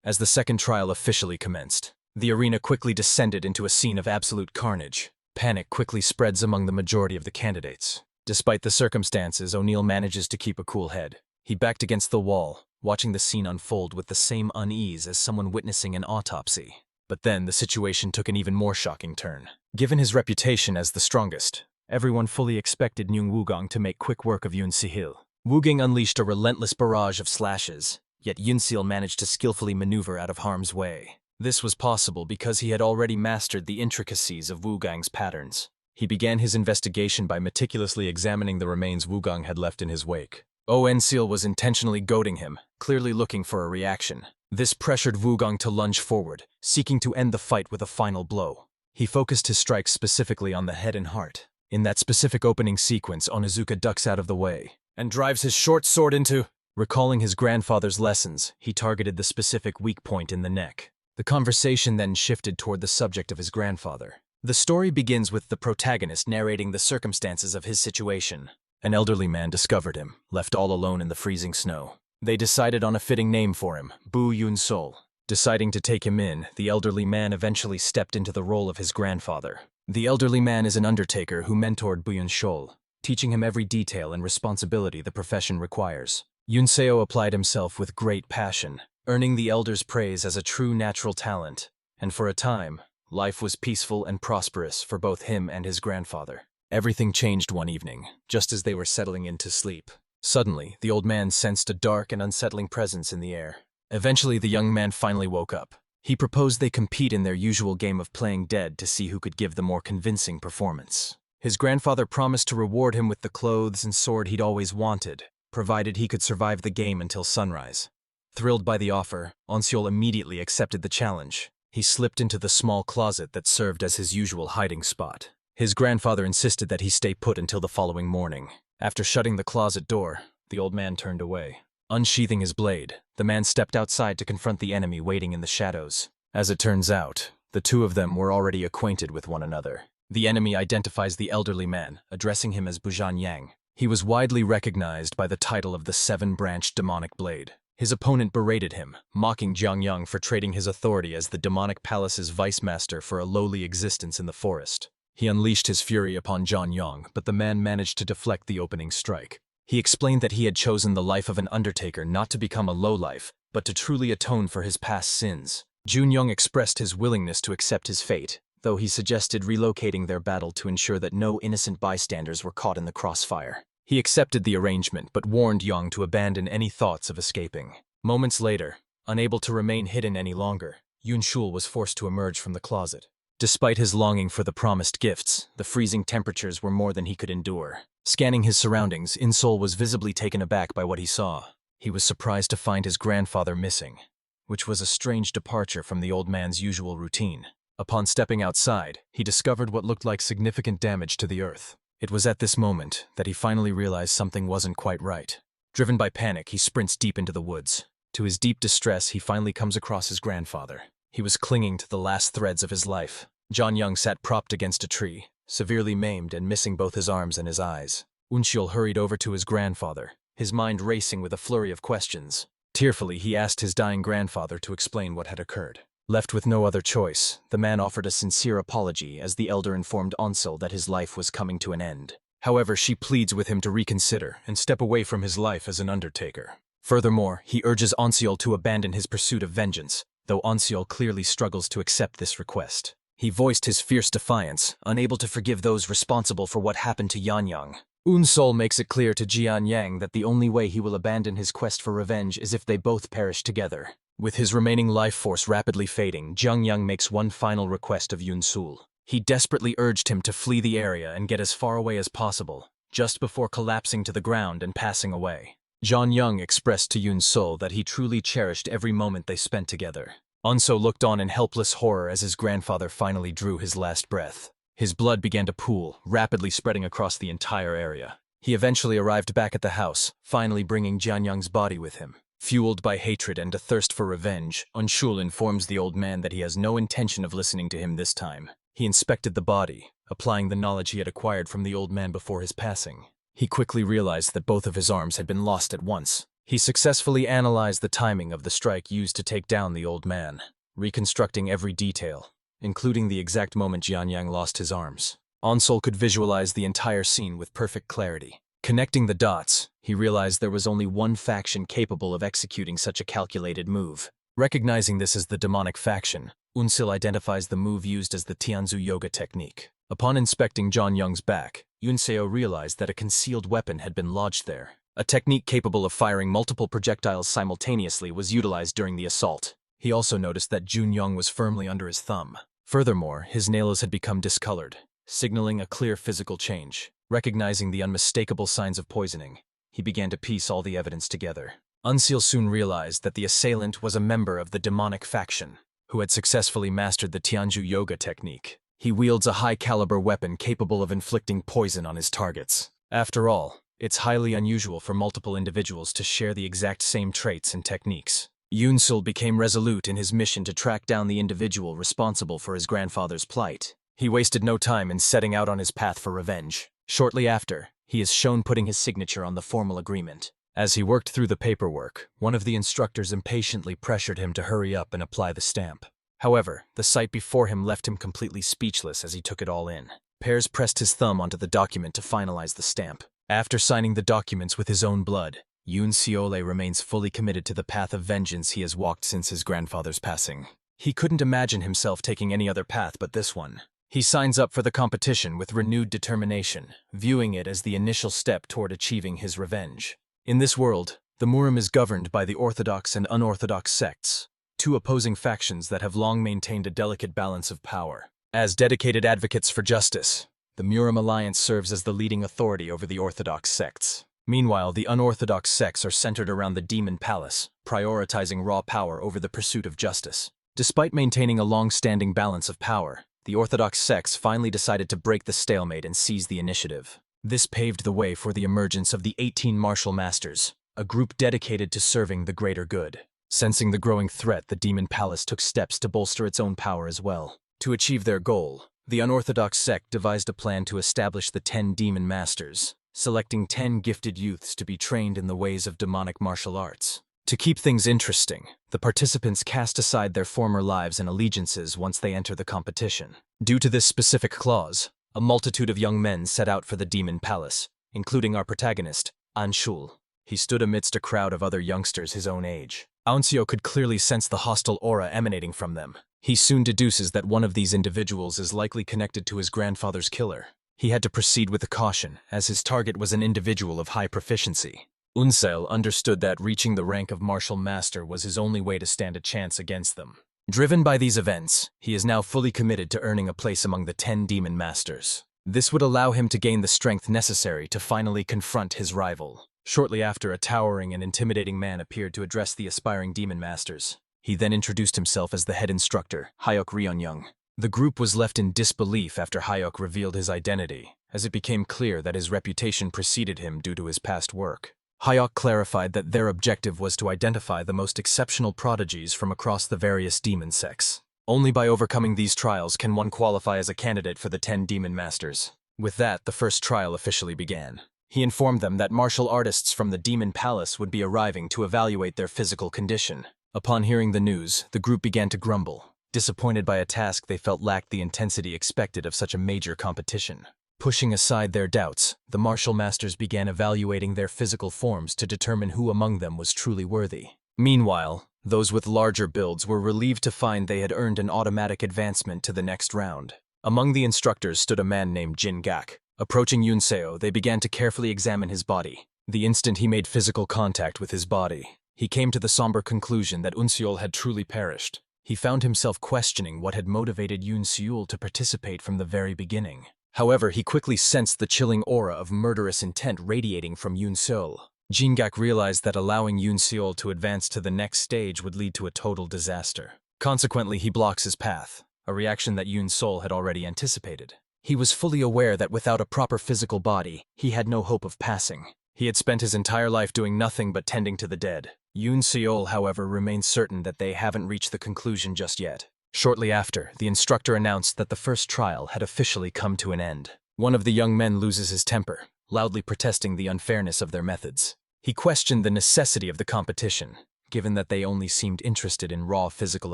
As the second trial officially commenced, the arena quickly descended into a scene of absolute carnage. Panic quickly spreads among the majority of the candidates. Despite the circumstances, O'Neill manages to keep a cool head. He backed against the wall, watching the scene unfold with the same unease as someone witnessing an autopsy. But then the situation took an even more shocking turn. Given his reputation as the strongest, everyone fully expected Nyung Wugong to make quick work of Yoon Si-hil. Wugong unleashed a relentless barrage of slashes, yet Yoon Si-hil managed to skillfully maneuver out of harm's way. This was possible because he had already mastered the intricacies of Wugong's patterns. He began his investigation by meticulously examining the remains Wugong had left in his wake. Yoon Si-hil was intentionally goading him, clearly looking for a reaction. This pressured Wugong to lunge forward, seeking to end the fight with a final blow. He focused his strikes specifically on the head and heart. In that specific opening sequence, Onizuka ducks out of the way and drives his short sword into... Recalling his grandfather's lessons, he targeted the specific weak point in the neck. The conversation then shifted toward the subject of his grandfather. The story begins with the protagonist narrating the circumstances of his situation. An elderly man discovered him, left all alone in the freezing snow. They decided on a fitting name for him, Bu Yun-sol. Deciding to take him in, the elderly man eventually stepped into the role of his grandfather. The elderly man is an undertaker who mentored Bu Yun-sol, teaching him every detail and responsibility the profession requires. Yoon Si-hil applied himself with great passion, earning the elder's praise as a true natural talent, and for a time, life was peaceful and prosperous for both him and his grandfather. Everything changed one evening, just as they were settling in to sleep. Suddenly, the old man sensed a dark and unsettling presence in the air. Eventually, the young man finally woke up. He proposed they compete in their usual game of playing dead to see who could give the more convincing performance. His grandfather promised to reward him with the clothes and sword he'd always wanted, provided he could survive the game until sunrise. Thrilled by the offer, Onseol immediately accepted the challenge. He slipped into the small closet that served as his usual hiding spot. His grandfather insisted that he stay put until the following morning. After shutting the closet door, the old man turned away. Unsheathing his blade, the man stepped outside to confront the enemy waiting in the shadows. As it turns out, the two of them were already acquainted with one another. The enemy identifies the elderly man, addressing him as Bujan Yang. He was widely recognized by the title of the Seven-Branched Demonic Blade. His opponent berated him, mocking Jiang Yang for trading his authority as the demonic palace's vice master for a lowly existence in the forest. He unleashed his fury upon Jiang Yang, but the man managed to deflect the opening strike. He explained that he had chosen the life of an undertaker not to become a lowlife, but to truly atone for his past sins. Jun Young expressed his willingness to accept his fate, though he suggested relocating their battle to ensure that no innocent bystanders were caught in the crossfire. He accepted the arrangement but warned Yang to abandon any thoughts of escaping. Moments later, unable to remain hidden any longer, Yun Shul was forced to emerge from the closet. Despite his longing for the promised gifts, the freezing temperatures were more than he could endure. Scanning his surroundings, In-Sol was visibly taken aback by what he saw. He was surprised to find his grandfather missing, which was a strange departure from the old man's usual routine. Upon stepping outside, he discovered what looked like significant damage to the earth. It was at this moment that he finally realized something wasn't quite right. Driven by panic, he sprints deep into the woods. To his deep distress, he finally comes across his grandfather. He was clinging to the last threads of his life. John Young sat propped against a tree, severely maimed and missing both his arms and his eyes. Unshul hurried over to his grandfather, his mind racing with a flurry of questions. Tearfully, he asked his dying grandfather to explain what had occurred. Left with no other choice, the man offered a sincere apology as the elder informed Onsul that his life was coming to an end. However, she pleads with him to reconsider and step away from his life as an undertaker. Furthermore, he urges Onsul to abandon his pursuit of vengeance, though Onsul clearly struggles to accept this request. He voiced his fierce defiance, unable to forgive those responsible for what happened to Yanyang. Unsol makes it clear to Jian Yang that the only way he will abandon his quest for revenge is if they both perish together. With his remaining life force rapidly fading, Jiang Yang makes one final request of Yun Sul. He desperately urged him to flee the area and get as far away as possible, just before collapsing to the ground and passing away. Jiang Yang expressed to Yun Sul that he truly cherished every moment they spent together. Onso looked on in helpless horror as his grandfather finally drew his last breath. His blood began to pool, rapidly spreading across the entire area. He eventually arrived back at the house, finally bringing Jiang Yang's body with him. Fueled by hatred and a thirst for revenge, Onshul informs the old man that he has no intention of listening to him this time. He inspected the body, applying the knowledge he had acquired from the old man before his passing. He quickly realized that both of his arms had been lost at once. He successfully analyzed the timing of the strike used to take down the old man, reconstructing every detail, including the exact moment Jianyang lost his arms. Onsol could visualize the entire scene with perfect clarity. Connecting the dots, he realized there was only one faction capable of executing such a calculated move. Recognizing this as the demonic faction, Unsil identifies the move used as the Tianzu yoga technique. Upon inspecting John Young's back, Yunseo realized that a concealed weapon had been lodged there. A technique capable of firing multiple projectiles simultaneously was utilized during the assault. He also noticed that Jun Young was firmly under his thumb. Furthermore, his nails had become discolored, signaling a clear physical change. Recognizing the unmistakable signs of poisoning, he began to piece all the evidence together. Unsil soon realized that the assailant was a member of the demonic faction, who had successfully mastered the Tianju yoga technique. He wields a high-caliber weapon capable of inflicting poison on his targets. After all, it's highly unusual for multiple individuals to share the exact same traits and techniques. Yunsul became resolute in his mission to track down the individual responsible for his grandfather's plight. He wasted no time in setting out on his path for revenge. Shortly after, he is shown putting his signature on the formal agreement. As he worked through the paperwork, one of the instructors impatiently pressured him to hurry up and apply the stamp. However, the sight before him left him completely speechless as he took it all in. Pears pressed his thumb onto the document to finalize the stamp. After signing the documents with his own blood, Yoon Seole remains fully committed to the path of vengeance he has walked since his grandfather's passing. He couldn't imagine himself taking any other path but this one. He signs up for the competition with renewed determination, viewing it as the initial step toward achieving his revenge. In this world, the Murim is governed by the orthodox and unorthodox sects, two opposing factions that have long maintained a delicate balance of power. As dedicated advocates for justice, the Murim alliance serves as the leading authority over the orthodox sects. Meanwhile, the unorthodox sects are centered around the Demon Palace, prioritizing raw power over the pursuit of justice. Despite maintaining a long-standing balance of power, the orthodox sects finally decided to break the stalemate and seize the initiative. This paved the way for the emergence of the 18 Martial Masters, a group dedicated to serving the greater good. Sensing the growing threat, the Demon Palace took steps to bolster its own power as well. To achieve their goal, the unorthodox sect devised a plan to establish the 10 Demon Masters, selecting 10 gifted youths to be trained in the ways of demonic martial arts. To keep things interesting, the participants cast aside their former lives and allegiances once they enter the competition. Due to this specific clause, a multitude of young men set out for the Demon Palace, including our protagonist, Anshul. He stood amidst a crowd of other youngsters his own age. Auncio could clearly sense the hostile aura emanating from them. He soon deduces that one of these individuals is likely connected to his grandfather's killer. He had to proceed with caution, as his target was an individual of high proficiency. Unsel understood that reaching the rank of martial master was his only way to stand a chance against them. Driven by these events, he is now fully committed to earning a place among the 10 Demon Masters. This would allow him to gain the strength necessary to finally confront his rival. Shortly after, a towering and intimidating man appeared to address the aspiring Demon Masters. He then introduced himself as the head instructor, Hyuk Ryonyoung. The group was left in disbelief after Hyuk revealed his identity, as it became clear that his reputation preceded him due to his past work. Hyuk clarified that their objective was to identify the most exceptional prodigies from across the various demon sects. Only by overcoming these trials can one qualify as a candidate for the 10 Demon Masters. With that, the first trial officially began. He informed them that martial artists from the Demon Palace would be arriving to evaluate their physical condition. Upon hearing the news, the group began to grumble, disappointed by a task they felt lacked the intensity expected of such a major competition. Pushing aside their doubts, the martial masters began evaluating their physical forms to determine who among them was truly worthy. Meanwhile, those with larger builds were relieved to find they had earned an automatic advancement to the next round. Among the instructors stood a man named Jin Gak. Approaching Yunseo, they began to carefully examine his body. The instant he made physical contact with his body, he came to the somber conclusion that Unseol had truly perished. He found himself questioning what had motivated Yoon Seul to participate from the very beginning. However, he quickly sensed the chilling aura of murderous intent radiating from Yoon Seol. Jingak realized that allowing Yoon Seol to advance to the next stage would lead to a total disaster. Consequently, he blocks his path, a reaction that Yoon Seol had already anticipated. He was fully aware that without a proper physical body, he had no hope of passing. He had spent his entire life doing nothing but tending to the dead. Yoon Seol, however, remains certain that they haven't reached the conclusion just yet. Shortly after, the instructor announced that the first trial had officially come to an end. One of the young men loses his temper, loudly protesting the unfairness of their methods. He questioned the necessity of the competition, given that they only seemed interested in raw physical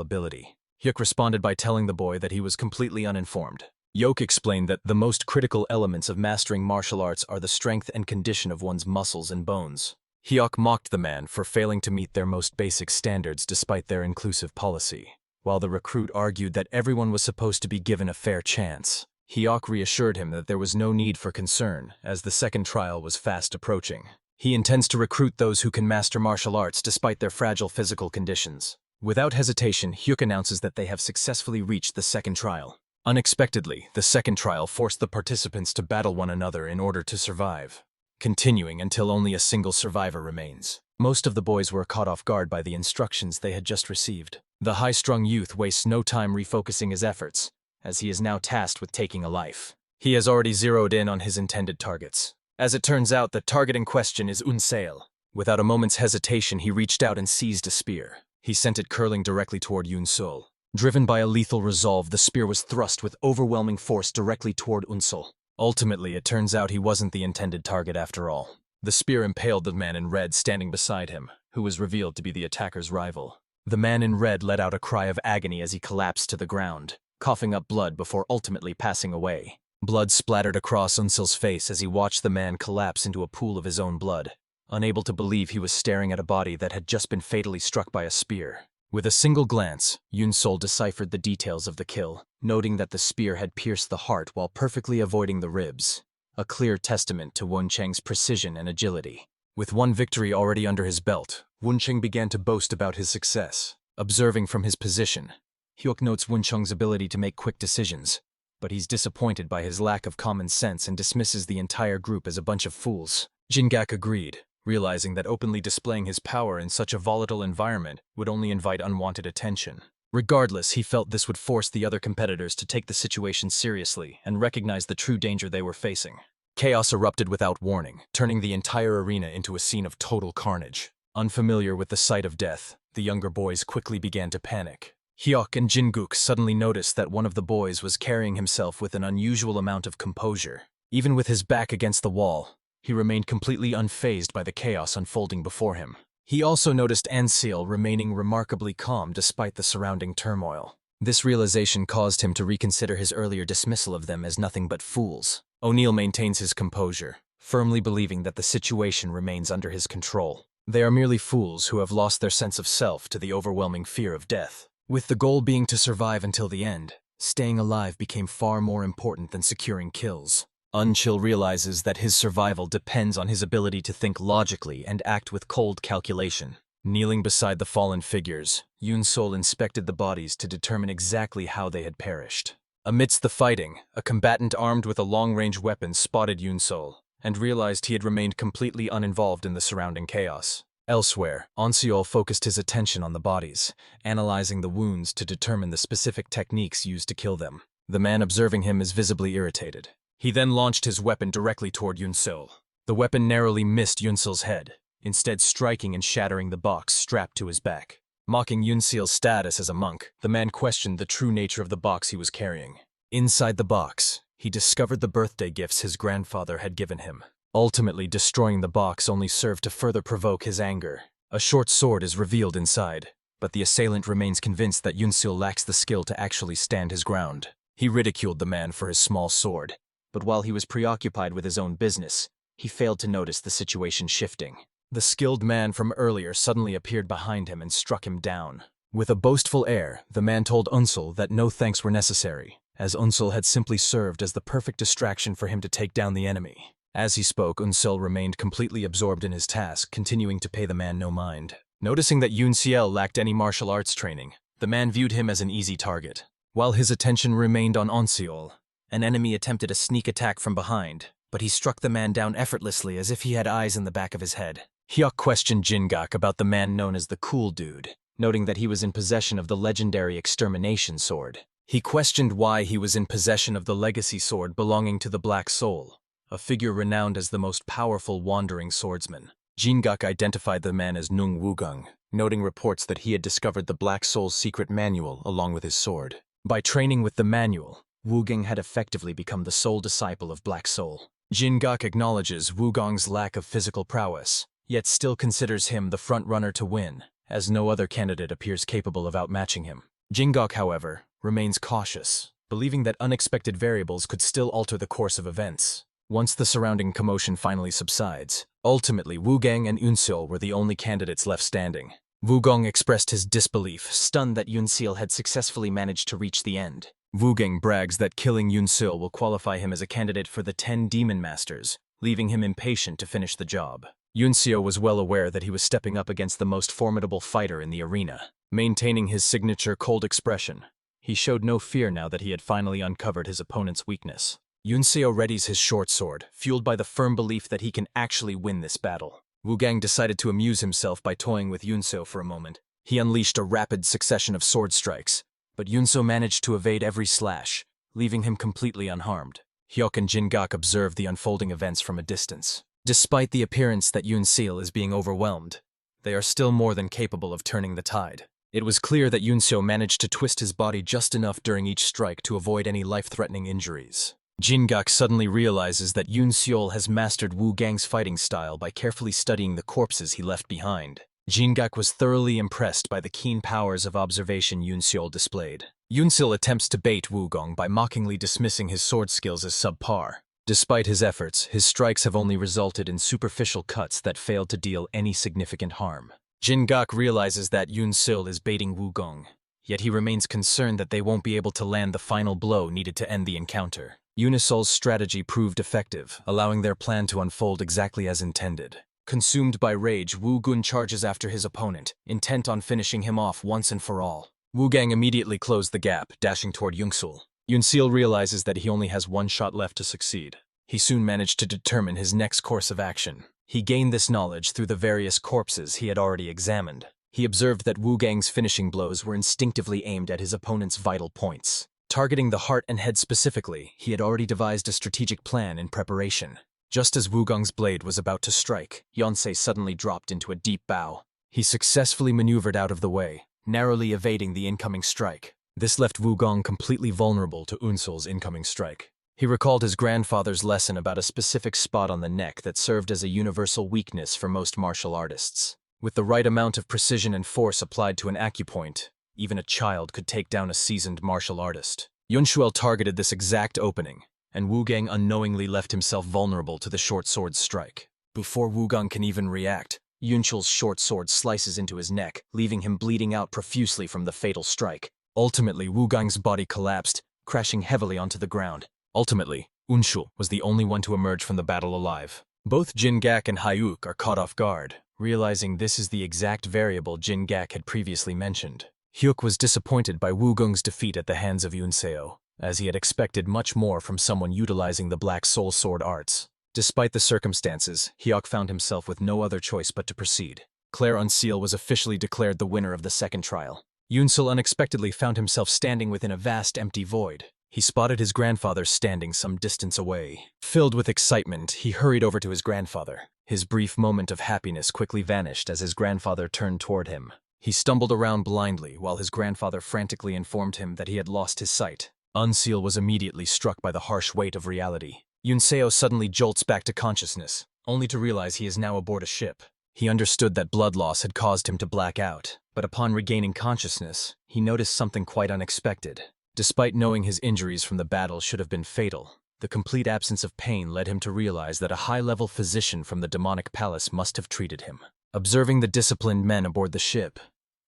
ability. Hyuk responded by telling the boy that he was completely uninformed. Hyuk explained that the most critical elements of mastering martial arts are the strength and condition of one's muscles and bones. Hyuk mocked the man for failing to meet their most basic standards despite their inclusive policy. While the recruit argued that everyone was supposed to be given a fair chance, Hyuk reassured him that there was no need for concern, as the second trial was fast approaching. He intends to recruit those who can master martial arts despite their fragile physical conditions. Without hesitation, Hyuk announces that they have successfully reached the second trial. Unexpectedly, the second trial forced the participants to battle one another in order to survive, continuing until only a single survivor remains. Most of the boys were caught off guard by the instructions they had just received. The high-strung youth wastes no time refocusing his efforts, as he is now tasked with taking a life. He has already zeroed in on his intended targets. As it turns out, the target in question is Unsale. Without a moment's hesitation, he reached out and seized a spear. He sent it curling directly toward Unsol. Driven by a lethal resolve, the spear was thrust with overwhelming force directly toward Unsol. Ultimately, it turns out he wasn't the intended target after all. The spear impaled the man in red standing beside him, who was revealed to be the attacker's rival. The man in red let out a cry of agony as he collapsed to the ground, coughing up blood before ultimately passing away. Blood splattered across Unsil's face as he watched the man collapse into a pool of his own blood, unable to believe he was staring at a body that had just been fatally struck by a spear. With a single glance, Unsol deciphered the details of the kill, noting that the spear had pierced the heart while perfectly avoiding the ribs, a clear testament to Wuncheng's precision and agility. With one victory already under his belt, Wuncheng began to boast about his success. Observing from his position, Hyuk notes Wuncheng's ability to make quick decisions, but he's disappointed by his lack of common sense and dismisses the entire group as a bunch of fools. Jingak agreed, realizing that openly displaying his power in such a volatile environment would only invite unwanted attention. Regardless, he felt this would force the other competitors to take the situation seriously and recognize the true danger they were facing. Chaos erupted without warning, turning the entire arena into a scene of total carnage. Unfamiliar with the sight of death, the younger boys quickly began to panic. Hyuk and Jinguk suddenly noticed that one of the boys was carrying himself with an unusual amount of composure. Even with his back against the wall, he remained completely unfazed by the chaos unfolding before him. He also noticed Anseal remaining remarkably calm despite the surrounding turmoil. This realization caused him to reconsider his earlier dismissal of them as nothing but fools. O'Neill maintains his composure, firmly believing that the situation remains under his control. They are merely fools who have lost their sense of self to the overwhelming fear of death. With the goal being to survive until the end, staying alive became far more important than securing kills. Unchill realizes that his survival depends on his ability to think logically and act with cold calculation. Kneeling beside the fallen figures, Unsol inspected the bodies to determine exactly how they had perished. Amidst the fighting, a combatant armed with a long-range weapon spotted Unsol and realized he had remained completely uninvolved in the surrounding chaos. Elsewhere, Onseol focused his attention on the bodies, analyzing the wounds to determine the specific techniques used to kill them. The man observing him is visibly irritated. He then launched his weapon directly toward Unsol. The weapon narrowly missed Unsol's head, instead striking and shattering the box strapped to his back. Mocking Unseel's status as a monk, the man questioned the true nature of the box he was carrying. Inside the box, he discovered the birthday gifts his grandfather had given him. Ultimately, destroying the box only served to further provoke his anger. A short sword is revealed inside, but the assailant remains convinced that Unseel lacks the skill to actually stand his ground. He ridiculed the man for his small sword, but while he was preoccupied with his own business, he failed to notice the situation shifting. The skilled man from earlier suddenly appeared behind him and struck him down. With a boastful air, the man told Unseel that no thanks were necessary, as Unseel had simply served as the perfect distraction for him to take down the enemy. As he spoke, Unseel remained completely absorbed in his task, continuing to pay the man no mind. Noticing that Unseel lacked any martial arts training, the man viewed him as an easy target. While his attention remained on Unseel, an enemy attempted a sneak attack from behind, but he struck the man down effortlessly as if he had eyes in the back of his head. Hyuk questioned Jingak about the man known as the Cool Dude, noting that he was in possession of the legendary extermination sword. He questioned why he was in possession of the legacy sword belonging to the Black Soul, a figure renowned as the most powerful wandering swordsman. Jingak identified the man as Nung Wugang, noting reports that he had discovered the Black Soul's secret manual along with his sword. By training with the manual, Wugang had effectively become the sole disciple of Black Soul. Jingak acknowledges Wugong's lack of physical prowess, yet still considers him the front-runner to win, as no other candidate appears capable of outmatching him. Jingok, however, remains cautious, believing that unexpected variables could still alter the course of events. Once the surrounding commotion finally subsides, ultimately Wugang and Yunseol were the only candidates left standing. Wugong expressed his disbelief, stunned that Yunseol had successfully managed to reach the end. Wugang brags that killing Yunseol will qualify him as a candidate for the 10 Demon Masters, leaving him impatient to finish the job. Yunseol was well aware that he was stepping up against the most formidable fighter in the arena. Maintaining his signature cold expression, he showed no fear now that he had finally uncovered his opponent's weakness. Yunseol readies his short sword, fueled by the firm belief that he can actually win this battle. Wugang decided to amuse himself by toying with Yunseol for a moment. He unleashed a rapid succession of sword strikes, but Yunseol managed to evade every slash, leaving him completely unharmed. Hyuk and Jingak observed the unfolding events from a distance. Despite the appearance that Yunseol is being overwhelmed, they are still more than capable of turning the tide. It was clear that Yunseol managed to twist his body just enough during each strike to avoid any life-threatening injuries. Jingak suddenly realizes that Yunseol has mastered Wu Gang's fighting style by carefully studying the corpses he left behind. Jingak was thoroughly impressed by the keen powers of observation Yunseol displayed. Yunseol attempts to bait Wugong by mockingly dismissing his sword skills as subpar. Despite his efforts, his strikes have only resulted in superficial cuts that failed to deal any significant harm. Jingak realizes that Yunseol is baiting Wugong, yet he remains concerned that they won't be able to land the final blow needed to end the encounter. Yunseol's strategy proved effective, allowing their plan to unfold exactly as intended. Consumed by rage, Wu Gun charges after his opponent, intent on finishing him off once and for all. Wu Gang immediately closed the gap, dashing toward Yunseol. Yunseol realizes that he only has one shot left to succeed. He soon managed to determine his next course of action. He gained this knowledge through the various corpses he had already examined. He observed that Wu Gang's finishing blows were instinctively aimed at his opponent's vital points. Targeting the heart and head specifically, he had already devised a strategic plan in preparation. Just as Wugong's blade was about to strike, Yonsei suddenly dropped into a deep bow. He successfully maneuvered out of the way, narrowly evading the incoming strike. This left Wugong completely vulnerable to Yunseol's incoming strike. He recalled his grandfather's lesson about a specific spot on the neck that served as a universal weakness for most martial artists. With the right amount of precision and force applied to an acupoint, even a child could take down a seasoned martial artist. Yunseol targeted this exact opening, and Wugang unknowingly left himself vulnerable to the short sword's strike. Before Wugong can even react, Yunseol's short sword slices into his neck, leaving him bleeding out profusely from the fatal strike. Ultimately, Wugong's body collapsed, crashing heavily onto the ground. Ultimately, Yunseol was the only one to emerge from the battle alive. Both Jingak and Hyuk are caught off guard, realizing this is the exact variable Jingak had previously mentioned. Hyuk was disappointed by Wugong's defeat at the hands of Yunseol, as he had expected much more from someone utilizing the Black Soul Sword arts. Despite the circumstances, Hyuk found himself with no other choice but to proceed. Claire Unseal was officially declared the winner of the second trial. Yunseol unexpectedly found himself standing within a vast empty void. He spotted his grandfather standing some distance away. Filled with excitement, he hurried over to his grandfather. His brief moment of happiness quickly vanished as his grandfather turned toward him. He stumbled around blindly while his grandfather frantically informed him that he had lost his sight. Unseal was immediately struck by the harsh weight of reality. Yunseol suddenly jolts back to consciousness, only to realize he is now aboard a ship. He understood that blood loss had caused him to black out, but upon regaining consciousness, he noticed something quite unexpected. Despite knowing his injuries from the battle should have been fatal, the complete absence of pain led him to realize that a high-level physician from the demonic palace must have treated him. Observing the disciplined men aboard the ship,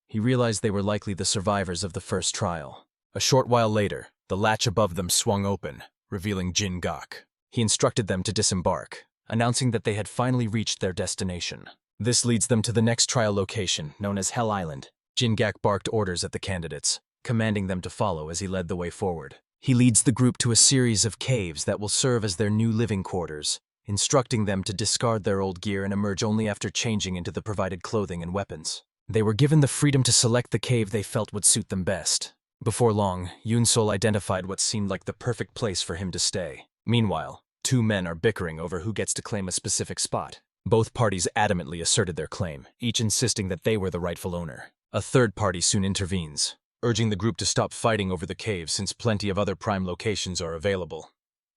he realized they were likely the survivors of the first trial. A short while later, the latch above them swung open, revealing Jingak. He instructed them to disembark, announcing that they had finally reached their destination. This leads them to the next trial location, known as Hell Island. Jingak barked orders at the candidates, commanding them to follow as he led the way forward. He leads the group to a series of caves that will serve as their new living quarters, instructing them to discard their old gear and emerge only after changing into the provided clothing and weapons. They were given the freedom to select the cave they felt would suit them best. Before long, Yunseol identified what seemed like the perfect place for him to stay. Meanwhile, two men are bickering over who gets to claim a specific spot. Both parties adamantly asserted their claim, each insisting that they were the rightful owner. A third party soon intervenes, urging the group to stop fighting over the cave since plenty of other prime locations are available.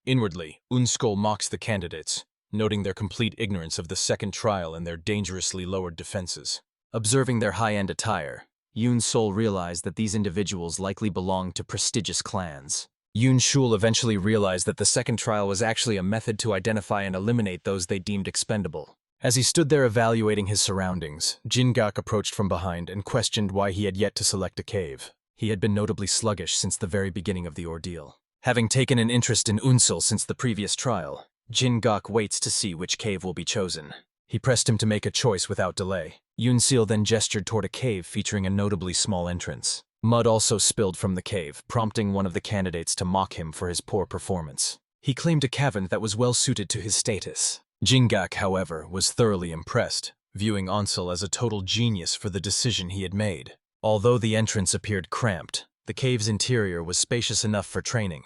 Inwardly, Yunseol mocks the candidates, noting their complete ignorance of the second trial and their dangerously lowered defenses. Observing their high-end attire, Yoon realized that these individuals likely belonged to prestigious clans. Yoon eventually realized that the second trial was actually a method to identify and eliminate those they deemed expendable. As he stood there evaluating his surroundings, Jin-gak approached from behind and questioned why he had yet to select a cave. He had been notably sluggish since the very beginning of the ordeal. Having taken an interest in Unsil since the previous trial, Jin-gak waits to see which cave will be chosen. He pressed him to make a choice without delay. Yoon then gestured toward a cave featuring a notably small entrance. Mud also spilled from the cave, prompting one of the candidates to mock him for his poor performance. He claimed a cavern that was well suited to his status. Jin-gak, however, was thoroughly impressed, viewing Unsil as a total genius for the decision he had made. Although the entrance appeared cramped, the cave's interior was spacious enough for training,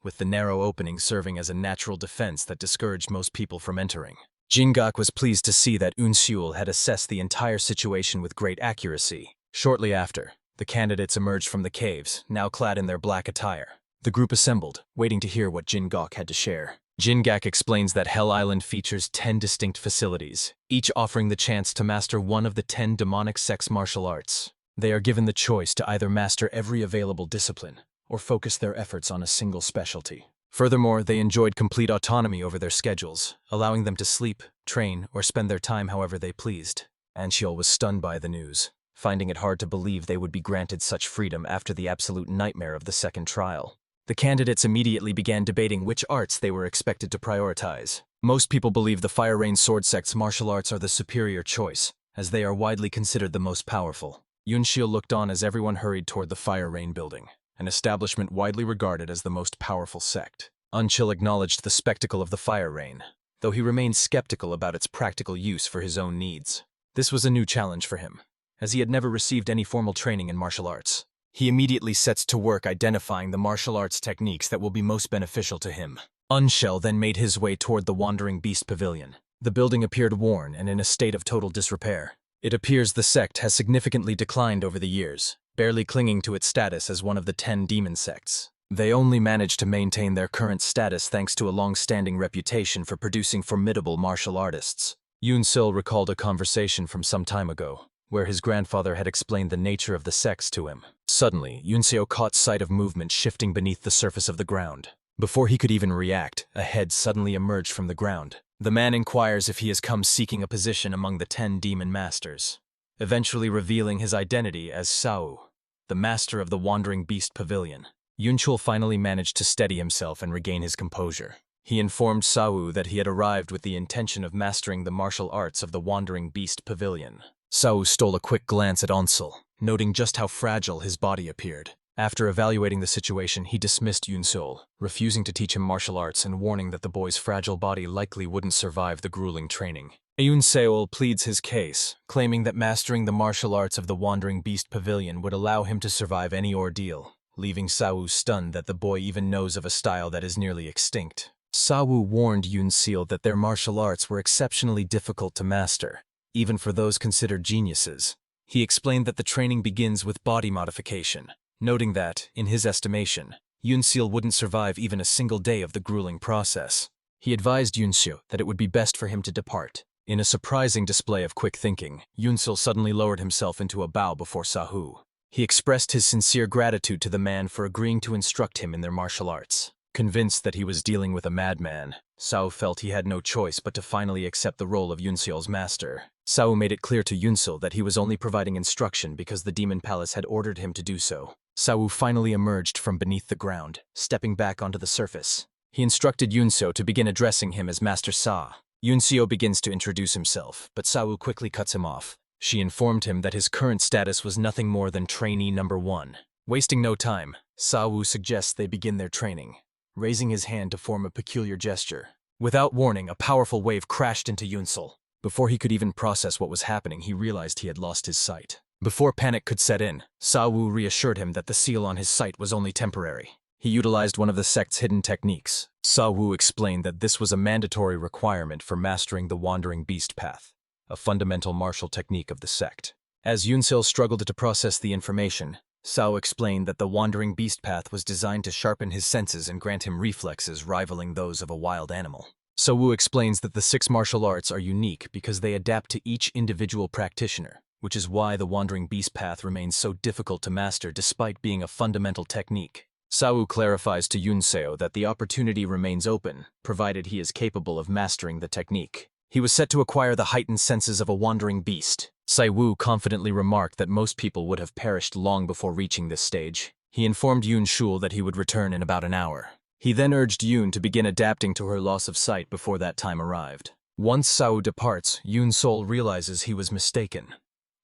with the narrow opening serving as a natural defense that discouraged most people from entering. Jin-gak was pleased to see that Unsil had assessed the entire situation with great accuracy. Shortly after, the candidates emerged from the caves, now clad in their black attire. The group assembled, waiting to hear what Jin-gak had to share. Jin-gak explains that Hell Island features 10 distinct facilities, each offering the chance to master one of the 10 demonic sex martial arts. They are given the choice to either master every available discipline, or focus their efforts on a single specialty. Furthermore, they enjoyed complete autonomy over their schedules, allowing them to sleep, train, or spend their time however they pleased. Anchiol was stunned by the news, finding it hard to believe they would be granted such freedom after the absolute nightmare of the second trial. The candidates immediately began debating which arts they were expected to prioritize. Most people believe the Fire Rain Sword Sect's martial arts are the superior choice, as they are widely considered the most powerful. Yoon looked on as everyone hurried toward the Fire Rain building, an establishment widely regarded as the most powerful sect. Unchill acknowledged the spectacle of the Fire Rain, though he remained skeptical about its practical use for his own needs. This was a new challenge for him, as he had never received any formal training in martial arts. He immediately sets to work identifying the martial arts techniques that will be most beneficial to him. Unchill then made his way toward the Wandering Beast Pavilion. The building appeared worn and in a state of total disrepair. It appears the sect has significantly declined over the years, barely clinging to its status as one of the 10 demon sects. They only managed to maintain their current status thanks to a long-standing reputation for producing formidable martial artists. Yoon recalled a conversation from some time ago, where his grandfather had explained the nature of the sects to him. Suddenly, Yoon caught sight of movement shifting beneath the surface of the ground. Before he could even react, a head suddenly emerged from the ground. The man inquires if he has come seeking a position among the 10 demon masters, eventually revealing his identity as Sao, the master of the Wandering Beast Pavilion. Yoon finally managed to steady himself and regain his composure. He informed Sao that he had arrived with the intention of mastering the martial arts of the Wandering Beast Pavilion. Sao stole a quick glance at Unsil, noting just how fragile his body appeared. After evaluating the situation, he dismissed Yoon, refusing to teach him martial arts and warning that the boy's fragile body likely wouldn't survive the grueling training. Yoon pleads his case, claiming that mastering the martial arts of the Wandering Beast Pavilion would allow him to survive any ordeal, leaving Sao stunned that the boy even knows of a style that is nearly extinct. Sao warned Yoon that their martial arts were exceptionally difficult to master, even for those considered geniuses. He explained that the training begins with body modification, noting that, in his estimation, Yoon wouldn't survive even a single day of the grueling process. He advised Yoon that it would be best for him to depart. In a surprising display of quick thinking, Yoon suddenly lowered himself into a bow before Sahu. He expressed his sincere gratitude to the man for agreeing to instruct him in their martial arts. Convinced that he was dealing with a madman, Sao felt he had no choice but to finally accept the role of Yoon master. Sao made it clear to Yoon that he was only providing instruction because the Demon Palace had ordered him to do so. Sao finally emerged from beneath the ground, stepping back onto the surface. He instructed Yoon to begin addressing him as Master Sa. Yoon begins to introduce himself, but Sao quickly cuts him off. She informed him that his current status was nothing more than trainee number 1. Wasting no time, Sao suggests they begin their training, raising his hand to form a peculiar gesture. Without warning, a powerful wave crashed into Yoon. Before he could even process what was happening, he realized he had lost his sight. Before panic could set in, Sao reassured him that the seal on his sight was only temporary. He utilized one of the sect's hidden techniques. Sao explained that this was a mandatory requirement for mastering the Wandering Beast Path, a fundamental martial technique of the sect. As Yoon struggled to process the information, Sao explained that the Wandering Beast Path was designed to sharpen his senses and grant him reflexes rivaling those of a wild animal. So Wu explains that the 6 martial arts are unique because they adapt to each individual practitioner, which is why the Wandering Beast path remains so difficult to master despite being a fundamental technique. Seo clarifies to Seo that the opportunity remains open, provided he is capable of mastering the technique. He was set to acquire the heightened senses of a wandering beast. Seo confidently remarked that most people would have perished long before reaching this stage. He informed Shul that he would return in about an hour. He then urged Yoon to begin adapting to her loss of sight before that time arrived. Once Seo departs, Yoon's soul realizes he was mistaken.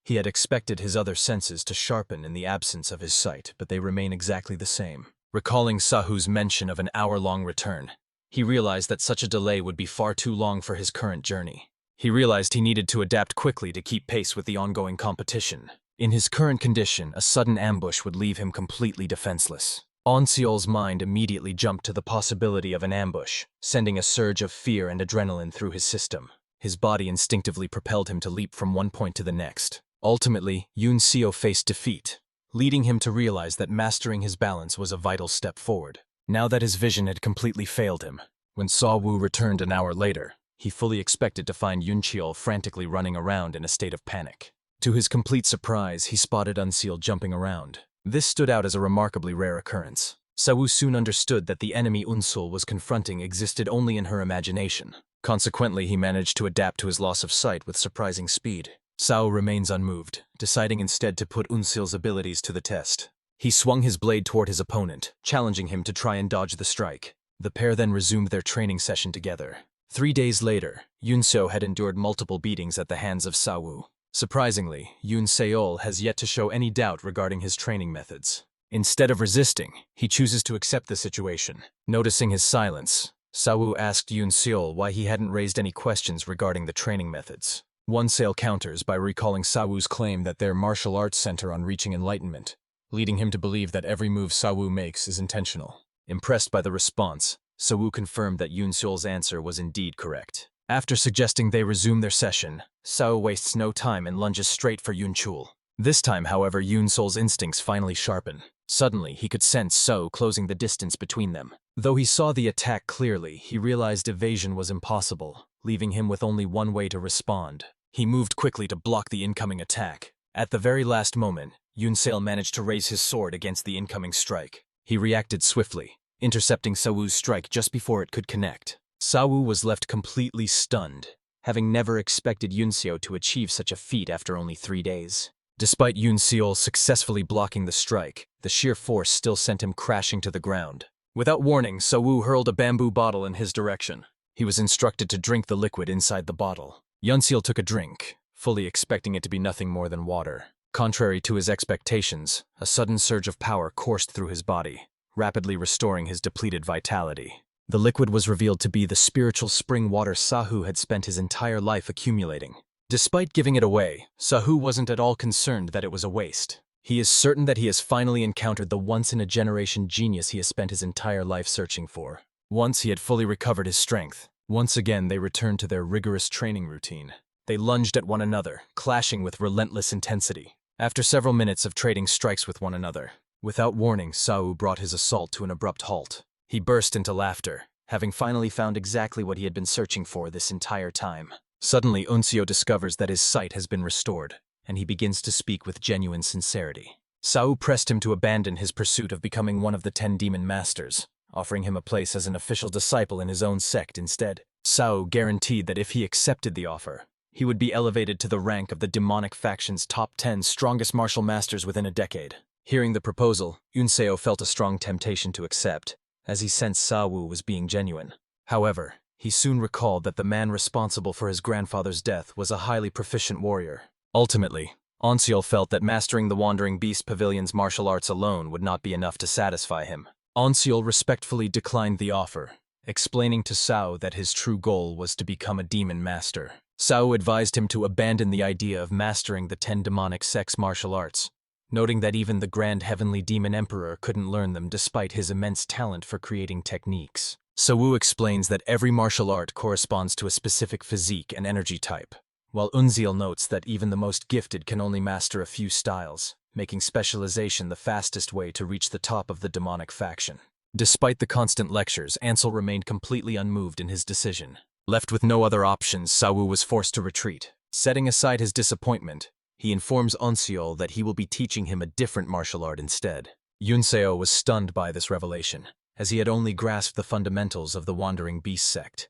He had expected his other senses to sharpen in the absence of his sight, but they remain exactly the same. Recalling Sahu's mention of an hour-long return, he realized that such a delay would be far too long for his current journey. He realized he needed to adapt quickly to keep pace with the ongoing competition. In his current condition, a sudden ambush would leave him completely defenseless. Onseol's mind immediately jumped to the possibility of an ambush, sending a surge of fear and adrenaline through his system. His body instinctively propelled him to leap from one point to the next. Ultimately, Seo faced defeat, leading him to realize that mastering his balance was a vital step forward. Now that his vision had completely failed him, when Seo Wu returned an hour later, he fully expected to find Cheol frantically running around in a state of panic. To his complete surprise, he spotted Unseal jumping around. This stood out as a remarkably rare occurrence. Seo soon understood that the enemy Unseal was confronting existed only in her imagination. Consequently, he managed to adapt to his loss of sight with surprising speed. Seo remains unmoved, deciding instead to put Unseal's abilities to the test. He swung his blade toward his opponent, challenging him to try and dodge the strike. The pair then resumed their training session together. 3 days later, Seo had endured multiple beatings at the hands of Seo Wu. Surprisingly, Seol has yet to show any doubt regarding his training methods. Instead of resisting, he chooses to accept the situation. Noticing his silence, Seo Wu asked Seol why he hadn't raised any questions regarding the training methods. Seol counters by recalling Seo Wu's claim that their martial arts center on reaching enlightenment, leading him to believe that every move Seo Wu makes is intentional. Impressed by the response, Seo Wu confirmed that Seol's answer was indeed correct. After suggesting they resume their session, Seo wastes no time and lunges straight for Chul. This time, however, Seol's instincts finally sharpen. Suddenly, he could sense Seo closing the distance between them. Though he saw the attack clearly, he realized evasion was impossible, leaving him with only one way to respond. He moved quickly to block the incoming attack. At the very last moment, Seol managed to raise his sword against the incoming strike. He reacted swiftly, intercepting Seo Wu's strike just before it could connect. Seo Wu was left completely stunned, having never expected Seo to achieve such a feat after only 3 days. Despite Seol successfully blocking the strike, the sheer force still sent him crashing to the ground. Without warning, Seo Wu hurled a bamboo bottle in his direction. He was instructed to drink the liquid inside the bottle. Seol took a drink, fully expecting it to be nothing more than water. Contrary to his expectations, a sudden surge of power coursed through his body, rapidly restoring his depleted vitality. The liquid was revealed to be the spiritual spring water Sahu had spent his entire life accumulating. Despite giving it away, Sahu wasn't at all concerned that it was a waste. He is certain that he has finally encountered the once-in-a-generation genius he has spent his entire life searching for. Once he had fully recovered his strength, once again they returned to their rigorous training routine. They lunged at one another, clashing with relentless intensity. After several minutes of trading strikes with one another, without warning, Sahu brought his assault to an abrupt halt. He burst into laughter, having finally found exactly what he had been searching for this entire time. Suddenly, Seo discovers that his sight has been restored, and he begins to speak with genuine sincerity. Sahu pressed him to abandon his pursuit of becoming one of the 10 demon masters, offering him a place as an official disciple in his own sect instead. Sahu guaranteed that if he accepted the offer, he would be elevated to the rank of the demonic faction's top 10 strongest martial masters within a decade. Hearing the proposal, Seo felt a strong temptation to accept, as he sensed Seo Wu was being genuine. However, he soon recalled that the man responsible for his grandfather's death was a highly proficient warrior. Ultimately, Onseol felt that mastering the Wandering Beast Pavilion's martial arts alone would not be enough to satisfy him. Onseol respectfully declined the offer, explaining to Seo that his true goal was to become a demon master. Seo advised him to abandon the idea of mastering the 10 demonic sex martial arts, noting that even the Grand Heavenly Demon Emperor couldn't learn them despite his immense talent for creating techniques. Seo Wu explains that every martial art corresponds to a specific physique and energy type, while Unseol notes that even the most gifted can only master a few styles, making specialization the fastest way to reach the top of the demonic faction. Despite the constant lectures, Ansel remained completely unmoved in his decision. Left with no other options, Seo was forced to retreat. Setting aside his disappointment, he informs Onseol that he will be teaching him a different martial art instead. Yunseo was stunned by this revelation, as he had only grasped the fundamentals of the Wandering Beast sect.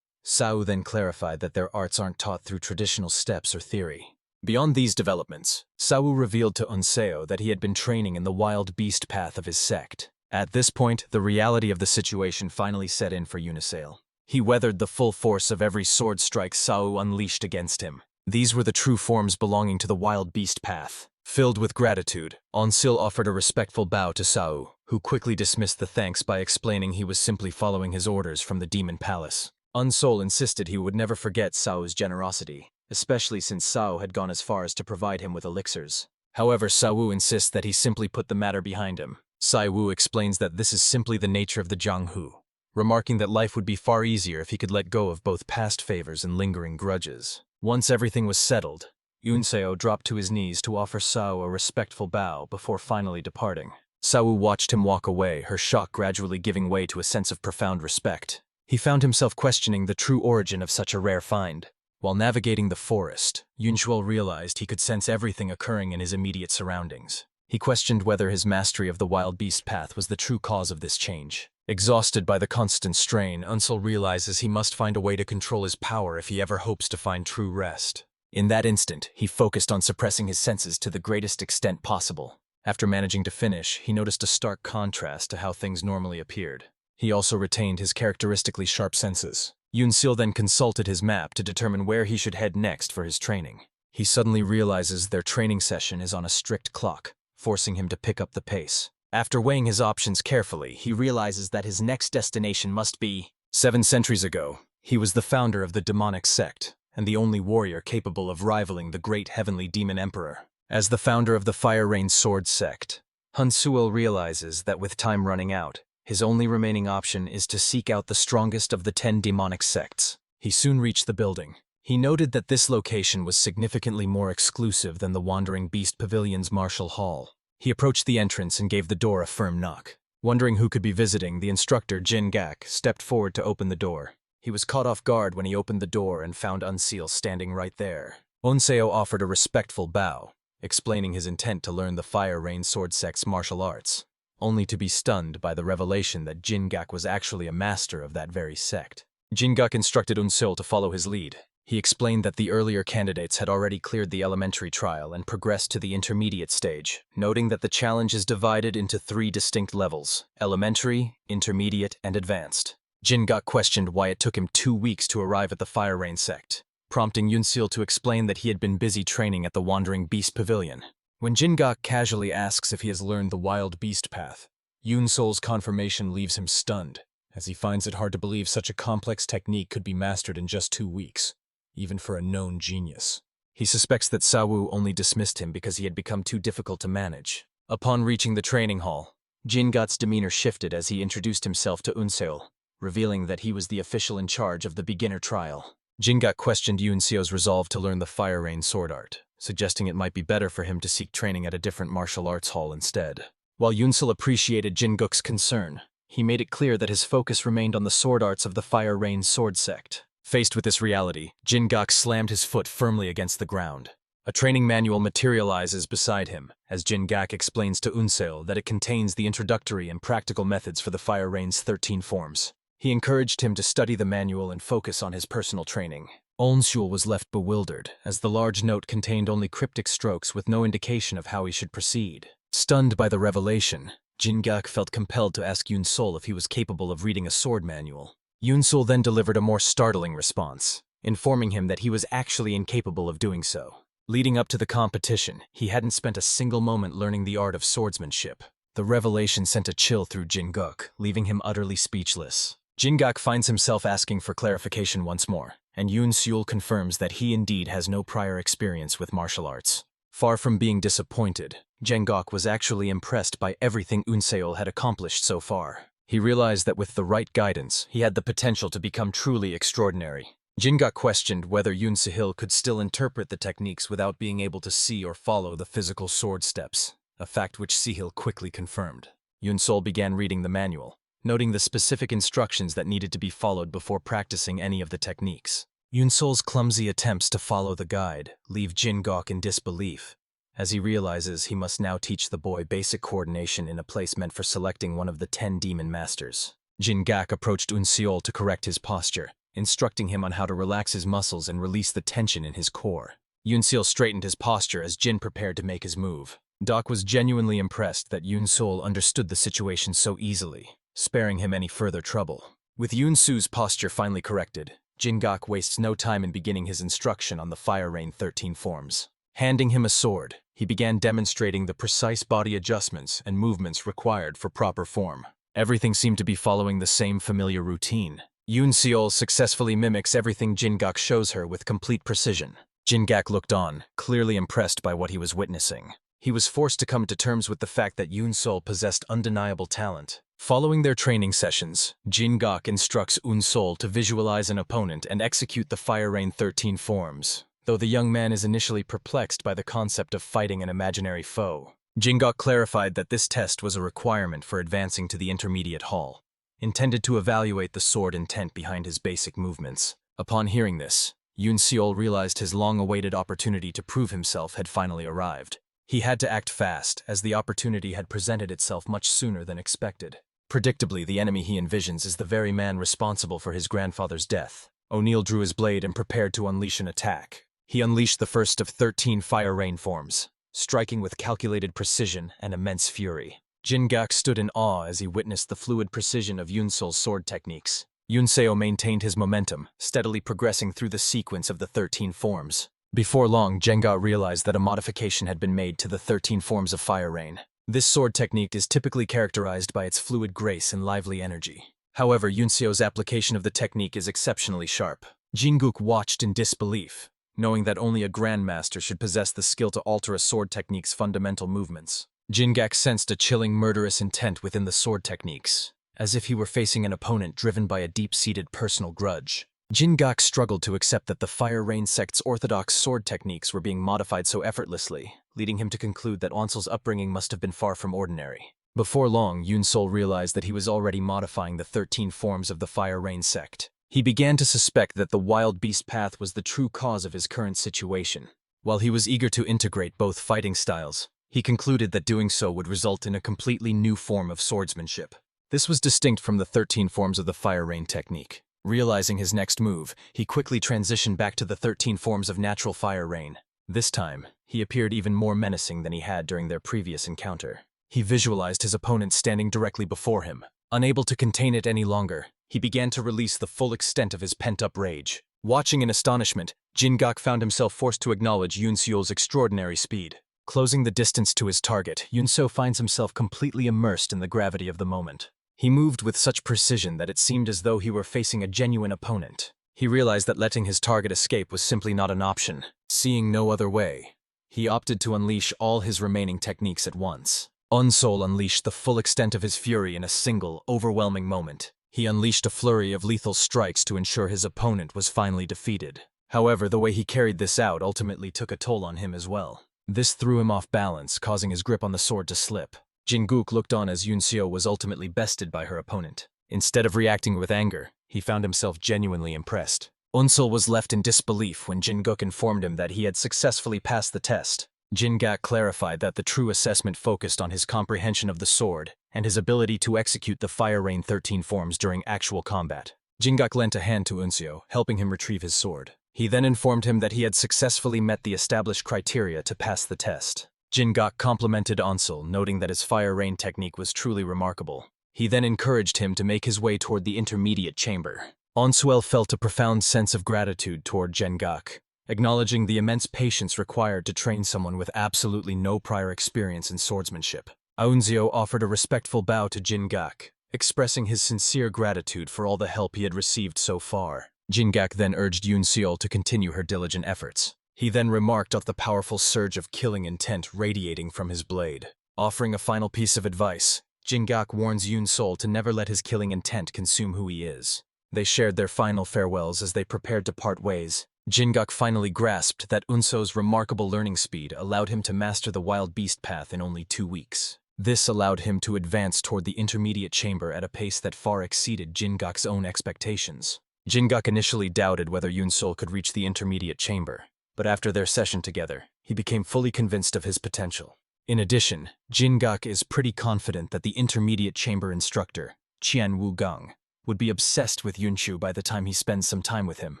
Seo then clarified that their arts aren't taught through traditional steps or theory. Beyond these developments, Seo revealed to Unseo that he had been training in the wild beast path of his sect. At this point, the reality of the situation finally set in for Uniseo. He weathered the full force of every sword strike Seo unleashed against him. These were the true forms belonging to the wild beast path. Filled with gratitude, Onsil offered a respectful bow to Seo, who quickly dismissed the thanks by explaining he was simply following his orders from the Demon Palace. Unsol insisted he would never forget Seo's generosity, especially since Seo had gone as far as to provide him with elixirs. However, Seo insists that he simply put the matter behind him. Seo explains that this is simply the nature of the Jianghu, remarking that life would be far easier if he could let go of both past favors and lingering grudges. Once everything was settled, Unseo dropped to his knees to offer Seo a respectful bow before finally departing. Seo watched him walk away, her shock gradually giving way to a sense of profound respect. He found himself questioning the true origin of such a rare find. While navigating the forest, Yunshuo realized he could sense everything occurring in his immediate surroundings. He questioned whether his mastery of the wild beast path was the true cause of this change. Exhausted by the constant strain, Unsel realizes he must find a way to control his power if he ever hopes to find true rest. In that instant, he focused on suppressing his senses to the greatest extent possible. After managing to finish, he noticed a stark contrast to how things normally appeared. He also retained his characteristically sharp senses. Yunsil then consulted his map to determine where he should head next for his training. He suddenly realizes their training session is on a strict clock, forcing him to pick up the pace. After weighing his options carefully, he realizes that his next destination must be 7 centuries ago. He was the founder of the demonic sect, and the only warrior capable of rivaling the great heavenly demon emperor. As the founder of the Fire Rain Sword sect, Hansuel realizes that with time running out, his only remaining option is to seek out the strongest of the 10 demonic sects. He soon reached the building. He noted that this location was significantly more exclusive than the Wandering Beast Pavilion's martial hall. He approached the entrance and gave the door a firm knock. Wondering who could be visiting, the instructor, Jin Gak, stepped forward to open the door. He was caught off guard when he opened the door and found Unseal standing right there. Onseo offered a respectful bow, explaining his intent to learn the Fire Rain Sword sect's martial arts, only to be stunned by the revelation that Jin Gak was actually a master of that very sect. Jin Gak instructed Unseol to follow his lead. He explained that the earlier candidates had already cleared the elementary trial and progressed to the intermediate stage, noting that the challenge is divided into 3 distinct levels: elementary, intermediate, and advanced. Jin Gak questioned why it took him 2 weeks to arrive at the Fire Rain sect, prompting Yunseol to explain that he had been busy training at the Wandering Beast Pavilion. When Jin Gak casually asks if he has learned the Wild Beast Path, Yunseol's confirmation leaves him stunned, as he finds it hard to believe such a complex technique could be mastered in just 2 weeks. Even for a known genius. He suspects that Seo only dismissed him because he had become too difficult to manage. Upon reaching the training hall, Jin Gak's demeanor shifted as he introduced himself to Unseol, revealing that he was the official in charge of the beginner trial. Jin Gak questioned Yunseo's resolve to learn the Fire Rain sword art, suggesting it might be better for him to seek training at a different martial arts hall instead. While Yunseol appreciated Jin Gak's concern, he made it clear that his focus remained on the sword arts of the Fire Rain sword sect. Faced with this reality, Jin Gak slammed his foot firmly against the ground. A training manual materializes beside him, as Jin Gak explains to Unseol that it contains the introductory and practical methods for the Fire Rain's 13 forms. He encouraged him to study the manual and focus on his personal training. Onseol was left bewildered, as the large note contained only cryptic strokes with no indication of how he should proceed. Stunned by the revelation, Jin Gak felt compelled to ask Yunseol if he was capable of reading a sword manual. Yunseol then delivered a more startling response, informing him that he was actually incapable of doing so. Leading up to the competition, he hadn't spent a single moment learning the art of swordsmanship. The revelation sent a chill through Jin Gak, leaving him utterly speechless. Jin Gak finds himself asking for clarification once more, and Yunseol confirms that he indeed has no prior experience with martial arts. Far from being disappointed, Jin Gak was actually impressed by everything Unseol had accomplished so far. He realized that with the right guidance, he had the potential to become truly extraordinary. Jin Gak questioned whether Yoon Se-hil could still interpret the techniques without being able to see or follow the physical sword steps, a fact which Se-hil quickly confirmed. Yun-sol began reading the manual, noting the specific instructions that needed to be followed before practicing any of the techniques. Yoon-sol's clumsy attempts to follow the guide leave Jin-gok in disbelief, as he realizes he must now teach the boy basic coordination in a place meant for selecting one of the 10 demon masters. Jin-gak approached Eun-seol to correct his posture, instructing him on how to relax his muscles and release the tension in his core. Yoon-seol straightened his posture as Jin prepared to make his move. Gak was genuinely impressed that Yoon-seol understood the situation so easily, sparing him any further trouble. With Yoon-soo's posture finally corrected, Jin-gak wastes no time in beginning his instruction on the Fire Rain 13 forms. Handing him a sword, he began demonstrating the precise body adjustments and movements required for proper form. Everything seemed to be following the same familiar routine. Yoon-seol successfully mimics everything Jin-gak shows her with complete precision. Jin-gak looked on, clearly impressed by what he was witnessing. He was forced to come to terms with the fact that Yoon-seol possessed undeniable talent. Following their training sessions, Jin-gak instructs Eun-seol to visualize an opponent and execute the Fire Rain 13 forms, though the young man is initially perplexed by the concept of fighting an imaginary foe. Jin-gak clarified that this test was a requirement for advancing to the intermediate hall, intended to evaluate the sword intent behind his basic movements. Upon hearing this, Yoon-seol realized his long-awaited opportunity to prove himself had finally arrived. He had to act fast, as the opportunity had presented itself much sooner than expected. Predictably, the enemy he envisions is the very man responsible for his grandfather's death. O'Neill drew his blade and prepared to unleash an attack. He unleashed the first of 13 Fire Rain forms, striking with calculated precision and immense fury. Jin-gak stood in awe as he witnessed the fluid precision of Yoon-seol's sword techniques. Yoon-seo maintained his momentum, steadily progressing through the sequence of the 13 forms. Before long, Jin-gak realized that a modification had been made to the 13 forms of Fire Rain. This sword technique is typically characterized by its fluid grace and lively energy. However, Yoon-seo's application of the technique is exceptionally sharp. Jin-guk watched in disbelief, knowing that only a grandmaster should possess the skill to alter a sword technique's fundamental movements. Jin-gak sensed a chilling, murderous intent within the sword techniques, as if he were facing an opponent driven by a deep-seated personal grudge. Jin-gak struggled to accept that the Fire Rain sect's orthodox sword techniques were being modified so effortlessly, leading him to conclude that Eun-seol's upbringing must have been far from ordinary. Before long, Yoon-seol realized that he was already modifying the 13 forms of the Fire Rain sect. He began to suspect that the wild beast path was the true cause of his current situation. While he was eager to integrate both fighting styles, he concluded that doing so would result in a completely new form of swordsmanship. This was distinct from the 13 forms of the Fire Rain technique. Realizing his next move, he quickly transitioned back to the 13 forms of natural Fire Rain. This time, he appeared even more menacing than he had during their previous encounter. He visualized his opponent standing directly before him. Unable to contain it any longer, he began to release the full extent of his pent-up rage. Watching in astonishment, Jin-gak found himself forced to acknowledge Yoon-seol's extraordinary speed. Closing the distance to his target, Yoon-seo finds himself completely immersed in the gravity of the moment. He moved with such precision that it seemed as though he were facing a genuine opponent. He realized that letting his target escape was simply not an option. Seeing no other way, he opted to unleash all his remaining techniques at once. Eun-seol unleashed the full extent of his fury in a single, overwhelming moment. He unleashed a flurry of lethal strikes to ensure his opponent was finally defeated. However, the way he carried this out ultimately took a toll on him as well. This threw him off balance, causing his grip on the sword to slip. Jin-guk looked on as Yoon-seo was ultimately bested by her opponent. Instead of reacting with anger, he found himself genuinely impressed. Eun-seol was left in disbelief when Jin-guk informed him that he had successfully passed the test. Jin-gak clarified that the true assessment focused on his comprehension of the sword and his ability to execute the Fire Rain 13 forms during actual combat. Jin-gak lent a hand to Eun-seo, helping him retrieve his sword. He then informed him that he had successfully met the established criteria to pass the test. Jin-gak complimented Eun-seol, noting that his Fire Rain technique was truly remarkable. He then encouraged him to make his way toward the intermediate chamber. Eun-seol felt a profound sense of gratitude toward Jin-gak, acknowledging the immense patience required to train someone with absolutely no prior experience in swordsmanship. Eun-seo offered a respectful bow to Jin-gak, expressing his sincere gratitude for all the help he had received so far. Jin-gak then urged Yoon-seo to continue her diligent efforts. He then remarked on the powerful surge of killing intent radiating from his blade. Offering a final piece of advice, Jin-gak warns Yoon-seol to never let his killing intent consume who he is. They shared their final farewells as they prepared to part ways. Jin-gak finally grasped that Eun-seo's remarkable learning speed allowed him to master the wild beast path in only 2 weeks. This allowed him to advance toward the intermediate chamber at a pace that far exceeded Jingak's own expectations. Jingak initially doubted whether Yoon-sol could reach the intermediate chamber, but after their session together, he became fully convinced of his potential. In addition, Jingak is pretty confident that the intermediate chamber instructor, Qian Wugang, would be obsessed with Yunshu by the time he spends some time with him.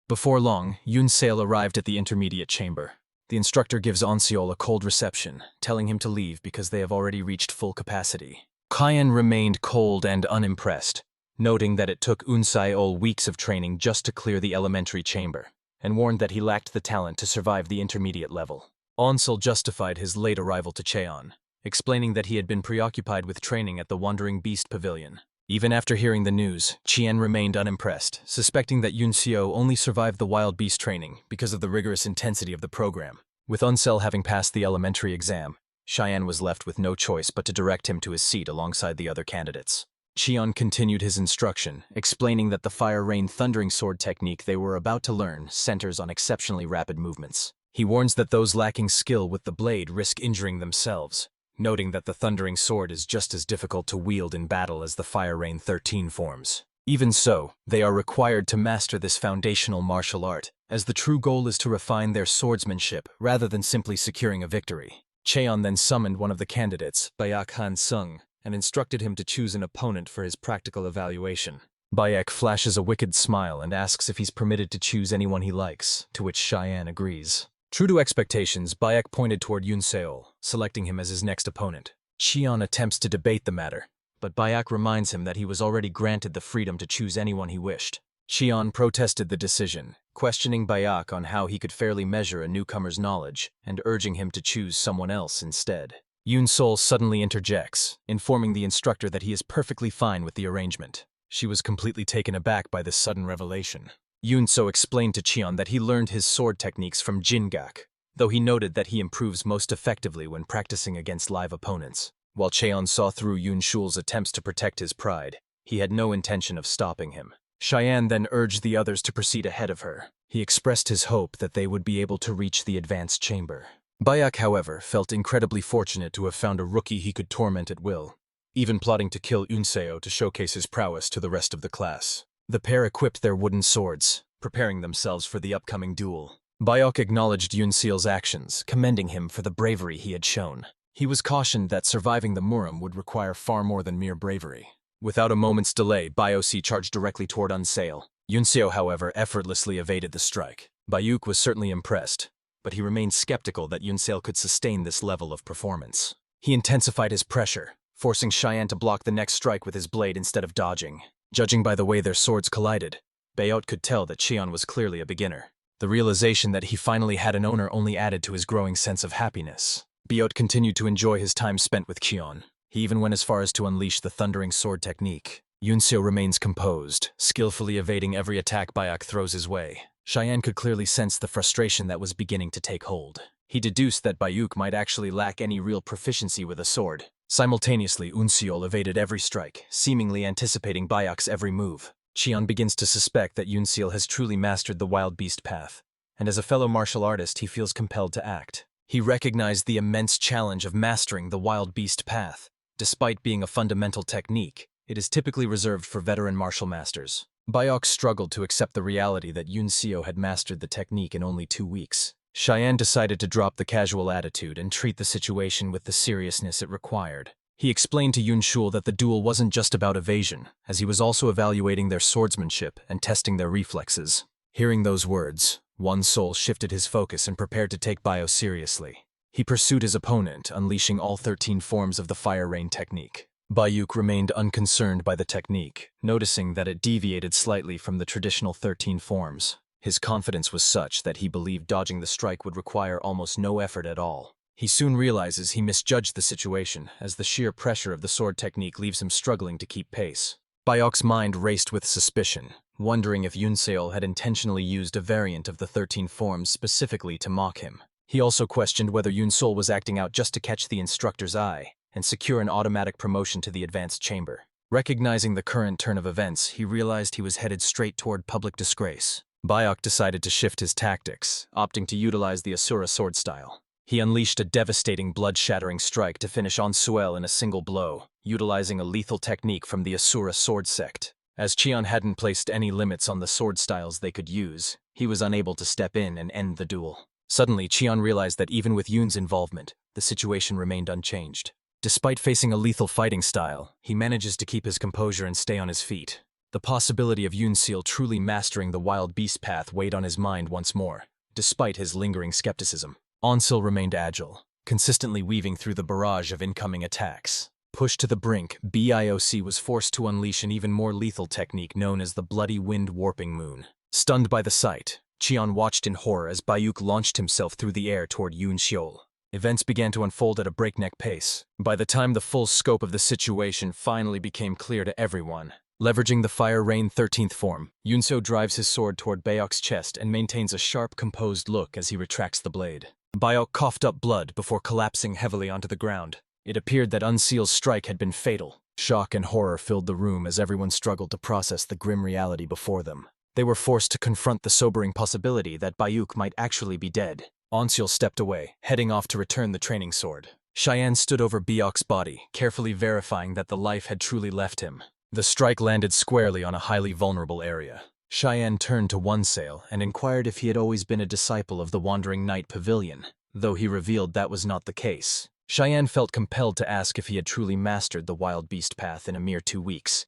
Before long, Yoon-sale arrived at the intermediate chamber. The instructor gives Onseol a cold reception, telling him to leave because they have already reached full capacity. Kian remained cold and unimpressed, noting that it took Unseol weeks of training just to clear the elementary chamber, and warned that he lacked the talent to survive the intermediate level. Onsol justified his late arrival to Cheon, explaining that he had been preoccupied with training at the Wandering Beast Pavilion. Even after hearing the news, Chien remained unimpressed, suspecting that Yoon-seo only survived the wild beast training because of the rigorous intensity of the program. With Unsel having passed the elementary exam, Cheyenne was left with no choice but to direct him to his seat alongside the other candidates. Cheon continued his instruction, explaining that the Fire Rain Thundering Sword technique they were about to learn centers on exceptionally rapid movements. He warns that those lacking skill with the blade risk injuring themselves, noting that the Thundering Sword is just as difficult to wield in battle as the Fire Rain 13 forms. Even so, they are required to master this foundational martial art, as the true goal is to refine their swordsmanship rather than simply securing a victory. Cheon then summoned one of the candidates, Bayak Han Sung, and instructed him to choose an opponent for his practical evaluation. Bayak flashes a wicked smile and asks if he's permitted to choose anyone he likes, to which Cheyenne agrees. True to expectations, Bayak pointed toward Yoon-seol, selecting him as his next opponent. Cheon attempts to debate the matter, but Bayak reminds him that he was already granted the freedom to choose anyone he wished. Cheon protested the decision, questioning Bayak on how he could fairly measure a newcomer's knowledge and urging him to choose someone else instead. Yoon-sol suddenly interjects, informing the instructor that he is perfectly fine with the arrangement. She was completely taken aback by this sudden revelation. Yoon-so explained to Cheon that he learned his sword techniques from Jingak, though he noted that he improves most effectively when practicing against live opponents. While Cheon saw through Yoon-shul's attempts to protect his pride, he had no intention of stopping him. Cheyenne then urged the others to proceed ahead of her. He expressed his hope that they would be able to reach the advanced chamber. Bayak, however, felt incredibly fortunate to have found a rookie he could torment at will, even plotting to kill Unseo to showcase his prowess to the rest of the class. The pair equipped their wooden swords, preparing themselves for the upcoming duel. Bayak acknowledged Yoon-seol's actions, commending him for the bravery he had shown. He was cautioned that surviving the Muram would require far more than mere bravery. Without a moment's delay, Bayosi charged directly toward Unseo. Yoon-seo, however, effortlessly evaded the strike. Bayuk was certainly impressed, but he remained skeptical that Yoon-seo could sustain this level of performance. He intensified his pressure, forcing Cheyenne to block the next strike with his blade instead of dodging. Judging by the way their swords collided, Bayot could tell that Cheon was clearly a beginner. The realization that he finally had an owner only added to his growing sense of happiness. Bayot continued to enjoy his time spent with Cheon. He even went as far as to unleash the Thundering Sword technique. Yoon-seo remains composed, skillfully evading every attack Bayak throws his way. Cheyenne could clearly sense the frustration that was beginning to take hold. He deduced that Bayuk might actually lack any real proficiency with a sword. Simultaneously, Unseol evaded every strike, seemingly anticipating Bayak's every move. Cheon begins to suspect that Yoon-seol has truly mastered the wild beast path, and as a fellow martial artist, he feels compelled to act. He recognized the immense challenge of mastering the wild beast path. Despite being a fundamental technique, it is typically reserved for veteran martial masters. Bayok struggled to accept the reality that Yoon-seo had mastered the technique in only 2 weeks. Cheyenne decided to drop the casual attitude and treat the situation with the seriousness it required. He explained to Yoon-shul that the duel wasn't just about evasion, as he was also evaluating their swordsmanship and testing their reflexes. Hearing those words, One Soul shifted his focus and prepared to take Bio seriously. He pursued his opponent, unleashing all 13 forms of the Fire Rain technique. Bayuk remained unconcerned by the technique, noticing that it deviated slightly from the traditional 13 forms. His confidence was such that he believed dodging the strike would require almost no effort at all. He soon realizes he misjudged the situation, as the sheer pressure of the sword technique leaves him struggling to keep pace. Bayok's mind raced with suspicion, wondering if Yoon-seol had intentionally used a variant of the 13 forms specifically to mock him. He also questioned whether Yoon-seol was acting out just to catch the instructor's eye and secure an automatic promotion to the advanced chamber. Recognizing the current turn of events, he realized he was headed straight toward public disgrace. Bayok decided to shift his tactics, opting to utilize the Asura sword style. He unleashed a devastating blood-shattering strike to finish Onsuel in a single blow, utilizing a lethal technique from the Asura sword sect. As Cheon hadn't placed any limits on the sword styles they could use, he was unable to step in and end the duel. Suddenly, Cheon realized that even with Yoon's involvement, the situation remained unchanged. Despite facing a lethal fighting style, he manages to keep his composure and stay on his feet. The possibility of Yoon truly mastering the wild beast path weighed on his mind once more, despite his lingering skepticism. Onsil remained agile, consistently weaving through the barrage of incoming attacks. Pushed to the brink, BIOC was forced to unleash an even more lethal technique known as the Bloody Wind Warping Moon. Stunned by the sight, Cheon watched in horror as Bayuk launched himself through the air toward Yoon. Events began to unfold at a breakneck pace. By the time the full scope of the situation finally became clear to everyone, leveraging the Fire Rain 13th form, Yoon drives his sword toward Bayok's chest and maintains a sharp, composed look as he retracts the blade. Bayok coughed up blood before collapsing heavily onto the ground. It appeared that Unseal's strike had been fatal. Shock and horror filled the room as everyone struggled to process the grim reality before them. They were forced to confront the sobering possibility that Bayuk might actually be dead. Onsil stepped away, heading off to return the training sword. Cheyenne stood over Bayok's body, carefully verifying that the life had truly left him. The strike landed squarely on a highly vulnerable area. Cheyenne turned to Wuun and inquired if he had always been a disciple of the Wandering Knight Pavilion, though he revealed that was not the case. Cheyenne felt compelled to ask if he had truly mastered the wild beast path in a mere 2 weeks.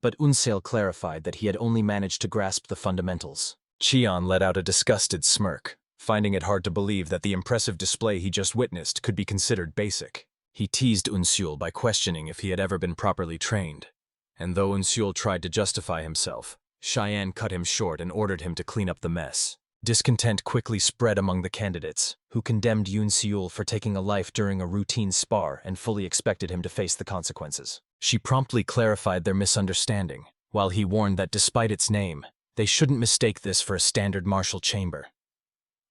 But Wuun clarified that he had only managed to grasp the fundamentals. Cheon let out a disgusted smirk, finding it hard to believe that the impressive display he just witnessed could be considered basic. He teased Wuun by questioning if he had ever been properly trained. And though Wuun tried to justify himself, Cheyenne cut him short and ordered him to clean up the mess. Discontent quickly spread among the candidates, who condemned Yoon for taking a life during a routine spar and fully expected him to face the consequences. She promptly clarified their misunderstanding, while he warned that despite its name, they shouldn't mistake this for a standard martial chamber.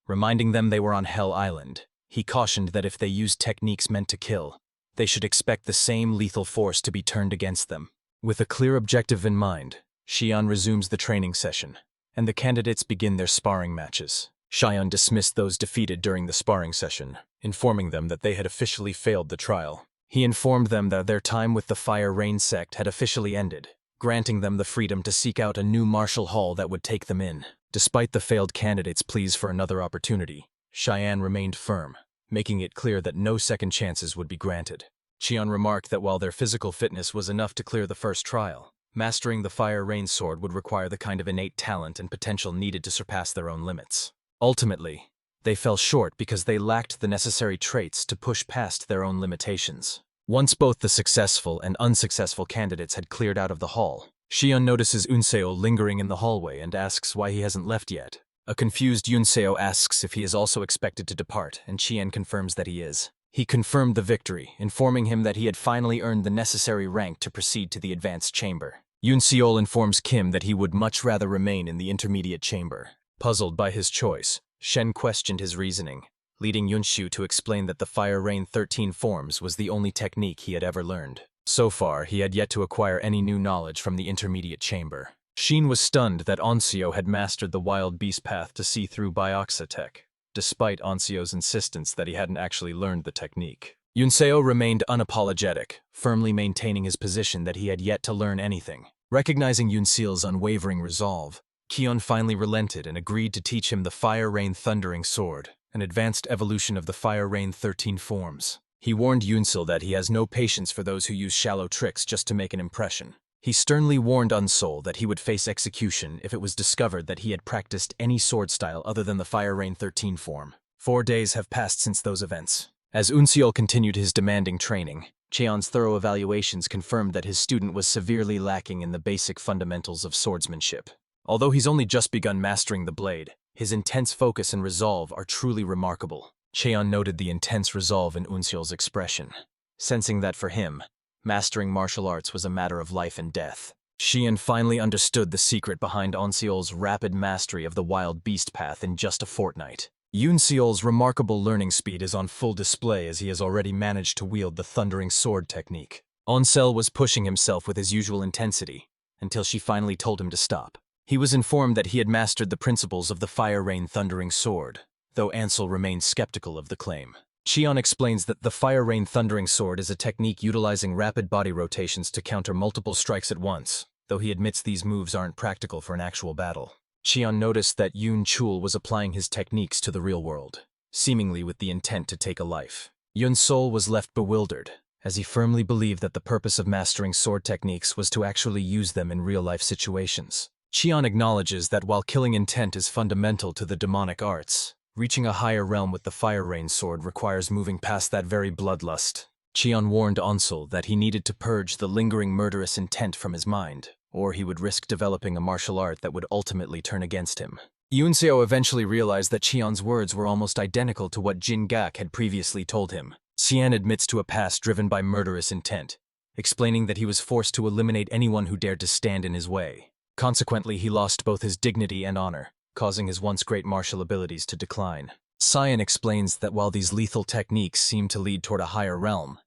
Reminding them they were on Hell Island, he cautioned that if they used techniques meant to kill, they should expect the same lethal force to be turned against them. With a clear objective in mind, Xian resumes the training session, and the candidates begin their sparring matches. Xian dismissed those defeated during the sparring session, informing them that they had officially failed the trial. He informed them that their time with the Fire Rain sect had officially ended, granting them the freedom to seek out a new martial hall that would take them in. Despite the failed candidates' pleas for another opportunity, Cheyenne remained firm, making it clear that no second chances would be granted. Cheon remarked that while their physical fitness was enough to clear the first trial, mastering the Fire Rain sword would require the kind of innate talent and potential needed to surpass their own limits. Ultimately, they fell short because they lacked the necessary traits to push past their own limitations. Once both the successful and unsuccessful candidates had cleared out of the hall, Xian notices Unseo lingering in the hallway and asks why he hasn't left yet. A confused Unseo asks if he is also expected to depart, and Xian confirms that he is. He confirmed the victory, informing him that he had finally earned the necessary rank to proceed to the advanced chamber. Yoon informs Kim that he would much rather remain in the intermediate chamber. Puzzled by his choice, Shen questioned his reasoning, leading Yunshu to explain that the Fire Rain 13 forms was the only technique he had ever learned. So far, he had yet to acquire any new knowledge from the intermediate chamber. Shin was stunned that Onseo had mastered the wild beast path to see through Bioxa tech, despite Onseo's insistence that he hadn't actually learned the technique. Yunseo remained unapologetic, firmly maintaining his position that he had yet to learn anything. Recognizing Yunseal's unwavering resolve, Kion finally relented and agreed to teach him the Fire Rain Thundering Sword, an advanced evolution of the Fire Rain 13 forms. He warned Yunsil that he has no patience for those who use shallow tricks just to make an impression. He sternly warned Unsol that he would face execution if it was discovered that he had practiced any sword style other than the Fire Rain 13 form. 4 days have passed since those events. As Unseol continued his demanding training, Cheon's thorough evaluations confirmed that his student was severely lacking in the basic fundamentals of swordsmanship. Although he's only just begun mastering the blade, his intense focus and resolve are truly remarkable. Cheon noted the intense resolve in Unseol's expression, sensing that for him, mastering martial arts was a matter of life and death. Xian finally understood the secret behind Onseol's rapid mastery of the wild beast path in just a fortnight. Yunseol's remarkable learning speed is on full display as he has already managed to wield the thundering sword technique. Onsel was pushing himself with his usual intensity, until she finally told him to stop. He was informed that he had mastered the principles of the Fire Rain Thundering Sword, though Ansel remained skeptical of the claim. Qian explains that the Fire Rain Thundering Sword is a technique utilizing rapid body rotations to counter multiple strikes at once, though he admits these moves aren't practical for an actual battle. Qian noticed that Yoon Chul was applying his techniques to the real world, seemingly with the intent to take a life. Yoon Sol was left bewildered, as he firmly believed that the purpose of mastering sword techniques was to actually use them in real-life situations. Qian acknowledges that while killing intent is fundamental to the demonic arts, reaching a higher realm with the Fire Rain Sword requires moving past that very bloodlust. Qian warned Onsol that he needed to purge the lingering murderous intent from his mind, or he would risk developing a martial art that would ultimately turn against him. Yunseo eventually realized that Qian's words were almost identical to what Jin Gak had previously told him. Qian admits to a past driven by murderous intent, explaining that he was forced to eliminate anyone who dared to stand in his way. Consequently, he lost both his dignity and honor, causing his once great martial abilities to decline. Sion explains that while these lethal techniques seem to lead toward a higher realm,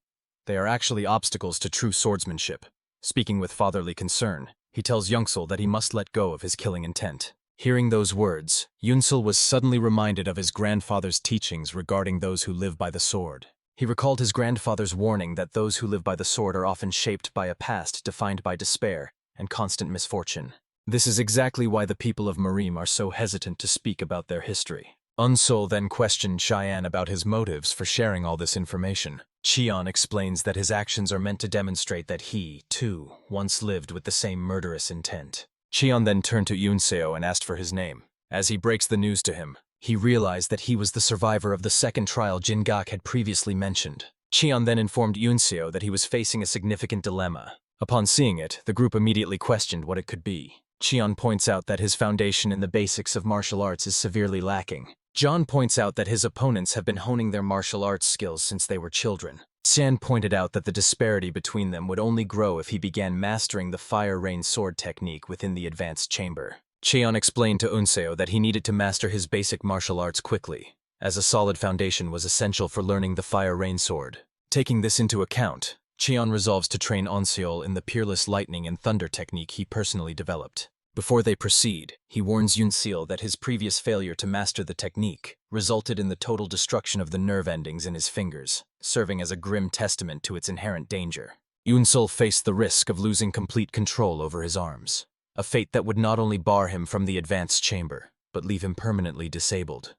they are actually obstacles to true swordsmanship. Speaking with fatherly concern, he tells Youngsol that he must let go of his killing intent. Hearing those words, Yunsol was suddenly reminded of his grandfather's teachings regarding those who live by the sword. He recalled his grandfather's warning that those who live by the sword are often shaped by a past defined by despair and constant misfortune. This is exactly why the people of Merim are so hesitant to speak about their history. Unsol then questioned Cheyenne about his motives for sharing all this information. Qian explains that his actions are meant to demonstrate that he, too, once lived with the same murderous intent. Qian then turned to Yunseo and asked for his name. As he breaks the news to him, he realized that he was the survivor of the second trial Jin Gak had previously mentioned. Qian then informed Yunseo that he was facing a significant dilemma. Upon seeing it, the group immediately questioned what it could be. Qian points out that his foundation in the basics of martial arts is severely lacking. John points out that his opponents have been honing their martial arts skills since they were children. Xian pointed out that the disparity between them would only grow if he began mastering the Fire Rain Sword technique within the advanced chamber. Cheon explained to Unseo that he needed to master his basic martial arts quickly, as a solid foundation was essential for learning the Fire Rain Sword. Taking this into account, Cheon resolves to train Onseol in the Peerless Lightning and Thunder technique he personally developed. Before they proceed, he warns Yunseol that his previous failure to master the technique resulted in the total destruction of the nerve endings in his fingers, serving as a grim testament to its inherent danger. Yunseol faced the risk of losing complete control over his arms, a fate that would not only bar him from the advanced chamber, but leave him permanently disabled.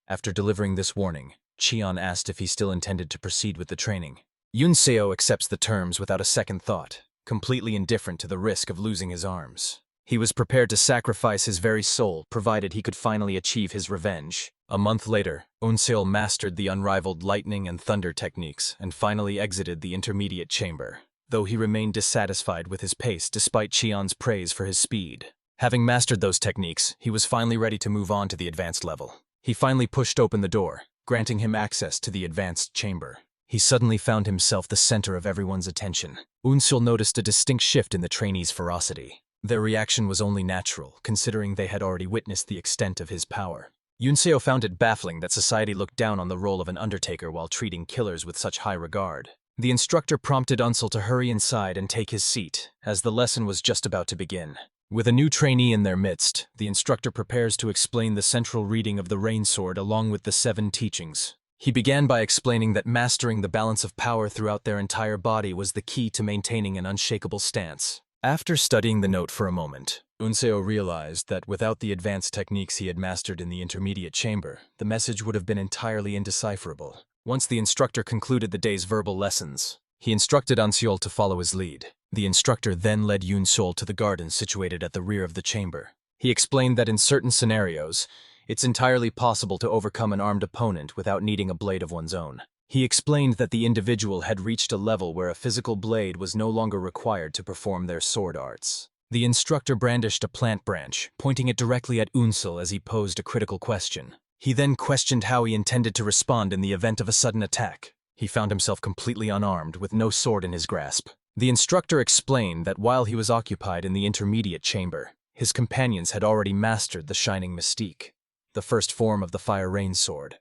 After delivering this warning, Cheon asked if he still intended to proceed with the training. Yunseo accepts the terms without a second thought, completely indifferent to the risk of losing his arms. He was prepared to sacrifice his very soul, provided he could finally achieve his revenge. A month later, Unseol mastered the unrivaled lightning and thunder techniques and finally exited the intermediate chamber, though he remained dissatisfied with his pace despite Cheon's praise for his speed. Having mastered those techniques, he was finally ready to move on to the advanced level. He finally pushed open the door, granting him access to the advanced chamber. He suddenly found himself the center of everyone's attention. Unseol noticed a distinct shift in the trainees' ferocity. Their reaction was only natural, considering they had already witnessed the extent of his power. Yunseo found it baffling that society looked down on the role of an undertaker while treating killers with such high regard. The instructor prompted Unsel to hurry inside and take his seat, as the lesson was just about to begin. With a new trainee in their midst, the instructor prepares to explain the central reading of the Rain Sword along with the 7 teachings. He began by explaining that mastering the balance of power throughout their entire body was the key to maintaining an unshakable stance. After studying the note for a moment, Unseo realized that without the advanced techniques he had mastered in the intermediate chamber, the message would have been entirely indecipherable. Once the instructor concluded the day's verbal lessons, he instructed Unseol to follow his lead. The instructor then led Yunsol to the garden situated at the rear of the chamber. He explained that in certain scenarios, it's entirely possible to overcome an armed opponent without needing a blade of one's own. He explained that the individual had reached a level where a physical blade was no longer required to perform their sword arts. The instructor brandished a plant branch, pointing it directly at Unsel as he posed a critical question. He then questioned how he intended to respond in the event of a sudden attack. He found himself completely unarmed, with no sword in his grasp. The instructor explained that while he was occupied in the intermediate chamber, his companions had already mastered the Shining Mystique, the first form of the Fire Rain Sword,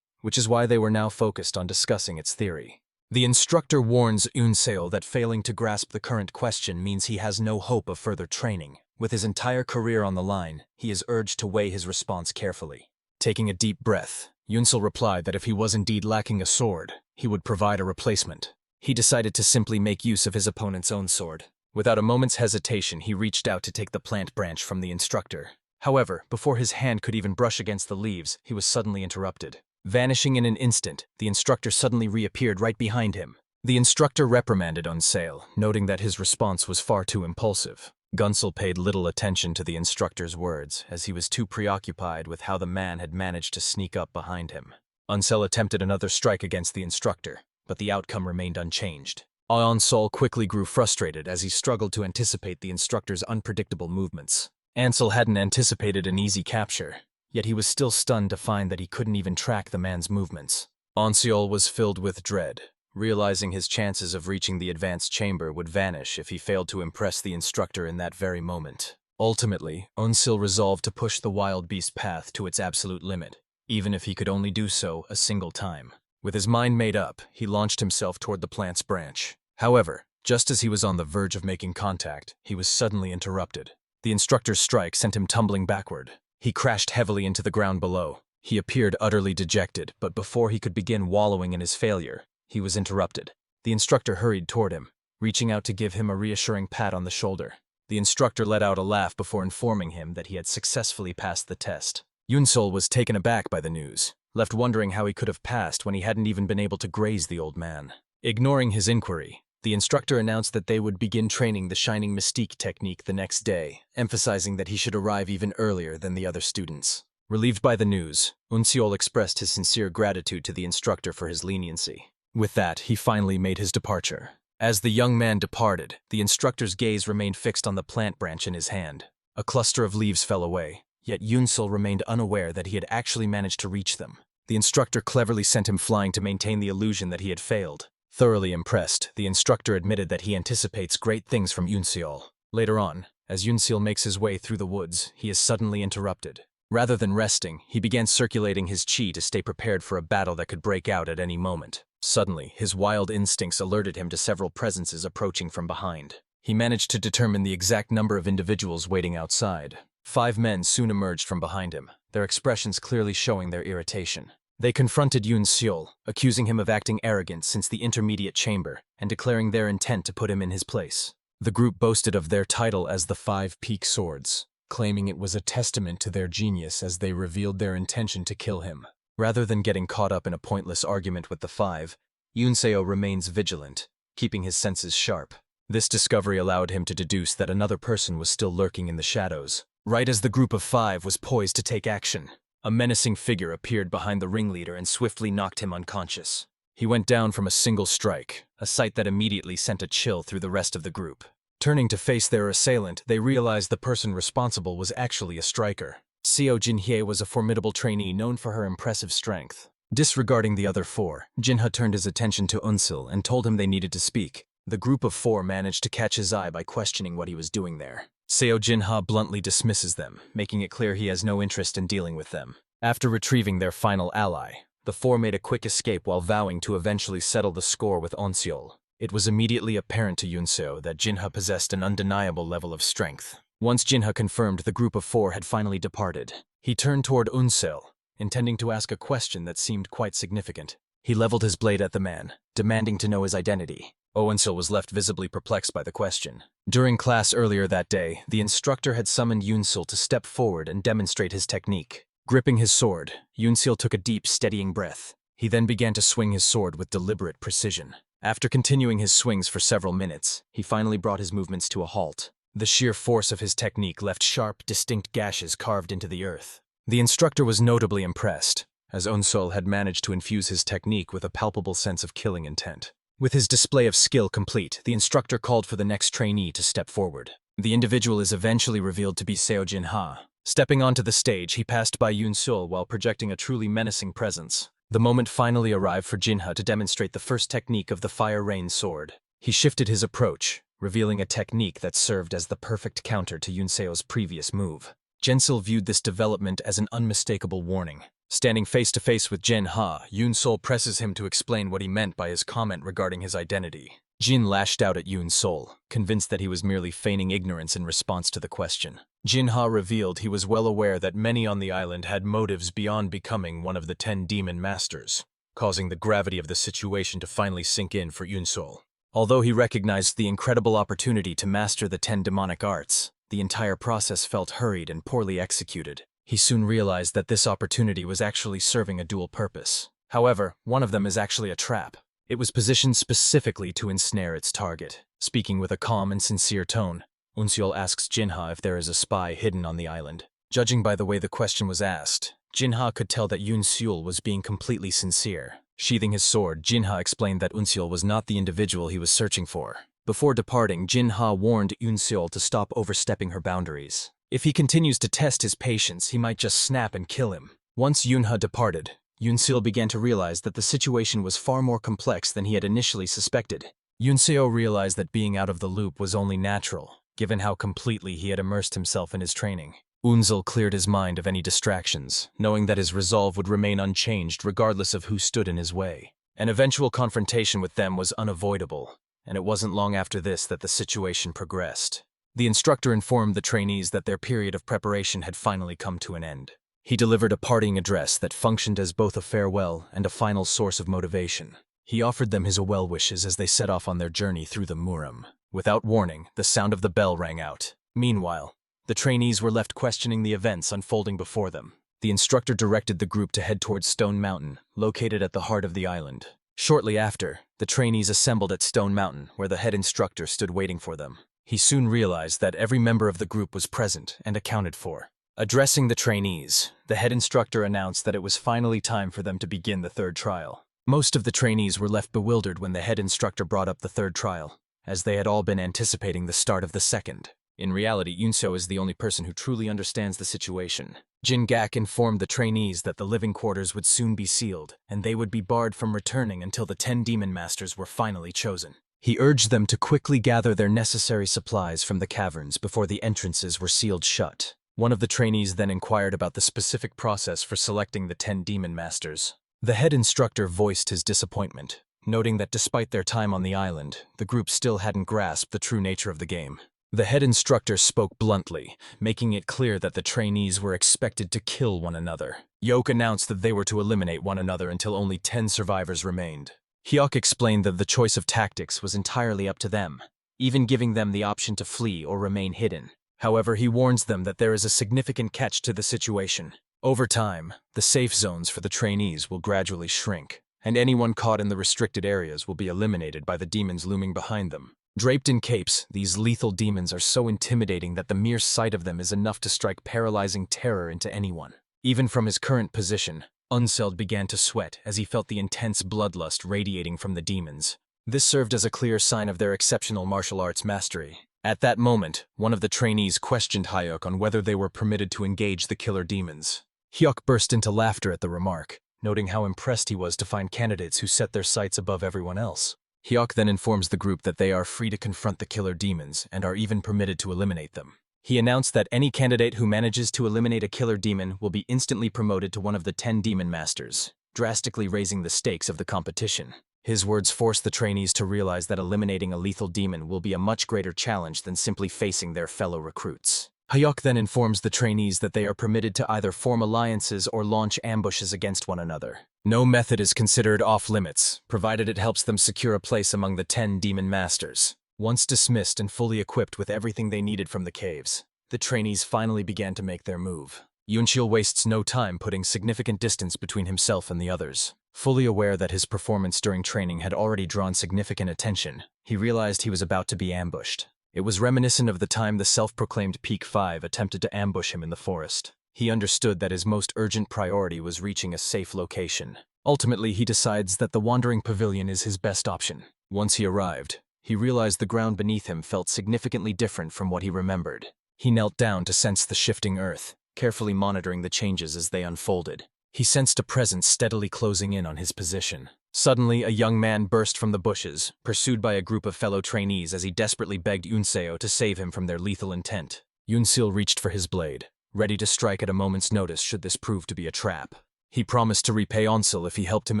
which is why they were now focused on discussing its theory. The instructor warns Unseo that failing to grasp the current question means he has no hope of further training. With his entire career on the line, he is urged to weigh his response carefully. Taking a deep breath, Yunsel replied that if he was indeed lacking a sword, he would provide a replacement. He decided to simply make use of his opponent's own sword. Without a moment's hesitation, he reached out to take the plant branch from the instructor. However, before his hand could even brush against the leaves, he was suddenly interrupted. Vanishing in an instant, the instructor suddenly reappeared right behind him. The instructor reprimanded Unsale, noting that his response was far too impulsive. Gunsel paid little attention to the instructor's words, as he was too preoccupied with how the man had managed to sneak up behind him. Unsale attempted another strike against the instructor, but the outcome remained unchanged. Unsale quickly grew frustrated as he struggled to anticipate the instructor's unpredictable movements. Ansel hadn't anticipated an easy capture, yet he was still stunned to find that he couldn't even track the man's movements. Unsale was filled with dread, realizing his chances of reaching the advanced chamber would vanish if he failed to impress the instructor in that very moment. Ultimately, Unsale resolved to push the wild beast path to its absolute limit, even if he could only do so a single time. With his mind made up, he launched himself toward the plant's branch. However, just as he was on the verge of making contact, he was suddenly interrupted. The instructor's strike sent him tumbling backward. He crashed heavily into the ground below. He appeared utterly dejected, but before he could begin wallowing in his failure, he was interrupted. The instructor hurried toward him, reaching out to give him a reassuring pat on the shoulder. The instructor let out a laugh before informing him that he had successfully passed the test. Yunsel was taken aback by the news, left wondering how he could have passed when he hadn't even been able to graze the old man. Ignoring his inquiry, the instructor announced that they would begin training the Shining Mystique technique the next day, emphasizing that he should arrive even earlier than the other students. Relieved by the news, Unsale expressed his sincere gratitude to the instructor for his leniency. With that, he finally made his departure. As the young man departed, the instructor's gaze remained fixed on the plant branch in his hand. A cluster of leaves fell away, yet Yunsel remained unaware that he had actually managed to reach them. The instructor cleverly sent him flying to maintain the illusion that he had failed. Thoroughly impressed, the instructor admitted that he anticipates great things from Unsale. Later on, as Unsale makes his way through the woods, he is suddenly interrupted. Rather than resting, he began circulating his chi to stay prepared for a battle that could break out at any moment. Suddenly, his wild instincts alerted him to several presences approaching from behind. He managed to determine the exact number of individuals waiting outside. 5 men soon emerged from behind him, their expressions clearly showing their irritation. They confronted Unsale, accusing him of acting arrogant since the intermediate chamber, and declaring their intent to put him in his place. The group boasted of their title as the 5 Peak Swords, claiming it was a testament to their genius as they revealed their intention to kill him. Rather than getting caught up in a pointless argument with the 5, Unsale remains vigilant, keeping his senses sharp. This discovery allowed him to deduce that another person was still lurking in the shadows. Right as the group of 5 was poised to take action, a menacing figure appeared behind the ringleader and swiftly knocked him unconscious. He went down from a single strike, a sight that immediately sent a chill through the rest of the group. Turning to face their assailant, they realized the person responsible was actually a striker. Seo Jinha was a formidable trainee known for her impressive strength. Disregarding the other 4, Jinha turned his attention to Unsale and told him they needed to speak. The group of 4 managed to catch his eye by questioning what he was doing there. Seo Jinha bluntly dismisses them, making it clear he has no interest in dealing with them. After retrieving their final ally, the 4 made a quick escape while vowing to eventually settle the score with Unsale. It was immediately apparent to Unsale that Jinha possessed an undeniable level of strength. Once Jinha confirmed the group of 4 had finally departed, he turned toward Unsale, intending to ask a question that seemed quite significant. He leveled his blade at the man, demanding to know his identity. Unsale was left visibly perplexed by the question. During class earlier that day, the instructor had summoned Unsale to step forward and demonstrate his technique. Gripping his sword, Unsale took a deep, steadying breath. He then began to swing his sword with deliberate precision. After continuing his swings for several minutes, he finally brought his movements to a halt. The sheer force of his technique left sharp, distinct gashes carved into the earth. The instructor was notably impressed, as Unsale had managed to infuse his technique with a palpable sense of killing intent. With his display of skill complete, the instructor called for the next trainee to step forward. The individual is eventually revealed to be Seo Jinha. Stepping onto the stage, he passed by Unsale while projecting a truly menacing presence. The moment finally arrived for Jinha to demonstrate the first technique of the Fire Rain Sword. He shifted his approach, revealing a technique that served as the perfect counter to Unsale's previous move. Unsale viewed this development as an unmistakable warning. Standing face to face with Jinha, Unsale presses him to explain what he meant by his comment regarding his identity. Jin lashed out at Yoon's soul, convinced that he was merely feigning ignorance in response to the question. Jinha revealed he was well aware that many on the island had motives beyond becoming one of the 10 demon masters, causing the gravity of the situation to finally sink in for Yoon's soul. Although he recognized the incredible opportunity to master the 10 demonic arts, the entire process felt hurried and poorly executed. He soon realized that this opportunity was actually serving a dual purpose. However, one of them is actually a trap. It was positioned specifically to ensnare its target. Speaking with a calm and sincere tone, Unseol asks Jinha if there is a spy hidden on the island. Judging by the way the question was asked, Jinha could tell that Unseol was being completely sincere. Sheathing his sword, Jinha explained that Unseol was not the individual he was searching for. Before departing, Jinha warned Unseol to stop overstepping her boundaries. If he continues to test his patience, he might just snap and kill him. Once Yunha departed, Unseol began to realize that the situation was far more complex than he had initially suspected. Unseo realized that being out of the loop was only natural, given how completely he had immersed himself in his training. Unseol cleared his mind of any distractions, knowing that his resolve would remain unchanged regardless of who stood in his way. An eventual confrontation with them was unavoidable, and it wasn't long after this that the situation progressed. The instructor informed the trainees that their period of preparation had finally come to an end. He delivered a parting address that functioned as both a farewell and a final source of motivation. He offered them his well wishes as they set off on their journey through the Muram. Without warning, the sound of the bell rang out. Meanwhile, the trainees were left questioning the events unfolding before them. The instructor directed the group to head towards Stone Mountain, located at the heart of the island. Shortly after, the trainees assembled at Stone Mountain, where the head instructor stood waiting for them. He soon realized that every member of the group was present and accounted for. Addressing the trainees, the head instructor announced that it was finally time for them to begin the third trial. Most of the trainees were left bewildered when the head instructor brought up the third trial, as they had all been anticipating the start of the second. In reality, Yunseo is the only person who truly understands the situation. Jin Gak informed the trainees that the living quarters would soon be sealed, and they would be barred from returning until the 10 demon masters were finally chosen. He urged them to quickly gather their necessary supplies from the caverns before the entrances were sealed shut. One of the trainees then inquired about the specific process for selecting the 10 demon masters. The head instructor voiced his disappointment, noting that despite their time on the island, the group still hadn't grasped the true nature of the game. The head instructor spoke bluntly, making it clear that the trainees were expected to kill one another. Yoke announced that they were to eliminate one another until only 10 survivors remained. Hyuk explained that the choice of tactics was entirely up to them, even giving them the option to flee or remain hidden. However, he warns them that there is a significant catch to the situation. Over time, the safe zones for the trainees will gradually shrink, and anyone caught in the restricted areas will be eliminated by the demons looming behind them. Draped in capes, these lethal demons are so intimidating that the mere sight of them is enough to strike paralyzing terror into anyone. Even from his current position, Unseld began to sweat as he felt the intense bloodlust radiating from the demons. This served as a clear sign of their exceptional martial arts mastery. At that moment, one of the trainees questioned Hyuk on whether they were permitted to engage the killer demons. Hyuk burst into laughter at the remark, noting how impressed he was to find candidates who set their sights above everyone else. Hyuk then informs the group that they are free to confront the killer demons and are even permitted to eliminate them. He announced that any candidate who manages to eliminate a killer demon will be instantly promoted to one of the 10 demon masters, drastically raising the stakes of the competition. His words forced the trainees to realize that eliminating a lethal demon will be a much greater challenge than simply facing their fellow recruits. Hyuk then informs the trainees that they are permitted to either form alliances or launch ambushes against one another. No method is considered off-limits, provided it helps them secure a place among the 10 demon masters. Once dismissed and fully equipped with everything they needed from the caves, the trainees finally began to make their move. Yunchil wastes no time putting significant distance between himself and the others. Fully aware that his performance during training had already drawn significant attention, he realized he was about to be ambushed. It was reminiscent of the time the self-proclaimed Peak 5 attempted to ambush him in the forest. He understood that his most urgent priority was reaching a safe location. Ultimately, he decides that the wandering pavilion is his best option. Once he arrived, he realized the ground beneath him felt significantly different from what he remembered. He knelt down to sense the shifting earth, carefully monitoring the changes as they unfolded. He sensed a presence steadily closing in on his position. Suddenly, a young man burst from the bushes, pursued by a group of fellow trainees as he desperately begged Yunseo to save him from their lethal intent. Yunsil reached for his blade, ready to strike at a moment's notice should this prove to be a trap. He promised to repay Onsil if he helped him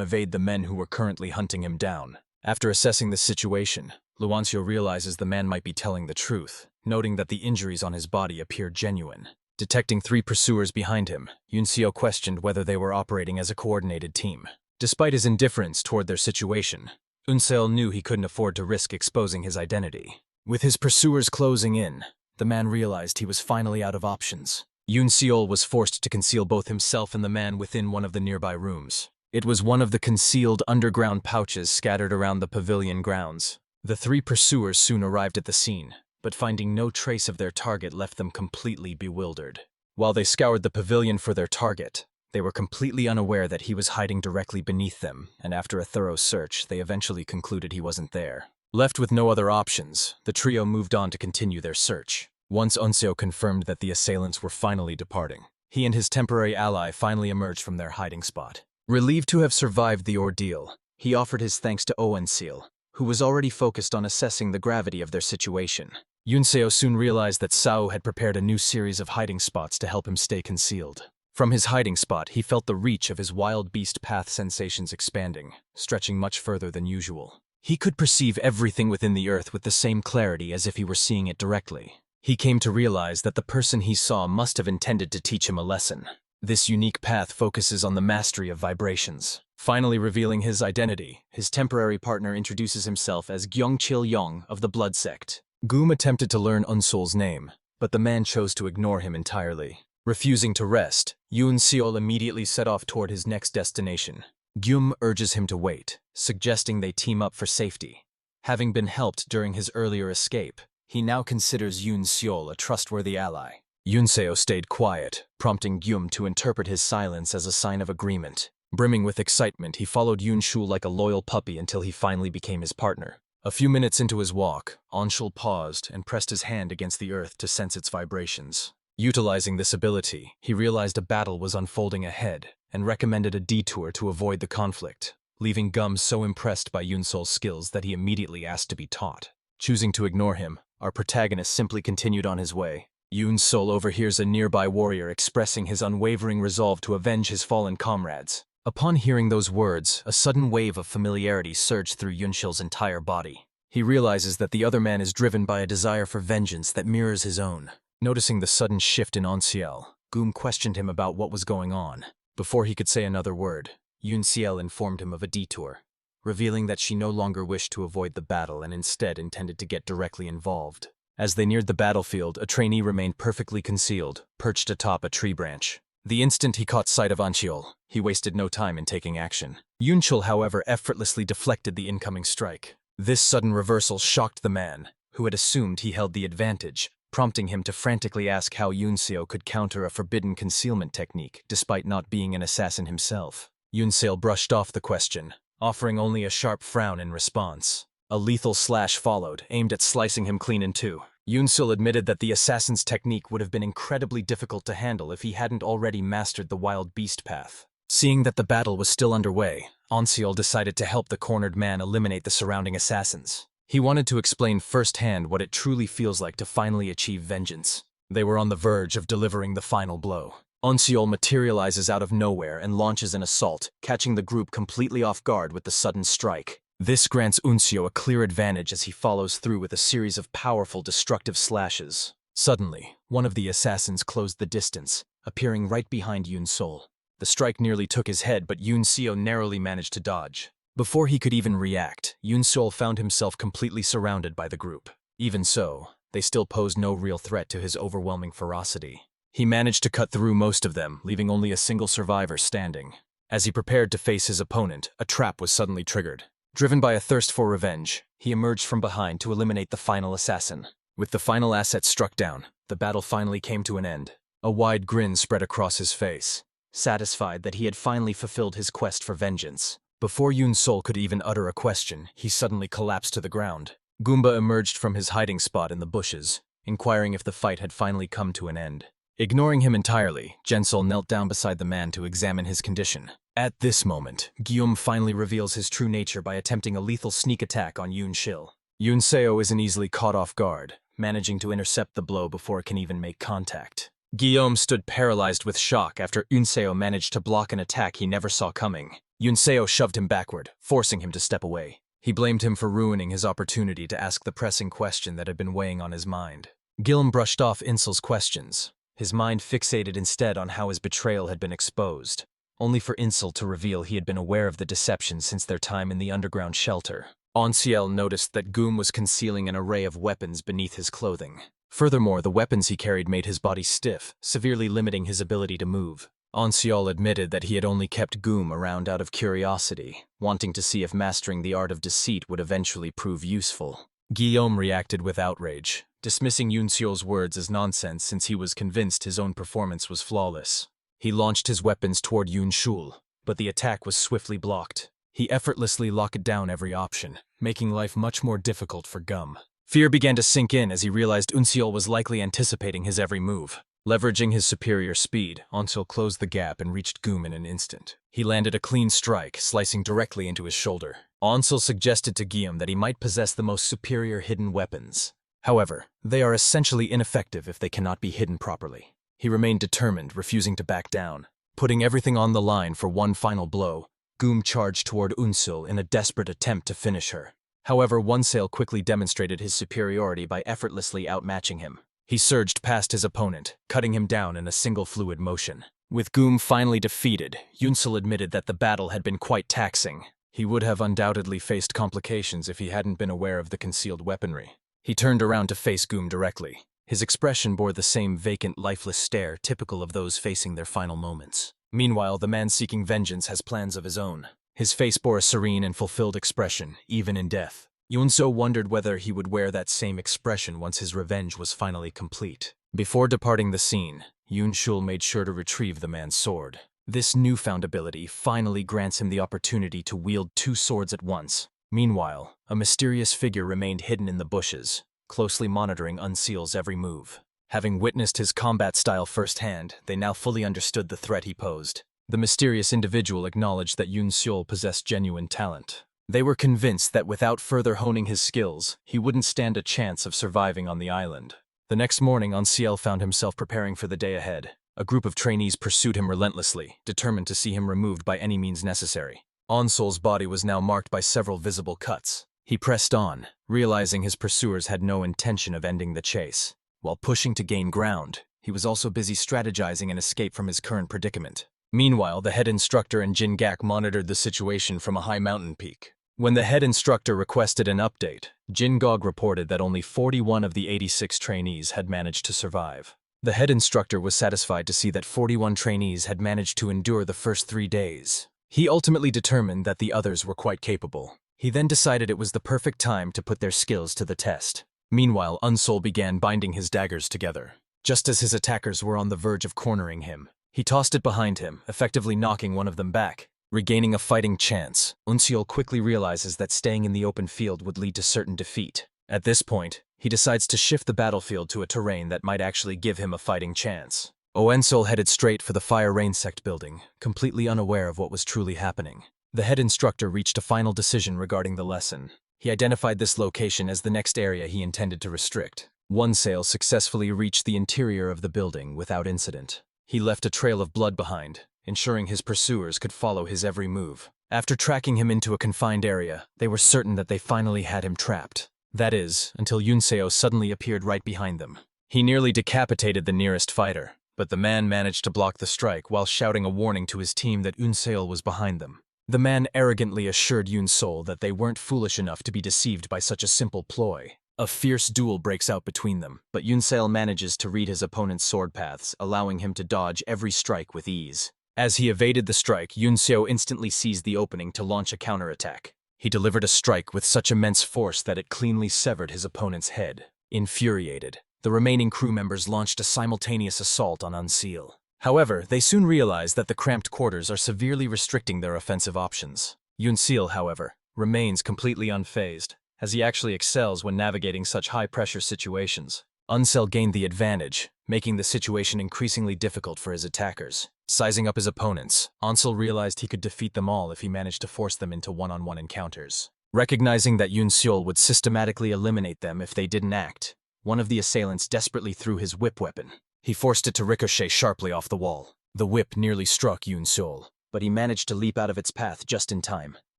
evade the men who were currently hunting him down. After assessing the situation, Luancio realizes the man might be telling the truth, noting that the injuries on his body appear genuine. Detecting 3 pursuers behind him, Yunseo questioned whether they were operating as a coordinated team. Despite his indifference toward their situation, Unseo knew he couldn't afford to risk exposing his identity. With his pursuers closing in, the man realized he was finally out of options. Yunseo was forced to conceal both himself and the man within one of the nearby rooms. It was one of the concealed underground pouches scattered around the pavilion grounds. The 3 pursuers soon arrived at the scene, but finding no trace of their target left them completely bewildered. While they scoured the pavilion for their target, they were completely unaware that he was hiding directly beneath them, and after a thorough search, they eventually concluded he wasn't there. Left with no other options, the trio moved on to continue their search. Once Unseo confirmed that the assailants were finally departing, he and his temporary ally finally emerged from their hiding spot. Relieved to have survived the ordeal, he offered his thanks to Oenseal, who was already focused on assessing the gravity of their situation. Yunseo soon realized that Sao had prepared a new series of hiding spots to help him stay concealed. From his hiding spot, he felt the reach of his wild beast path sensations expanding, stretching much further than usual. He could perceive everything within the earth with the same clarity as if he were seeing it directly. He came to realize that the person he saw must have intended to teach him a lesson. This unique path focuses on the mastery of vibrations. Finally revealing his identity, his temporary partner introduces himself as Gyeongchil Yong of the Blood Sect. Goom attempted to learn Unsol's name, but the man chose to ignore him entirely. Refusing to rest, Yoon Seol immediately set off toward his next destination. Gyum urges him to wait, suggesting they team up for safety. Having been helped during his earlier escape, he now considers Yoon Seol a trustworthy ally. Yunseo stayed quiet, prompting Gyum to interpret his silence as a sign of agreement. Brimming with excitement, he followed Yoon Shul like a loyal puppy until he finally became his partner. A few minutes into his walk, Onshul paused and pressed his hand against the earth to sense its vibrations. Utilizing this ability, he realized a battle was unfolding ahead and recommended a detour to avoid the conflict, leaving Gum so impressed by Yunsol's skills that he immediately asked to be taught. Choosing to ignore him, our protagonist simply continued on his way. Yunsol overhears a nearby warrior expressing his unwavering resolve to avenge his fallen comrades. Upon hearing those words, a sudden wave of familiarity surged through Yunshil's entire body. He realizes that the other man is driven by a desire for vengeance that mirrors his own. Noticing the sudden shift in Onsiel, Goom questioned him about what was going on. Before he could say another word, Yunsiel informed him of a detour, revealing that she no longer wished to avoid the battle and instead intended to get directly involved. As they neared the battlefield, a trainee remained perfectly concealed, perched atop a tree branch. The instant he caught sight of Anchiol, he wasted no time in taking action. Yunchul, however, effortlessly deflected the incoming strike. This sudden reversal shocked the man, who had assumed he held the advantage, prompting him to frantically ask how Yunseo could counter a forbidden concealment technique despite not being an assassin himself. Yunseo brushed off the question, offering only a sharp frown in response. A lethal slash followed, aimed at slicing him clean in two. Yunsul admitted that the assassin's technique would have been incredibly difficult to handle if he hadn't already mastered the wild beast path. Seeing that the battle was still underway, Onsiol decided to help the cornered man eliminate the surrounding assassins. He wanted to explain firsthand what it truly feels like to finally achieve vengeance. They were on the verge of delivering the final blow. Onsiol materializes out of nowhere and launches an assault, catching the group completely off guard with the sudden strike. This grants Unseo a clear advantage as he follows through with a series of powerful destructive slashes. Suddenly, one of the assassins closed the distance, appearing right behind Yunsol. The strike nearly took his head, but Yunseo narrowly managed to dodge. Before he could even react, Yunsol found himself completely surrounded by the group. Even so, they still posed no real threat to his overwhelming ferocity. He managed to cut through most of them, leaving only a single survivor standing. As he prepared to face his opponent, a trap was suddenly triggered. Driven by a thirst for revenge, he emerged from behind to eliminate the final assassin. With the final asset struck down, the battle finally came to an end. A wide grin spread across his face, satisfied that he had finally fulfilled his quest for vengeance. Before Yunsol could even utter a question, he suddenly collapsed to the ground. Goomba emerged from his hiding spot in the bushes, inquiring if the fight had finally come to an end. Ignoring him entirely, Jensol knelt down beside the man to examine his condition. At this moment, Guillaume finally reveals his true nature by attempting a lethal sneak attack on Yoon Shil. Yunseo isn't easily caught off guard, managing to intercept the blow before it can even make contact. Guillaume stood paralyzed with shock after Yunseo managed to block an attack he never saw coming. Yunseo shoved him backward, forcing him to step away. He blamed him for ruining his opportunity to ask the pressing question that had been weighing on his mind. Gilm brushed off Insel's questions, his mind fixated instead on how his betrayal had been exposed, only for Insel to reveal he had been aware of the deception since their time in the underground shelter. Anciel noticed that Goom was concealing an array of weapons beneath his clothing. Furthermore, the weapons he carried made his body stiff, severely limiting his ability to move. Anciel admitted that he had only kept Goom around out of curiosity, wanting to see if mastering the art of deceit would eventually prove useful. Guillaume reacted with outrage, dismissing Yunseol's words as nonsense since he was convinced his own performance was flawless. He launched his weapons toward Yunshul, but the attack was swiftly blocked. He effortlessly locked down every option, making life much more difficult for Gum. Fear began to sink in as he realized Unseol was likely anticipating his every move. Leveraging his superior speed, Anciel closed the gap and reached Goom in an instant. He landed a clean strike, slicing directly into his shoulder. Anciel suggested to Guillaume that he might possess the most superior hidden weapons. However, they are essentially ineffective if they cannot be hidden properly. He remained determined, refusing to back down. Putting everything on the line for one final blow, Goom charged toward Unseol in a desperate attempt to finish her. However, Onesail quickly demonstrated his superiority by effortlessly outmatching him. He surged past his opponent, cutting him down in a single fluid motion. With Goom finally defeated, Yunsel admitted that the battle had been quite taxing. He would have undoubtedly faced complications if he hadn't been aware of the concealed weaponry. He turned around to face Goom directly. His expression bore the same vacant, lifeless stare typical of those facing their final moments. Meanwhile, the man seeking vengeance has plans of his own. His face bore a serene and fulfilled expression, even in death. Yunso wondered whether he would wear that same expression once his revenge was finally complete. Before departing the scene, Yunshul made sure to retrieve the man's sword. This newfound ability finally grants him the opportunity to wield two swords at once. Meanwhile, a mysterious figure remained hidden in the bushes, closely monitoring Unseal's every move. Having witnessed his combat style firsthand, they now fully understood the threat he posed. The mysterious individual acknowledged that Yunseol possessed genuine talent. They were convinced that without further honing his skills, he wouldn't stand a chance of surviving on the island. The next morning, Anciel found himself preparing for the day ahead. A group of trainees pursued him relentlessly, determined to see him removed by any means necessary. Ansol's body was now marked by several visible cuts. He pressed on, realizing his pursuers had no intention of ending the chase. While pushing to gain ground, he was also busy strategizing an escape from his current predicament. Meanwhile, the head instructor and Jin Gak monitored the situation from a high mountain peak. When the head instructor requested an update, Jin Gog reported that only 41 of the 86 trainees had managed to survive. The head instructor was satisfied to see that 41 trainees had managed to endure the first 3 days. He ultimately determined that the others were quite capable. He then decided it was the perfect time to put their skills to the test. Meanwhile, Unsol began binding his daggers together. Just as his attackers were on the verge of cornering him, he tossed it behind him, effectively knocking one of them back. Regaining a fighting chance, Unseol quickly realizes that staying in the open field would lead to certain defeat. At this point, he decides to shift the battlefield to a terrain that might actually give him a fighting chance. Oensol headed straight for the Fire Rain Sect building, completely unaware of what was truly happening. The head instructor reached a final decision regarding the lesson. He identified this location as the next area he intended to restrict. Onesail successfully reached the interior of the building without incident. He left a trail of blood behind, ensuring his pursuers could follow his every move. After tracking him into a confined area, they were certain that they finally had him trapped. That is, until Yunseo suddenly appeared right behind them. He nearly decapitated the nearest fighter, but the man managed to block the strike while shouting a warning to his team that Yunseo was behind them. The man arrogantly assured Yunseo that they weren't foolish enough to be deceived by such a simple ploy. A fierce duel breaks out between them, but Yunseo manages to read his opponent's sword paths, allowing him to dodge every strike with ease. As he evaded the strike, Yunseo instantly seized the opening to launch a counterattack. He delivered a strike with such immense force that it cleanly severed his opponent's head. Infuriated, the remaining crew members launched a simultaneous assault on Unseal. However, they soon realized that the cramped quarters are severely restricting their offensive options. Yunseal, however, remains completely unfazed, as he actually excels when navigating such high-pressure situations. Unsel gained the advantage, making the situation increasingly difficult for his attackers. Sizing up his opponents, Ansel realized he could defeat them all if he managed to force them into one-on-one encounters. Recognizing that Yunseol would systematically eliminate them if they didn't act, one of the assailants desperately threw his whip weapon. He forced it to ricochet sharply off the wall. The whip nearly struck Yunseol, but he managed to leap out of its path just in time.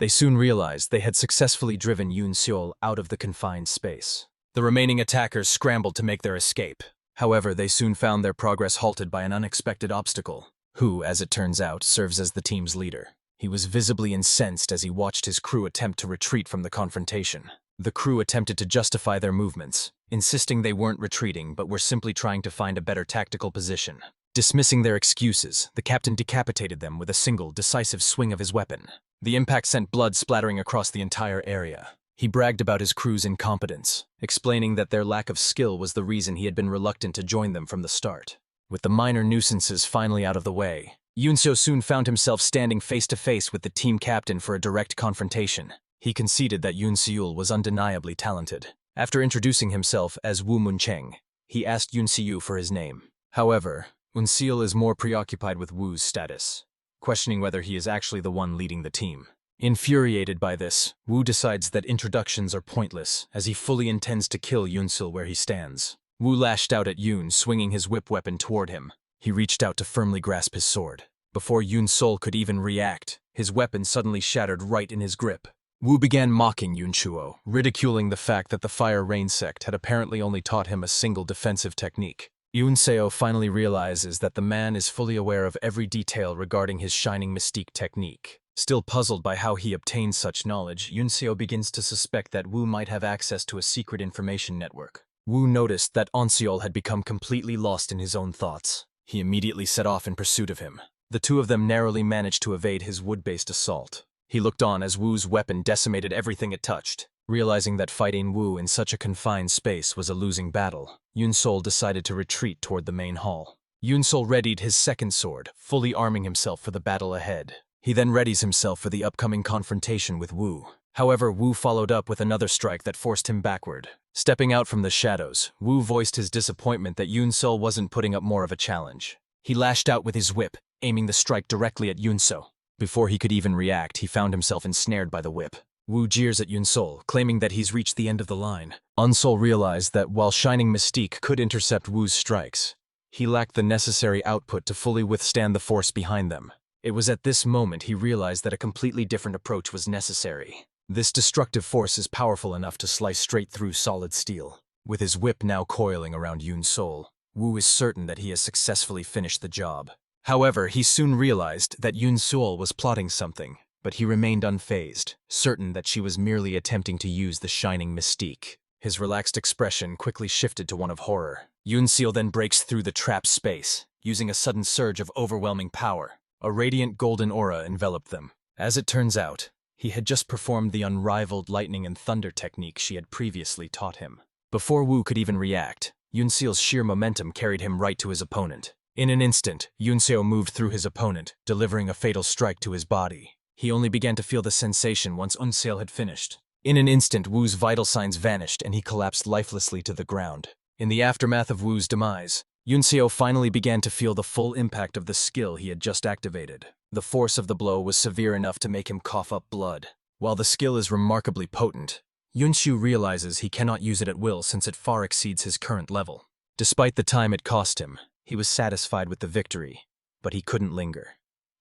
They soon realized they had successfully driven Yoon Seol out of the confined space. The remaining attackers scrambled to make their escape. However, they soon found their progress halted by an unexpected obstacle, who, as it turns out, serves as the team's leader. He was visibly incensed as he watched his crew attempt to retreat from the confrontation. The crew attempted to justify their movements, insisting they weren't retreating but were simply trying to find a better tactical position. Dismissing their excuses, the captain decapitated them with a single, decisive swing of his weapon. The impact sent blood splattering across the entire area. He bragged about his crew's incompetence, explaining that their lack of skill was the reason he had been reluctant to join them from the start. With the minor nuisances finally out of the way, Yoon Seo soon found himself standing face-to-face with the team captain for a direct confrontation. He conceded that Yoon Seol was undeniably talented. After introducing himself as Woo Mun Cheng, he asked Yoon Seo for his name. However, Yoon Seol is more preoccupied with Woo's status, questioning whether he is actually the one leading the team. Infuriated by this, Woo decides that introductions are pointless, as he fully intends to kill Yoon Seol where he stands. Woo lashed out at Yoon, swinging his whip weapon toward him. He reached out to firmly grasp his sword. Before Yoon Seol could even react, his weapon suddenly shattered right in his grip. Woo began mocking Yoon Seo, ridiculing the fact that the Fire Rain sect had apparently only taught him a single defensive technique. Yoon Seo finally realizes that the man is fully aware of every detail regarding his Shining Mystique technique. Still puzzled by how he obtained such knowledge, Yoon Seo begins to suspect that Woo might have access to a secret information network. Woo noticed that Yoon Seol had become completely lost in his own thoughts. He immediately set off in pursuit of him. The two of them narrowly managed to evade his wood-based assault. He looked on as Woo's weapon decimated everything it touched. Realizing that fighting Woo in such a confined space was a losing battle, Yoon Seol decided to retreat toward the main hall. Yoon Seol readied his second sword, fully arming himself for the battle ahead. He then readies himself for the upcoming confrontation with Woo. However, Woo followed up with another strike that forced him backward. Stepping out from the shadows, Woo voiced his disappointment that Yoon Seol wasn't putting up more of a challenge. He lashed out with his whip, aiming the strike directly at Yoon Seo. Before he could even react, he found himself ensnared by the whip. Woo jeers at Yoon Seol, claiming that he's reached the end of the line. Yoon Seol realized that while Shining Mystique could intercept Woo's strikes, he lacked the necessary output to fully withstand the force behind them. It was at this moment he realized that a completely different approach was necessary. This destructive force is powerful enough to slice straight through solid steel. With his whip now coiling around Yoon Seol, Woo is certain that he has successfully finished the job. However, he soon realized that Yoon Seol was plotting something, but he remained unfazed, certain that she was merely attempting to use the Shining Mystique. His relaxed expression quickly shifted to one of horror. Yoon Seol then breaks through the trap space, using a sudden surge of overwhelming power. A radiant golden aura enveloped them. As it turns out, he had just performed the unrivaled lightning and thunder technique she had previously taught him. Before Woo could even react, Yoon Seol's sheer momentum carried him right to his opponent. In an instant, Yoon Seo moved through his opponent, delivering a fatal strike to his body. He only began to feel the sensation once Yoon Seo had finished. In an instant, Woo's vital signs vanished and he collapsed lifelessly to the ground. In the aftermath of Woo's demise, Yoon Seo finally began to feel the full impact of the skill he had just activated. The force of the blow was severe enough to make him cough up blood. While the skill is remarkably potent, Yoon Seo realizes he cannot use it at will since it far exceeds his current level. Despite the time it cost him, he was satisfied with the victory, but he couldn't linger.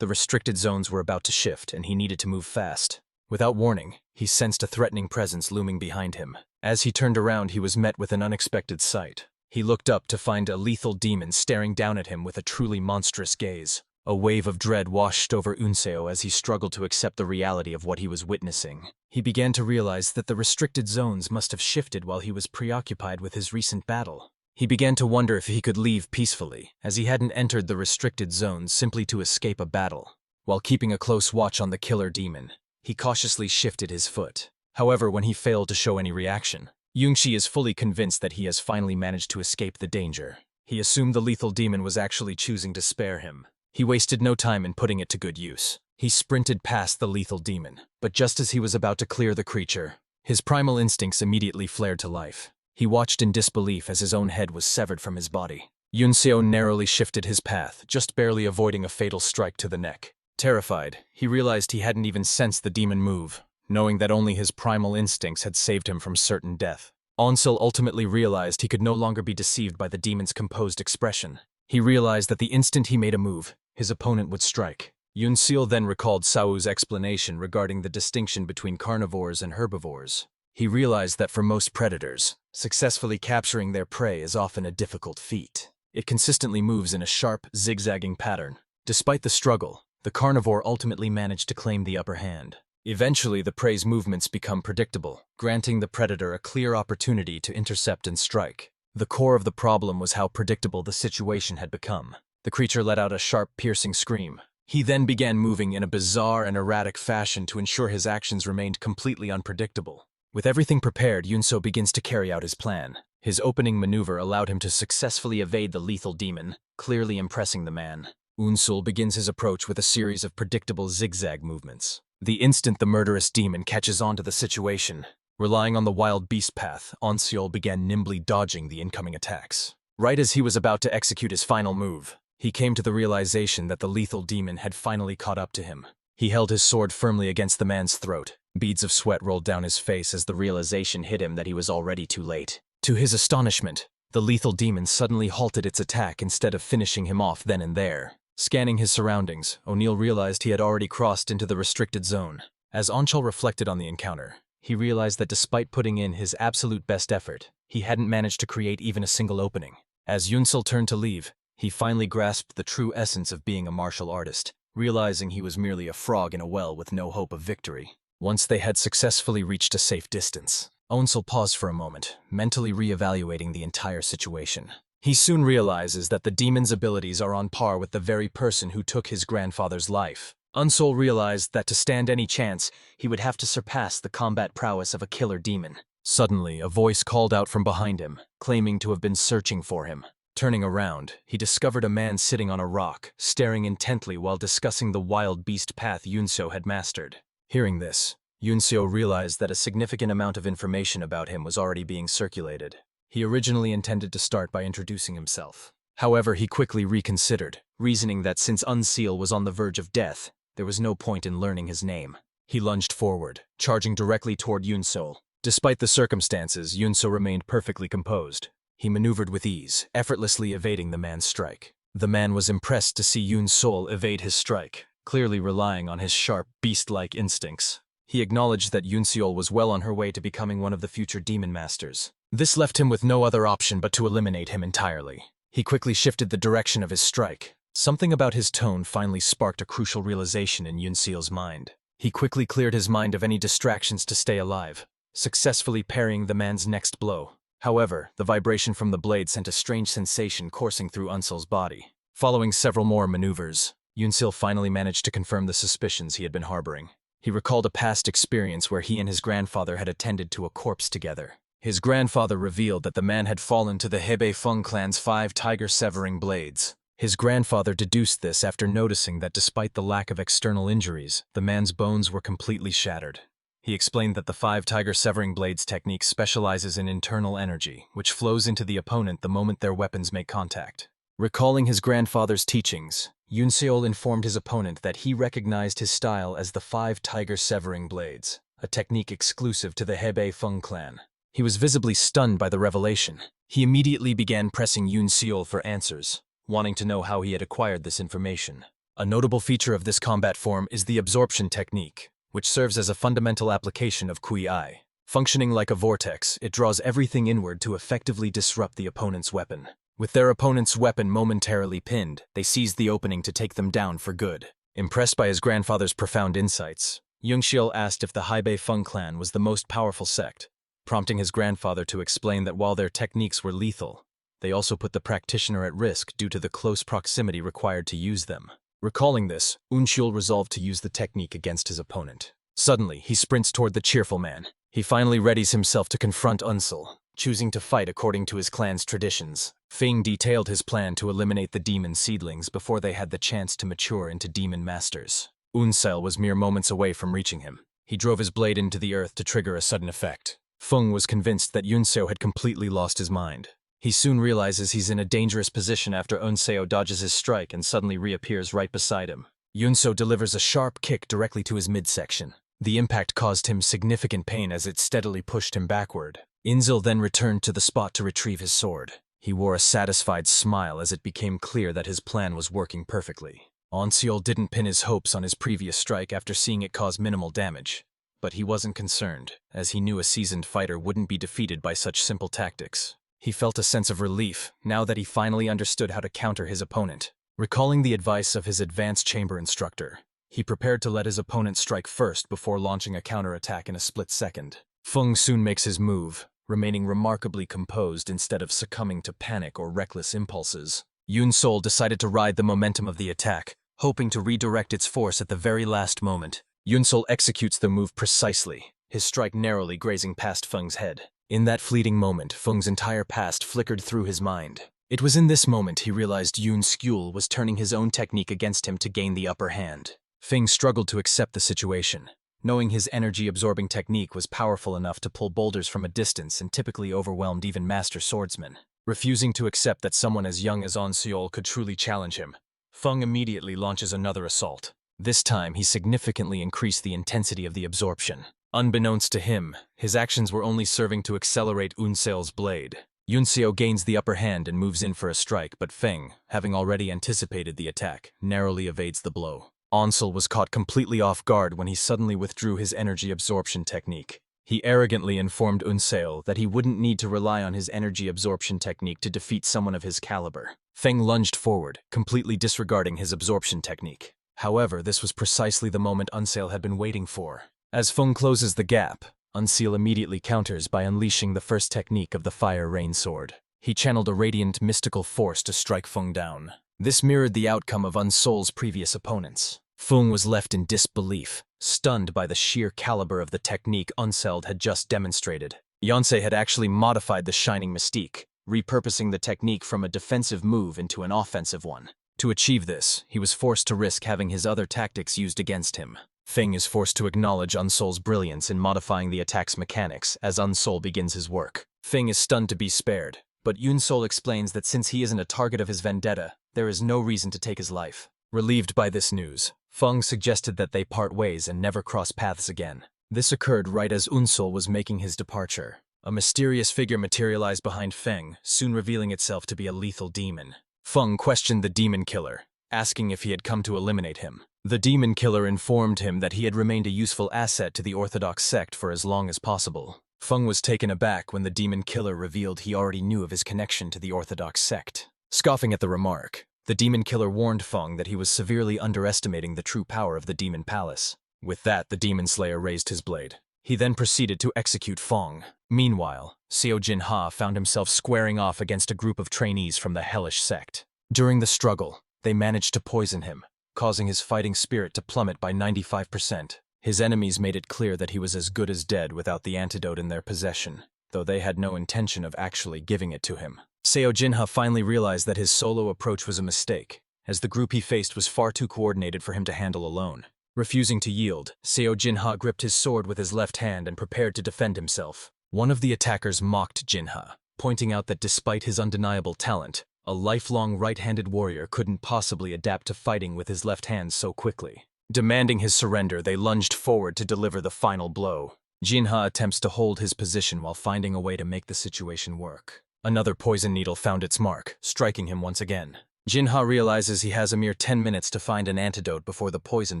The restricted zones were about to shift and he needed to move fast. Without warning, he sensed a threatening presence looming behind him. As he turned around, he was met with an unexpected sight. He looked up to find a lethal demon staring down at him with a truly monstrous gaze. A wave of dread washed over Yoon Seo as he struggled to accept the reality of what he was witnessing. He began to realize that the restricted zones must have shifted while he was preoccupied with his recent battle. He began to wonder if he could leave peacefully, as he hadn't entered the restricted zones simply to escape a battle. While keeping a close watch on the killer demon, he cautiously shifted his foot. However, when he failed to show any reaction, Yoon-shi is fully convinced that he has finally managed to escape the danger. He assumed the lethal demon was actually choosing to spare him. He wasted no time in putting it to good use. He sprinted past the lethal demon, but just as he was about to clear the creature, his primal instincts immediately flared to life. He watched in disbelief as his own head was severed from his body. Yoon Seo narrowly shifted his path, just barely avoiding a fatal strike to the neck. Terrified, he realized he hadn't even sensed the demon move, knowing that only his primal instincts had saved him from certain death. Onsel ultimately realized he could no longer be deceived by the demon's composed expression. He realized that the instant he made a move, his opponent would strike. Yunseal then recalled Sao's explanation regarding the distinction between carnivores and herbivores. He realized that for most predators, successfully capturing their prey is often a difficult feat. It consistently moves in a sharp, zigzagging pattern. Despite the struggle, the carnivore ultimately managed to claim the upper hand. Eventually, the prey's movements become predictable, granting the predator a clear opportunity to intercept and strike. The core of the problem was how predictable the situation had become. The creature let out a sharp, piercing scream. He then began moving in a bizarre and erratic fashion to ensure his actions remained completely unpredictable. With everything prepared, Yunso begins to carry out his plan. His opening maneuver allowed him to successfully evade the lethal demon, clearly impressing the man. Unsul begins his approach with a series of predictable zigzag movements. The instant the murderous demon catches on to the situation, relying on the wild beast path, Onseol began nimbly dodging the incoming attacks. Right as he was about to execute his final move, he came to the realization that the lethal demon had finally caught up to him. He held his sword firmly against the man's throat. Beads of sweat rolled down his face as the realization hit him that he was already too late. To his astonishment, the lethal demon suddenly halted its attack instead of finishing him off then and there. Scanning his surroundings, O'Neill realized he had already crossed into the restricted zone. As Onchul reflected on the encounter, he realized that despite putting in his absolute best effort, he hadn't managed to create even a single opening. As Yunsul turned to leave, he finally grasped the true essence of being a martial artist, realizing he was merely a frog in a well with no hope of victory. Once they had successfully reached a safe distance, Onsul paused for a moment, mentally re-evaluating the entire situation. He soon realizes that the demon's abilities are on par with the very person who took his grandfather's life. Unsul realized that to stand any chance, he would have to surpass the combat prowess of a killer demon. Suddenly, a voice called out from behind him, claiming to have been searching for him. Turning around, he discovered a man sitting on a rock, staring intently while discussing the wild beast path Yunso had mastered. Hearing this, Yunso realized that a significant amount of information about him was already being circulated. He originally intended to start by introducing himself. However, he quickly reconsidered, reasoning that since Unseal was on the verge of death, there was no point in learning his name. He lunged forward, charging directly toward Yunso. Despite the circumstances, Yunso remained perfectly composed. He maneuvered with ease, effortlessly evading the man's strike. The man was impressed to see Yunso evade his strike, clearly relying on his sharp, beast-like instincts. He acknowledged that Yunseol was well on her way to becoming one of the future demon masters. This left him with no other option but to eliminate him entirely. He quickly shifted the direction of his strike. Something about his tone finally sparked a crucial realization in Yunseol's mind. He quickly cleared his mind of any distractions to stay alive, successfully parrying the man's next blow. However, the vibration from the blade sent a strange sensation coursing through Unsul's body. Following several more maneuvers, Yunseol finally managed to confirm the suspicions he had been harboring. He recalled a past experience where he and his grandfather had attended to a corpse together. His grandfather revealed that the man had fallen to the Hebei Feng clan's 5 tiger-severing blades. His grandfather deduced this after noticing that despite the lack of external injuries, the man's bones were completely shattered. He explained that the 5 tiger-severing blades technique specializes in internal energy, which flows into the opponent the moment their weapons make contact. Recalling his grandfather's teachings, Yunseol informed his opponent that he recognized his style as the 5 tiger-severing blades, a technique exclusive to the Hebei Feng clan. He was visibly stunned by the revelation. He immediately began pressing Yunseol for answers, wanting to know how he had acquired this information. A notable feature of this combat form is the absorption technique, which serves as a fundamental application of Kui-ai. Functioning like a vortex, it draws everything inward to effectively disrupt the opponent's weapon. With their opponent's weapon momentarily pinned, they seize the opening to take them down for good. Impressed by his grandfather's profound insights, Yunseol asked if the Hebei Feng clan was the most powerful sect, prompting his grandfather to explain that while their techniques were lethal, they also put the practitioner at risk due to the close proximity required to use them. Recalling this, Unshul resolved to use the technique against his opponent. Suddenly, he sprints toward the cheerful man. He finally readies himself to confront Unsul, choosing to fight according to his clan's traditions. Feng detailed his plan to eliminate the demon seedlings before they had the chance to mature into demon masters. Unsel was mere moments away from reaching him. He drove his blade into the earth to trigger a sudden effect. Feng was convinced that Yunseo had completely lost his mind. He soon realizes he's in a dangerous position after Unseo dodges his strike and suddenly reappears right beside him. Yunseo delivers a sharp kick directly to his midsection. The impact caused him significant pain as it steadily pushed him backward. Inzil then returned to the spot to retrieve his sword. He wore a satisfied smile as it became clear that his plan was working perfectly. Seol didn't pin his hopes on his previous strike after seeing it cause minimal damage. But he wasn't concerned, as he knew a seasoned fighter wouldn't be defeated by such simple tactics. He felt a sense of relief now that he finally understood how to counter his opponent. Recalling the advice of his advanced chamber instructor, he prepared to let his opponent strike first before launching a counterattack in a split second. Feng soon makes his move, remaining remarkably composed instead of succumbing to panic or reckless impulses. Yunsol decided to ride the momentum of the attack, hoping to redirect its force at the very last moment. Yunsol executes the move precisely, his strike narrowly grazing past Feng's head. In that fleeting moment, Feng's entire past flickered through his mind. It was in this moment he realized Yoon's Skule was turning his own technique against him to gain the upper hand. Feng struggled to accept the situation, knowing his energy-absorbing technique was powerful enough to pull boulders from a distance and typically overwhelmed even master swordsmen. Refusing to accept that someone as young as Seol could truly challenge him, Feng immediately launches another assault. This time, he significantly increased the intensity of the absorption. Unbeknownst to him, his actions were only serving to accelerate Unseol's blade. Yunseo gains the upper hand and moves in for a strike, but Feng, having already anticipated the attack, narrowly evades the blow. Seol was caught completely off guard when he suddenly withdrew his energy absorption technique. He arrogantly informed Unseol that he wouldn't need to rely on his energy absorption technique to defeat someone of his caliber. Feng lunged forward, completely disregarding his absorption technique. However, this was precisely the moment Unseol had been waiting for. As Feng closes the gap, Unseol immediately counters by unleashing the first technique of the Fire Rain Sword. He channeled a radiant mystical force to strike Feng down. This mirrored the outcome of Unseol's previous opponents. Feng was left in disbelief, stunned by the sheer caliber of the technique Unseol had just demonstrated. Yonsei had actually modified the Shining Mystique, repurposing the technique from a defensive move into an offensive one. To achieve this, he was forced to risk having his other tactics used against him. Feng is forced to acknowledge Unseol's brilliance in modifying the attack's mechanics as Unseol begins his work. Feng is stunned to be spared, but Yunsol explains that since he isn't a target of his vendetta, there is no reason to take his life. Relieved by this news, Feng suggested that they part ways and never cross paths again. This occurred right as Unseol was making his departure. A mysterious figure materialized behind Feng, soon revealing itself to be a lethal demon. Feng questioned the demon killer, asking if he had come to eliminate him. The demon killer informed him that he had remained a useful asset to the Orthodox sect for as long as possible. Feng was taken aback when the demon killer revealed he already knew of his connection to the Orthodox sect. Scoffing at the remark, the demon killer warned Feng that he was severely underestimating the true power of the demon palace. With that, the demon slayer raised his blade. He then proceeded to execute Feng. Meanwhile, Seo Jinha found himself squaring off against a group of trainees from the hellish sect. During the struggle, they managed to poison him, causing his fighting spirit to plummet by 95%. His enemies made it clear that he was as good as dead without the antidote in their possession, though they had no intention of actually giving it to him. Seo Jinha finally realized that his solo approach was a mistake, as the group he faced was far too coordinated for him to handle alone. Refusing to yield, Seo Jinha gripped his sword with his left hand and prepared to defend himself. One of the attackers mocked Jinha, pointing out that despite his undeniable talent, a lifelong right-handed warrior couldn't possibly adapt to fighting with his left hand so quickly. Demanding his surrender, they lunged forward to deliver the final blow. Jinha attempts to hold his position while finding a way to make the situation work. Another poison needle found its mark, striking him once again. Jinha realizes he has a mere 10 minutes to find an antidote before the poison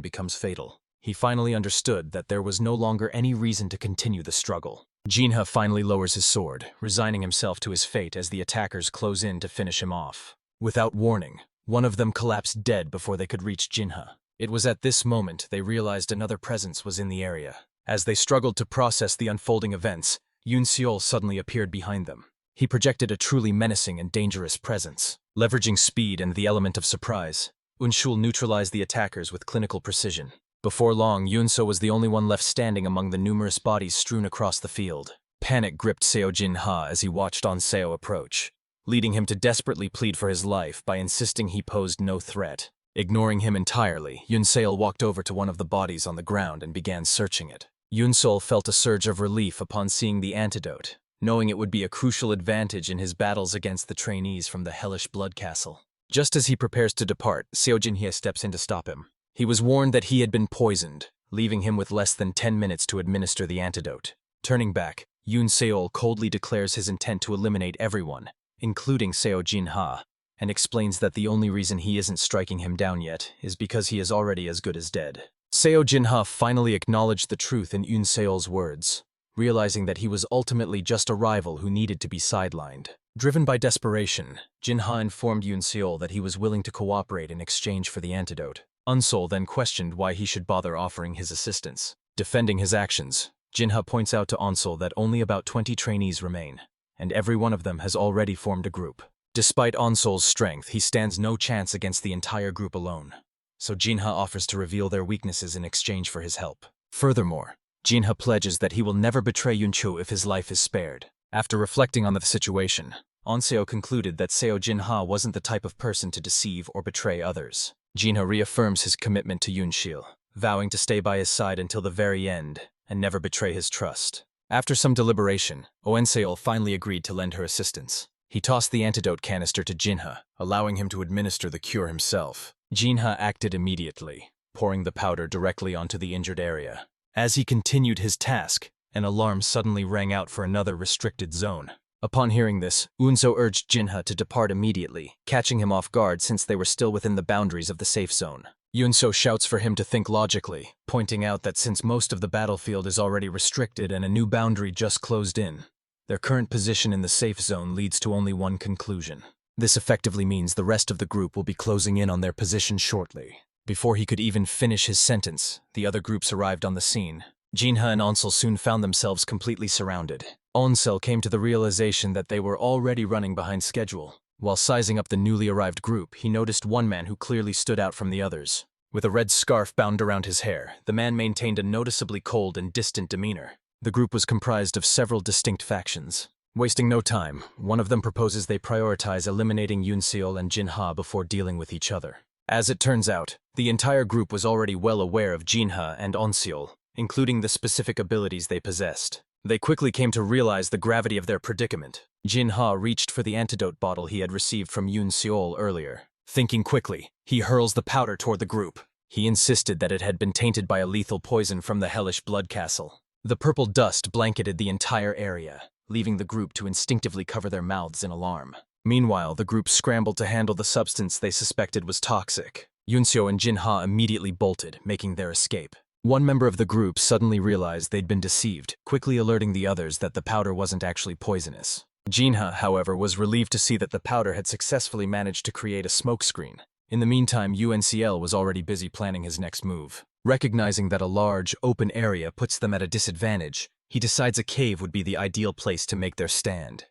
becomes fatal. He finally understood that there was no longer any reason to continue the struggle. Jinha finally lowers his sword, resigning himself to his fate as the attackers close in to finish him off. Without warning, one of them collapsed dead before they could reach Jinha. It was at this moment they realized another presence was in the area. As they struggled to process the unfolding events, Yunseol suddenly appeared behind them. He projected a truly menacing and dangerous presence. Leveraging speed and the element of surprise, Unshul neutralized the attackers with clinical precision. Before long, Yunso was the only one left standing among the numerous bodies strewn across the field. Panic gripped Seo Jinha as he watched Seo approach, leading him to desperately plead for his life by insisting he posed no threat. Ignoring him entirely, Yunseol walked over to one of the bodies on the ground and began searching it. Yunsol felt a surge of relief upon seeing the antidote, knowing it would be a crucial advantage in his battles against the trainees from the hellish blood castle. Just as he prepares to depart, Seo Jinha steps in to stop him. He was warned that he had been poisoned, leaving him with less than 10 minutes to administer the antidote. Turning back, Yunseol coldly declares his intent to eliminate everyone, including Seo Jinha. and explains that the only reason he isn't striking him down yet is because he is already as good as dead. Seo Jinha finally acknowledged the truth in Yoon Seol's words, realizing that he was ultimately just a rival who needed to be sidelined. Driven by desperation, Jinha informed Yoon Seol that he was willing to cooperate in exchange for the antidote. Unsol then questioned why he should bother offering his assistance. Defending his actions, Jinha points out to Unsol that only about 20 trainees remain, and every one of them has already formed a group. Despite Onsol's strength, he stands no chance against the entire group alone, so Jinha offers to reveal their weaknesses in exchange for his help. Furthermore, Jinha pledges that he will never betray Yunchu if his life is spared. After reflecting on the situation, Onseo concluded that Seo Jinha wasn't the type of person to deceive or betray others. Jinha reaffirms his commitment to Yunshil, vowing to stay by his side until the very end and never betray his trust. After some deliberation, Onseol finally agreed to lend her assistance. He tossed the antidote canister to Jinha, allowing him to administer the cure himself. Jinha acted immediately, pouring the powder directly onto the injured area. As he continued his task, an alarm suddenly rang out for another restricted zone. Upon hearing this, Unso urged Jinha to depart immediately, catching him off guard since they were still within the boundaries of the safe zone. Yunso shouts for him to think logically, pointing out that since most of the battlefield is already restricted and a new boundary just closed in, their current position in the safe zone leads to only one conclusion. This effectively means the rest of the group will be closing in on their position shortly. Before he could even finish his sentence, the other groups arrived on the scene. Jinha and Onsel soon found themselves completely surrounded. Onsel came to the realization that they were already running behind schedule. While sizing up the newly arrived group, he noticed one man who clearly stood out from the others. With a red scarf bound around his hair, the man maintained a noticeably cold and distant demeanor. The group was comprised of several distinct factions. Wasting no time, one of them proposes they prioritize eliminating Yunseol and Jinha before dealing with each other. As it turns out, the entire group was already well aware of Jinha and Onseol, including the specific abilities they possessed. They quickly came to realize the gravity of their predicament. Jinha reached for the antidote bottle he had received from Yoon Seol earlier. Thinking quickly, he hurls the powder toward the group. He insisted that it had been tainted by a lethal poison from the hellish blood castle. The purple dust blanketed the entire area, leaving the group to instinctively cover their mouths in alarm. Meanwhile, the group scrambled to handle the substance they suspected was toxic. Yunseo and Jinha immediately bolted, making their escape. One member of the group suddenly realized they'd been deceived, quickly alerting the others that the powder wasn't actually poisonous. Jinha, however, was relieved to see that the powder had successfully managed to create a smokescreen. In the meantime, UNCL was already busy planning his next move. Recognizing that a large, open area puts them at a disadvantage, he decides a cave would be the ideal place to make their stand.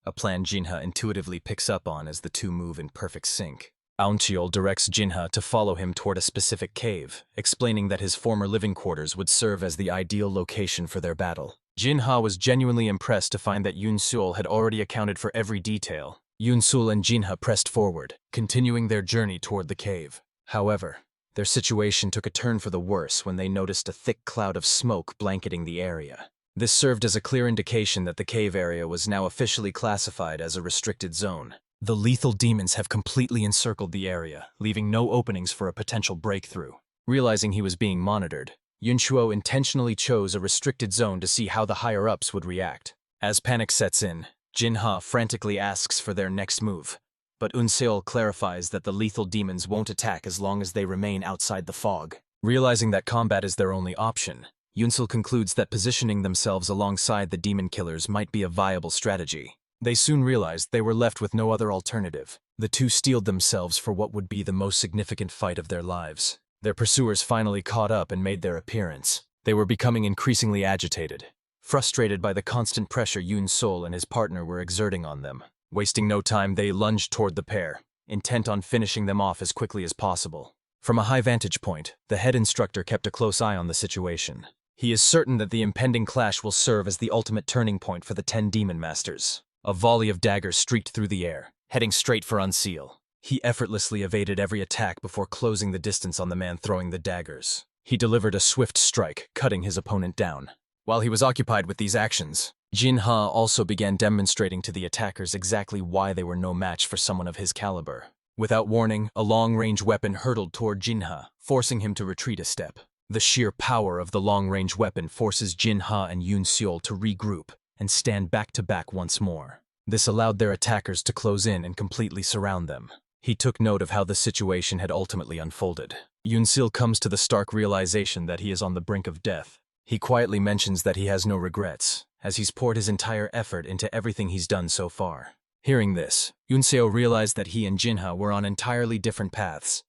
A plan Jinha intuitively picks up on as the two move in perfect sync. Auncheol directs Jinha to follow him toward a specific cave, explaining that his former living quarters would serve as the ideal location for their battle. Jinha was genuinely impressed to find that Yunsul had already accounted for every detail. Yunsul and Jinha pressed forward, continuing their journey toward the cave. However, their situation took a turn for the worse when they noticed a thick cloud of smoke blanketing the area. This served as a clear indication that the cave area was now officially classified as a restricted zone. The lethal demons have completely encircled the area, leaving no openings for a potential breakthrough. Realizing he was being monitored, Yunshuo intentionally chose a restricted zone to see how the higher-ups would react. As panic sets in, Jinha frantically asks for their next move, but Unseol clarifies that the lethal demons won't attack as long as they remain outside the fog. Realizing that combat is their only option, Yunsul concludes that positioning themselves alongside the demon killers might be a viable strategy. They soon realized they were left with no other alternative. The two steeled themselves for what would be the most significant fight of their lives. Their pursuers finally caught up and made their appearance. They were becoming increasingly agitated, frustrated by the constant pressure Yoon Sol and his partner were exerting on them. Wasting no time, they lunged toward the pair, intent on finishing them off as quickly as possible. From a high vantage point, the head instructor kept a close eye on the situation. He is certain that the impending clash will serve as the ultimate turning point for the 10 demon masters. A volley of daggers streaked through the air, heading straight for Unseal. He effortlessly evaded every attack before closing the distance on the man throwing the daggers. He delivered a swift strike, cutting his opponent down. While he was occupied with these actions, Jinha also began demonstrating to the attackers exactly why they were no match for someone of his caliber. Without warning, a long-range weapon hurtled toward Jinha, forcing him to retreat a step. The sheer power of the long-range weapon forces Jinha and Yoon Seol to regroup and stand back-to-back once more. This allowed their attackers to close in and completely surround them. He took note of how the situation had ultimately unfolded. Yunsil comes to the stark realization that he is on the brink of death. He quietly mentions that he has no regrets, as he's poured his entire effort into everything he's done so far. Hearing this, Yunseo realized that he and Jinha were on entirely different paths,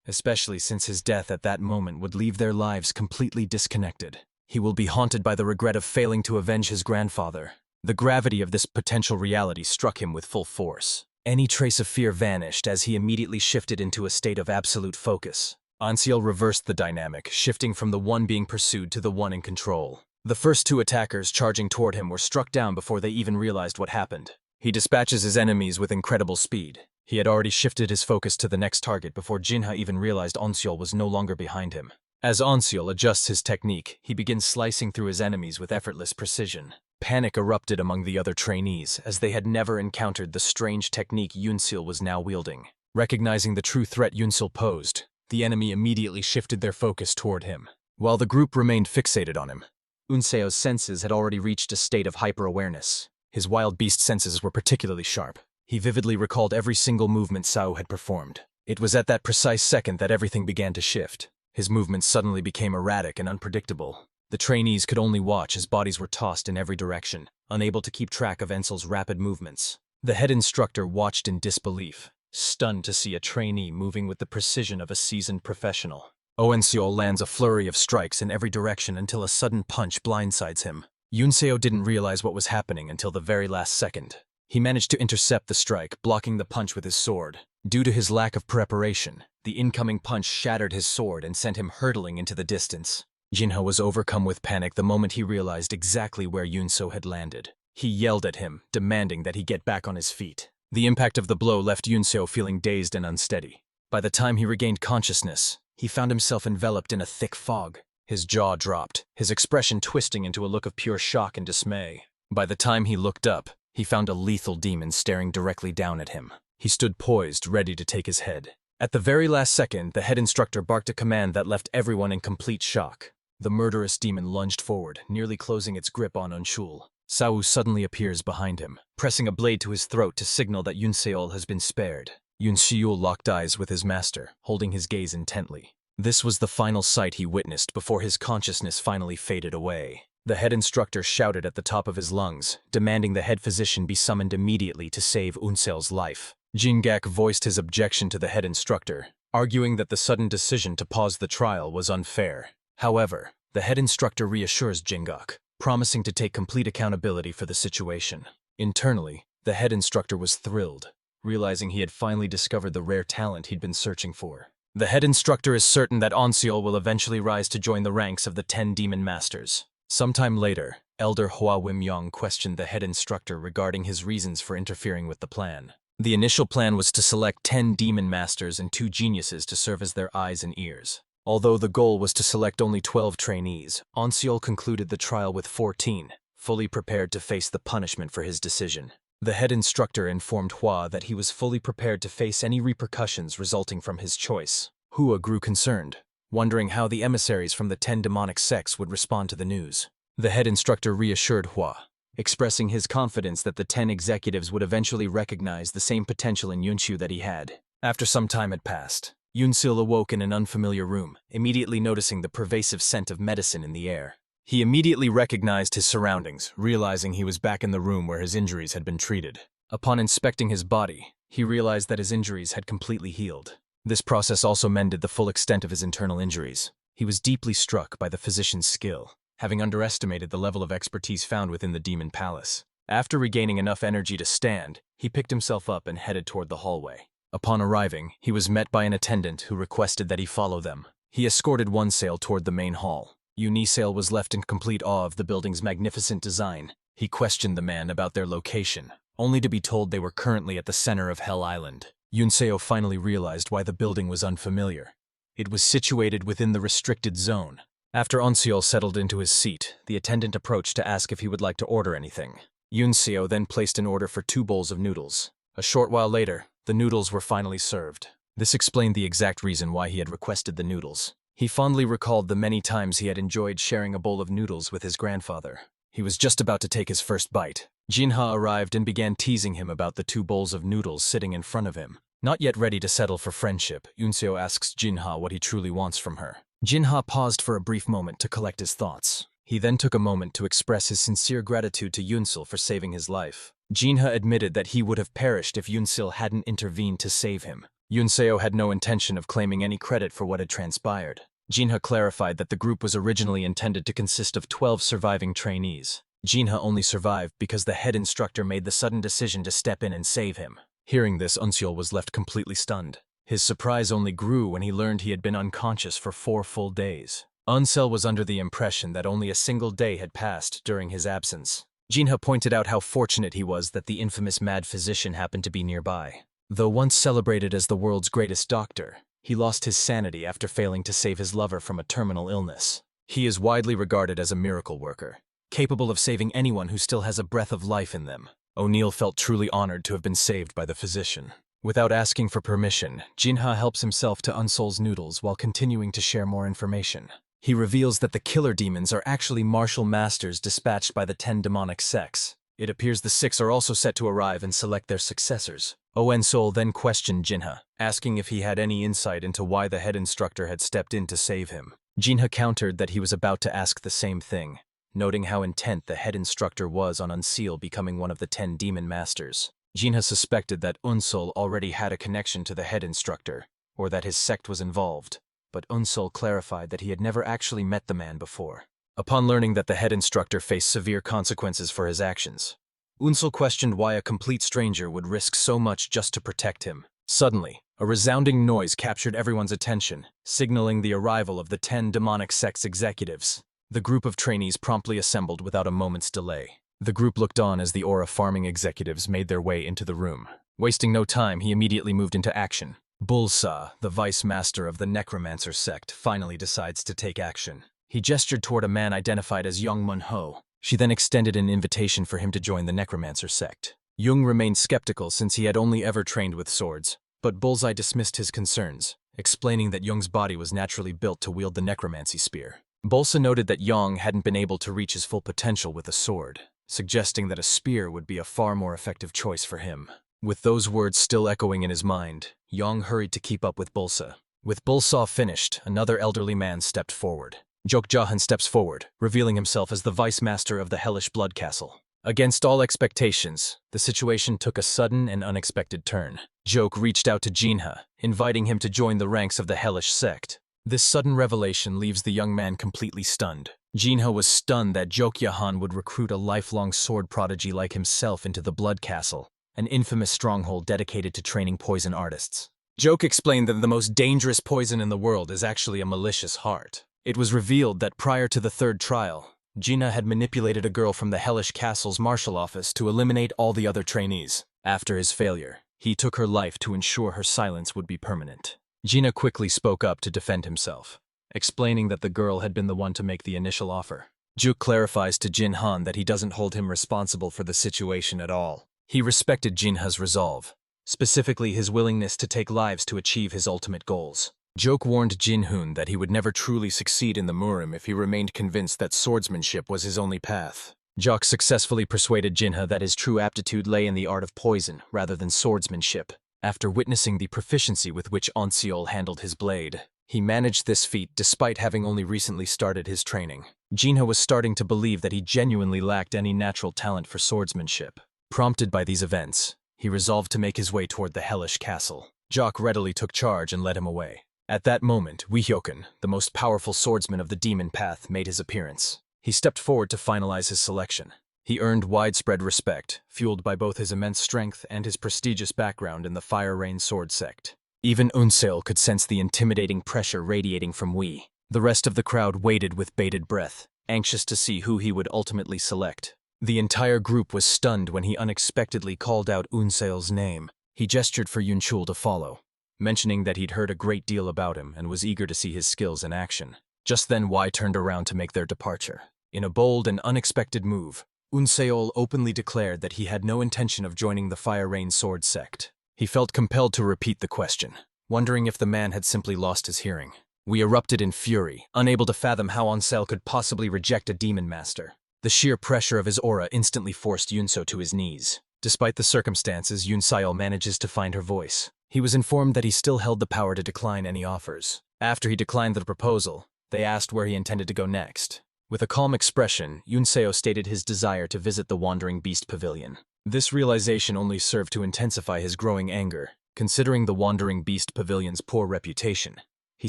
especially since his death at that moment would leave their lives completely disconnected. He will be haunted by the regret of failing to avenge his grandfather. The gravity of this potential reality struck him with full force. Any trace of fear vanished as he immediately shifted into a state of absolute focus. Anseal reversed the dynamic, shifting from the one being pursued to the one in control. The first two attackers charging toward him were struck down before they even realized what happened. He dispatches his enemies with incredible speed. He had already shifted his focus to the next target before Jinha even realized Anseal was no longer behind him. As Anseal adjusts his technique, he begins slicing through his enemies with effortless precision. Panic erupted among the other trainees, as they had never encountered the strange technique Yunsil was now wielding. Recognizing the true threat Yunsil posed, the enemy immediately shifted their focus toward him. While the group remained fixated on him, Unseo's senses had already reached a state of hyper-awareness. His wild beast senses were particularly sharp. He vividly recalled every single movement Sao had performed. It was at that precise second that everything began to shift. His movements suddenly became erratic and unpredictable. The trainees could only watch as bodies were tossed in every direction, unable to keep track of Ensel's rapid movements. The head instructor watched in disbelief, stunned to see a trainee moving with the precision of a seasoned professional. Enseo lands a flurry of strikes in every direction until a sudden punch blindsides him. Yunseo didn't realize what was happening until the very last second. He managed to intercept the strike, blocking the punch with his sword. Due to his lack of preparation, the incoming punch shattered his sword and sent him hurtling into the distance. Jinha was overcome with panic the moment he realized exactly where Yunseo had landed. He yelled at him, demanding that he get back on his feet. The impact of the blow left Yunseo feeling dazed and unsteady. By the time he regained consciousness, he found himself enveloped in a thick fog. His jaw dropped, his expression twisting into a look of pure shock and dismay. By the time he looked up, he found a lethal demon staring directly down at him. He stood poised, ready to take his head. At the very last second, the head instructor barked a command that left everyone in complete shock. The murderous demon lunged forward, nearly closing its grip on Unshul. Sao suddenly appears behind him, pressing a blade to his throat to signal that Yunseol has been spared. Yunseol locked eyes with his master, holding his gaze intently. This was the final sight he witnessed before his consciousness finally faded away. The head instructor shouted at the top of his lungs, demanding the head physician be summoned immediately to save Unseol's life. Jingak voiced his objection to the head instructor, arguing that the sudden decision to pause the trial was unfair. However, the head instructor reassures Jingak, promising to take complete accountability for the situation. Internally, the head instructor was thrilled, realizing he had finally discovered the rare talent he'd been searching for. The head instructor is certain that Anseol will eventually rise to join the ranks of the 10 Demon Masters. Sometime later, Elder Hua Wimyong questioned the head instructor regarding his reasons for interfering with the plan. The initial plan was to select 10 Demon Masters and 2 geniuses to serve as their eyes and ears. Although the goal was to select only 12 trainees, Anseol concluded the trial with 14, fully prepared to face the punishment for his decision. The head instructor informed Hua that he was fully prepared to face any repercussions resulting from his choice. Hua grew concerned, wondering how the emissaries from the 10 demonic sects would respond to the news. The head instructor reassured Hua, expressing his confidence that the 10 executives would eventually recognize the same potential in Yunshu that he had. After some time had passed, Yunsil awoke in an unfamiliar room, immediately noticing the pervasive scent of medicine in the air. He immediately recognized his surroundings, realizing he was back in the room where his injuries had been treated. Upon inspecting his body, he realized that his injuries had completely healed. This process also mended the full extent of his internal injuries. He was deeply struck by the physician's skill, having underestimated the level of expertise found within the Demon Palace. After regaining enough energy to stand, he picked himself up and headed toward the hallway. Upon arriving, he was met by an attendant who requested that he follow them. He escorted Onesail toward the main hall. Unisail was left in complete awe of the building's magnificent design. He questioned the man about their location, only to be told they were currently at the center of Hell Island. Yunseo finally realized why the building was unfamiliar. It was situated within the restricted zone. After Onseol settled into his seat, the attendant approached to ask if he would like to order anything. Yunseo then placed an order for 2 bowls of noodles. A short while later, the noodles were finally served. This explained the exact reason why he had requested the noodles. He fondly recalled the many times he had enjoyed sharing a bowl of noodles with his grandfather. He was just about to take his first bite. Jinha arrived and began teasing him about the 2 bowls of noodles sitting in front of him. Not yet ready to settle for friendship, Unseo asks Jinha what he truly wants from her. Jinha paused for a brief moment to collect his thoughts. He then took a moment to express his sincere gratitude to Yunsil for saving his life. Jinha admitted that he would have perished if Yunsil hadn't intervened to save him. Yunseo had no intention of claiming any credit for what had transpired. Jinha clarified that the group was originally intended to consist of 12 surviving trainees. Jinha only survived because the head instructor made the sudden decision to step in and save him. Hearing this, Unseol was left completely stunned. His surprise only grew when he learned he had been unconscious for 4 full days. Unsel was under the impression that only a single day had passed during his absence. Jinha pointed out how fortunate he was that the infamous mad physician happened to be nearby. Though once celebrated as the world's greatest doctor, he lost his sanity after failing to save his lover from a terminal illness. He is widely regarded as a miracle worker, capable of saving anyone who still has a breath of life in them. O'Neill felt truly honored to have been saved by the physician. Without asking for permission, Jinha helps himself to Unsol's noodles while continuing to share more information. He reveals that the killer demons are actually martial masters dispatched by the 10 demonic sects. It appears the 6 are also set to arrive and select their successors. Sol then questioned Jinha, asking if he had any insight into why the head instructor had stepped in to save him. Jinha countered that he was about to ask the same thing, noting how intent the head instructor was on Unseal becoming one of the 10 demon masters. Jinha suspected that Unsol already had a connection to the head instructor, or that his sect was involved, but Unsol clarified that he had never actually met the man before. Upon learning that the head instructor faced severe consequences for his actions, Unsol questioned why a complete stranger would risk so much just to protect him. Suddenly, a resounding noise captured everyone's attention, signaling the arrival of the 10 demonic sects executives. The group of trainees promptly assembled without a moment's delay. The group looked on as the aura farming executives made their way into the room. Wasting no time, he immediately moved into action. Bulsa, the vice master of the necromancer sect, finally decides to take action. He gestured toward a man identified as Young Munho. She then extended an invitation for him to join the necromancer sect. Jung remained skeptical since he had only ever trained with swords, but Bullseye dismissed his concerns, explaining that Jung's body was naturally built to wield the necromancy spear. Bulsa noted that Yang hadn't been able to reach his full potential with a sword, suggesting that a spear would be a far more effective choice for him. With those words still echoing in his mind, Yang hurried to keep up with Bulsa. With Bulsa finished, another elderly man stepped forward. Jokjahan steps forward, revealing himself as the vice master of the Hellish Blood Castle. Against all expectations, the situation took a sudden and unexpected turn. Jok reached out to Jinha, inviting him to join the ranks of the Hellish sect. This sudden revelation leaves the young man completely stunned. Jinha was stunned that Jokjahan would recruit a lifelong sword prodigy like himself into the Blood Castle, an infamous stronghold dedicated to training poison artists. Jok explained that the most dangerous poison in the world is actually a malicious heart. It was revealed that prior to the 3rd trial, Jinha had manipulated a girl from the Hellish Castle's martial office to eliminate all the other trainees. After his failure, he took her life to ensure her silence would be permanent. Jinha quickly spoke up to defend himself, explaining that the girl had been the one to make the initial offer. Juk clarifies to Jinhan that he doesn't hold him responsible for the situation at all. He respected Jinha's resolve, specifically his willingness to take lives to achieve his ultimate goals. Jok warned Jinhoon that he would never truly succeed in the Murim if he remained convinced that swordsmanship was his only path. Jok successfully persuaded Jinha that his true aptitude lay in the art of poison rather than swordsmanship. After witnessing the proficiency with which Onseol handled his blade, he managed this feat despite having only recently started his training. Jinha was starting to believe that he genuinely lacked any natural talent for swordsmanship. Prompted by these events, he resolved to make his way toward the Hellish Castle. Jok readily took charge and led him away. At that moment, Wihyoken, the most powerful swordsman of the Demon Path, made his appearance. He stepped forward to finalize his selection. He earned widespread respect, fueled by both his immense strength and his prestigious background in the Fire Rain Sword sect. Even Unseo could sense the intimidating pressure radiating from Wii. The rest of the crowd waited with bated breath, anxious to see who he would ultimately select. The entire group was stunned when he unexpectedly called out Unseo's name. He gestured for Yunchul to follow, mentioning that he'd heard a great deal about him and was eager to see his skills in action. Just then Wai turned around to make their departure. In a bold and unexpected move, Unseol openly declared that he had no intention of joining the Fire Rain Sword sect. He felt compelled to repeat the question, wondering if the man had simply lost his hearing. We erupted in fury, unable to fathom how Unseo could possibly reject a demon master. The sheer pressure of his aura instantly forced Yunso to his knees. Despite the circumstances, Yunseol manages to find her voice. He was informed that he still held the power to decline any offers. After he declined the proposal, they asked where he intended to go next. With a calm expression, Yunseo stated his desire to visit the Wandering Beast Pavilion. This realization only served to intensify his growing anger. Considering the Wandering Beast Pavilion's poor reputation, he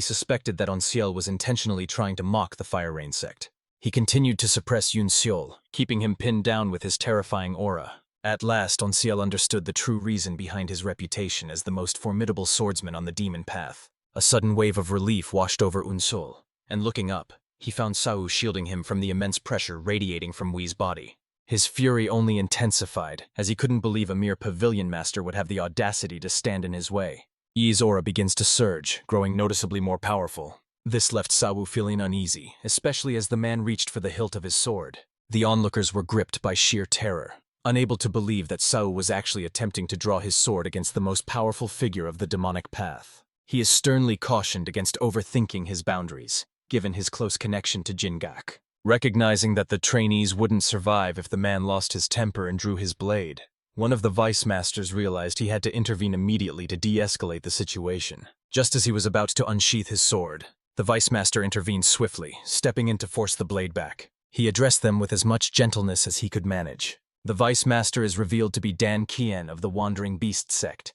suspected that Onseol was intentionally trying to mock the Fire Rain sect. He continued to suppress Yunseol, keeping him pinned down with his terrifying aura. At last, Onseol understood the true reason behind his reputation as the most formidable swordsman on the demon path. A sudden wave of relief washed over Unseol, and looking up, he found Sao shielding him from the immense pressure radiating from Wi's body. His fury only intensified, as he couldn't believe a mere pavilion master would have the audacity to stand in his way. Yi's aura begins to surge, growing noticeably more powerful. This left Sao feeling uneasy, especially as the man reached for the hilt of his sword. The onlookers were gripped by sheer terror, unable to believe that Sao was actually attempting to draw his sword against the most powerful figure of the demonic path. He is sternly cautioned against overthinking his boundaries, given his close connection to Jingak. Recognizing that the trainees wouldn't survive if the man lost his temper and drew his blade, one of the vice masters realized he had to intervene immediately to de-escalate the situation. Just as he was about to unsheath his sword, the vice master intervened swiftly, stepping in to force the blade back. He addressed them with as much gentleness as he could manage. The vice master is revealed to be Dan Kien of the Wandering Beast sect,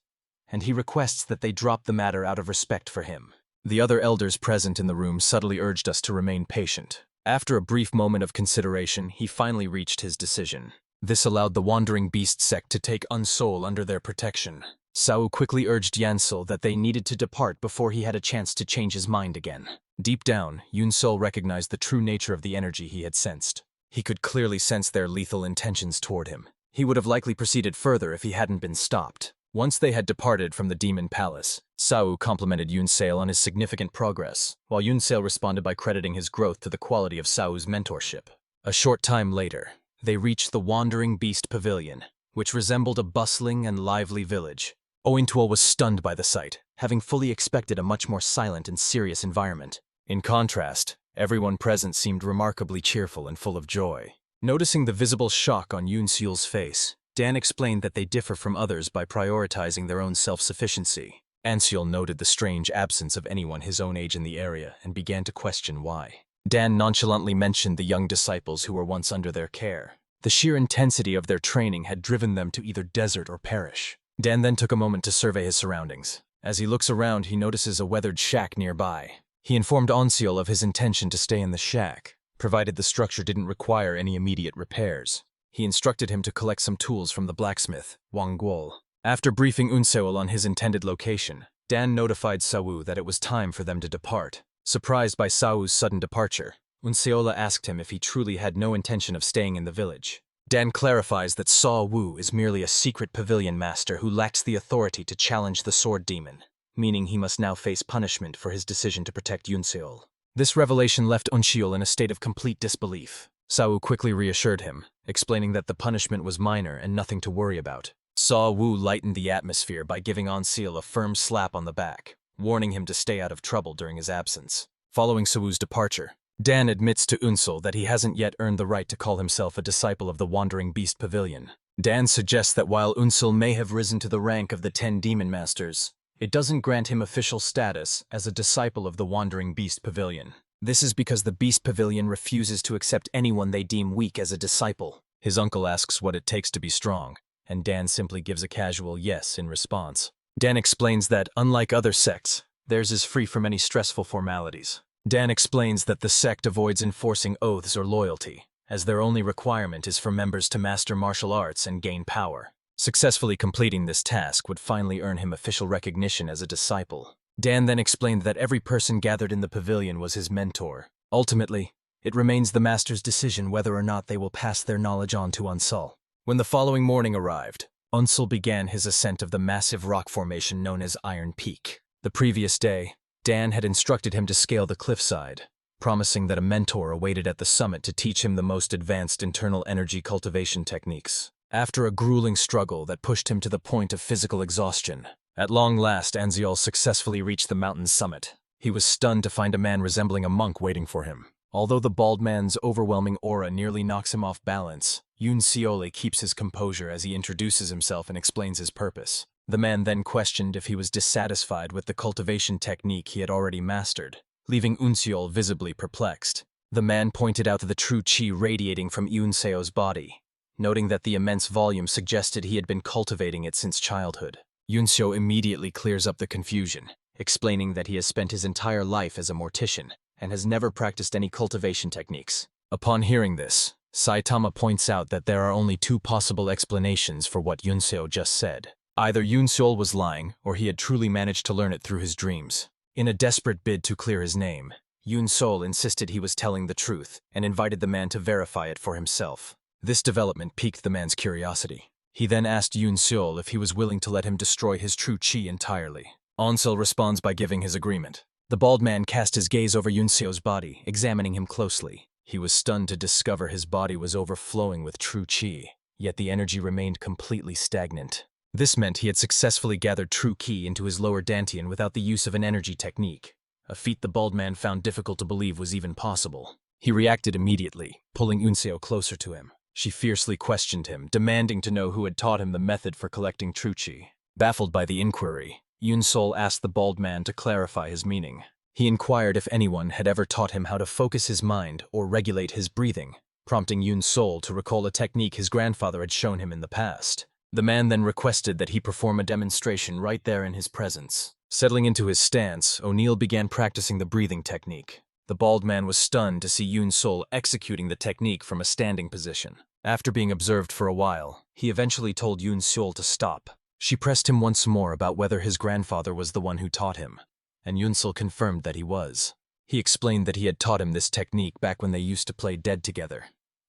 and he requests that they drop the matter out of respect for him. The other elders present in the room subtly urged us to remain patient. After a brief moment of consideration, he finally reached his decision. This allowed the Wandering Beast sect to take Unseol under their protection. Sao quickly urged Yansel that they needed to depart before he had a chance to change his mind again. Deep down, Yunsol recognized the true nature of the energy he had sensed. He could clearly sense their lethal intentions toward him. He would have likely proceeded further if he hadn't been stopped. Once they had departed from the Demon Palace, Sao complimented Yunsale on his significant progress, while Yunsale responded by crediting his growth to the quality of Sao's mentorship. A short time later, they reached the Wandering Beast Pavilion, which resembled a bustling and lively village. Ointuol was stunned by the sight, having fully expected a much more silent and serious environment. In contrast, everyone present seemed remarkably cheerful and full of joy. Noticing the visible shock on Yunseol's face, Dan explained that they differ from others by prioritizing their own self-sufficiency. Anseol noted the strange absence of anyone his own age in the area and began to question why. Dan nonchalantly mentioned the young disciples who were once under their care. The sheer intensity of their training had driven them to either desert or perish. Dan then took a moment to survey his surroundings. As he looks around, he notices a weathered shack nearby. He informed Anseol of his intention to stay in the shack, provided the structure didn't require any immediate repairs. He instructed him to collect some tools from the blacksmith, Wang Guol. After briefing Unseol on his intended location, Dan notified Sao that it was time for them to depart. Surprised by Sao's sudden departure, Unseola asked him if he truly had no intention of staying in the village. Dan clarifies that Sao Wu is merely a secret pavilion master who lacks the authority to challenge the sword demon, meaning he must now face punishment for his decision to protect Yunseol. This revelation left Unseol in a state of complete disbelief. Sao quickly reassured him, explaining that the punishment was minor and nothing to worry about. Sao Wu lightened the atmosphere by giving Anseol a firm slap on the back, warning him to stay out of trouble during his absence. Following Sao's departure, Dan admits to Unseol that he hasn't yet earned the right to call himself a disciple of the Wandering Beast Pavilion. Dan suggests that while Unseol may have risen to the rank of the 10 Demon Masters, it doesn't grant him official status as a disciple of the Wandering Beast Pavilion. This is because the Beast Pavilion refuses to accept anyone they deem weak as a disciple. His uncle asks what it takes to be strong, and Dan simply gives a casual yes in response. Dan explains that, unlike other sects, theirs is free from any stressful formalities. Dan explains that the sect avoids enforcing oaths or loyalty, as their only requirement is for members to master martial arts and gain power. Successfully completing this task would finally earn him official recognition as a disciple. Dan then explained that every person gathered in the pavilion was his mentor. Ultimately, it remains the master's decision whether or not they will pass their knowledge on to Unseol. When the following morning arrived, Unseol began his ascent of the massive rock formation known as Iron Peak. The previous day, Dan had instructed him to scale the cliffside, promising that a mentor awaited at the summit to teach him the most advanced internal energy cultivation techniques. After a grueling struggle that pushed him to the point of physical exhaustion, at long last Anseol successfully reached the mountain's summit. He was stunned to find a man resembling a monk waiting for him. Although the bald man's overwhelming aura nearly knocks him off balance, Yoon keeps his composure as he introduces himself and explains his purpose. The man then questioned if he was dissatisfied with the cultivation technique he had already mastered, leaving Yoon visibly perplexed. The man pointed out the true chi radiating from Yoon body, noting that the immense volume suggested he had been cultivating it since childhood. Yoon immediately clears up the confusion, explaining that he has spent his entire life as a mortician and has never practiced any cultivation techniques. Upon hearing this, Saitama points out that there are only two possible explanations for what Yoon just said. Either Yoon was lying, or he had truly managed to learn it through his dreams. In a desperate bid to clear his name, Yoon insisted he was telling the truth and invited the man to verify it for himself. This development piqued the man's curiosity. He then asked Yoon if he was willing to let him destroy his true chi entirely. Onsel responds by giving his agreement. The bald man cast his gaze over Yoon body, examining him closely. He was stunned to discover his body was overflowing with true chi, yet the energy remained completely stagnant. This meant he had successfully gathered true ki into his lower dantian without the use of an energy technique, a feat the bald man found difficult to believe was even possible. He reacted immediately, pulling Yoon closer to him. She fiercely questioned him, demanding to know who had taught him the method for collecting true chi. Baffled by the inquiry, Yoon asked the bald man to clarify his meaning. He inquired if anyone had ever taught him how to focus his mind or regulate his breathing, prompting Yoon to recall a technique his grandfather had shown him in the past. The man then requested that he perform a demonstration right there in his presence. Settling into his stance, O'Neill began practicing the breathing technique. The bald man was stunned to see Yoon executing the technique from a standing position. After being observed for a while, he eventually told Yoon to stop. She pressed him once more about whether his grandfather was the one who taught him, and Yoon confirmed that he was. He explained that he had taught him this technique back when they used to play dead together,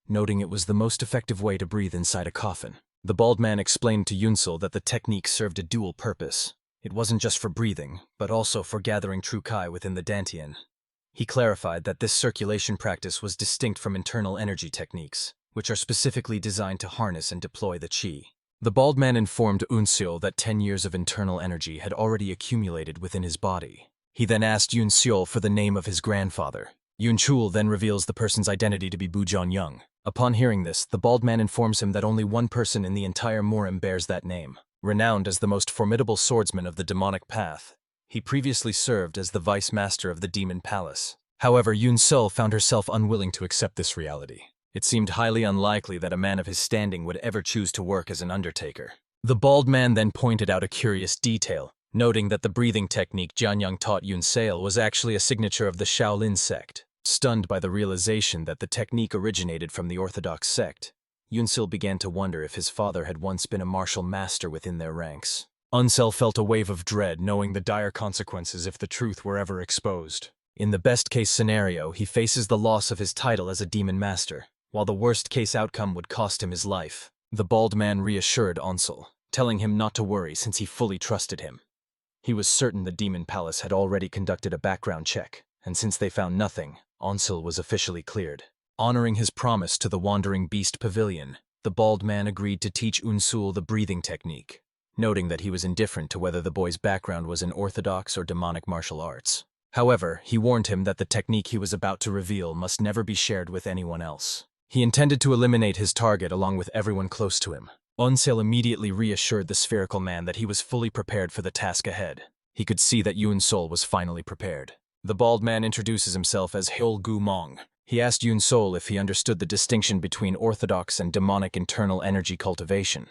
noting it was the most effective way to breathe inside a coffin. The bald man explained to Yoon that the technique served a dual purpose. It wasn't just for breathing, but also for gathering true kai within the dantian. He clarified that this circulation practice was distinct from internal energy techniques, which are specifically designed to harness and deploy the chi. The bald man informed Yoon that 10 years of internal energy had already accumulated within his body. He then asked Yoon for the name of his grandfather. Yoon then reveals the person's identity to be Bujong Young. Upon hearing this, the bald man informs him that only one person in the entire Murim bears that name. Renowned as the most formidable swordsman of the demonic path, he previously served as the vice master of the Demon Palace. However, Yoon found herself unwilling to accept this reality. It seemed highly unlikely that a man of his standing would ever choose to work as an undertaker. The bald man then pointed out a curious detail, noting that the breathing technique Jianyang taught Yoon was actually a signature of the Shaolin sect. Stunned by the realization that the technique originated from the Orthodox sect, Yoon began to wonder if his father had once been a martial master within their ranks. Unsel felt a wave of dread, knowing the dire consequences if the truth were ever exposed. In the best-case scenario, he faces the loss of his title as a demon master, while the worst-case outcome would cost him his life. The bald man reassured Onsel, telling him not to worry since he fully trusted him. He was certain the Demon Palace had already conducted a background check, and since they found nothing, Onsel was officially cleared. Honoring his promise to the Wandering Beast Pavilion, the bald man agreed to teach Unsul the breathing technique, noting that he was indifferent to whether the boy's background was in orthodox or demonic martial arts. However, he warned him that the technique he was about to reveal must never be shared with anyone else. He intended to eliminate his target along with everyone close to him. Onsel immediately reassured the spherical man that he was fully prepared for the task ahead. He could see that Yoon was finally prepared. The bald man introduces himself as Gu Mong. He asked Yoon if he understood the distinction between orthodox and demonic internal energy cultivation.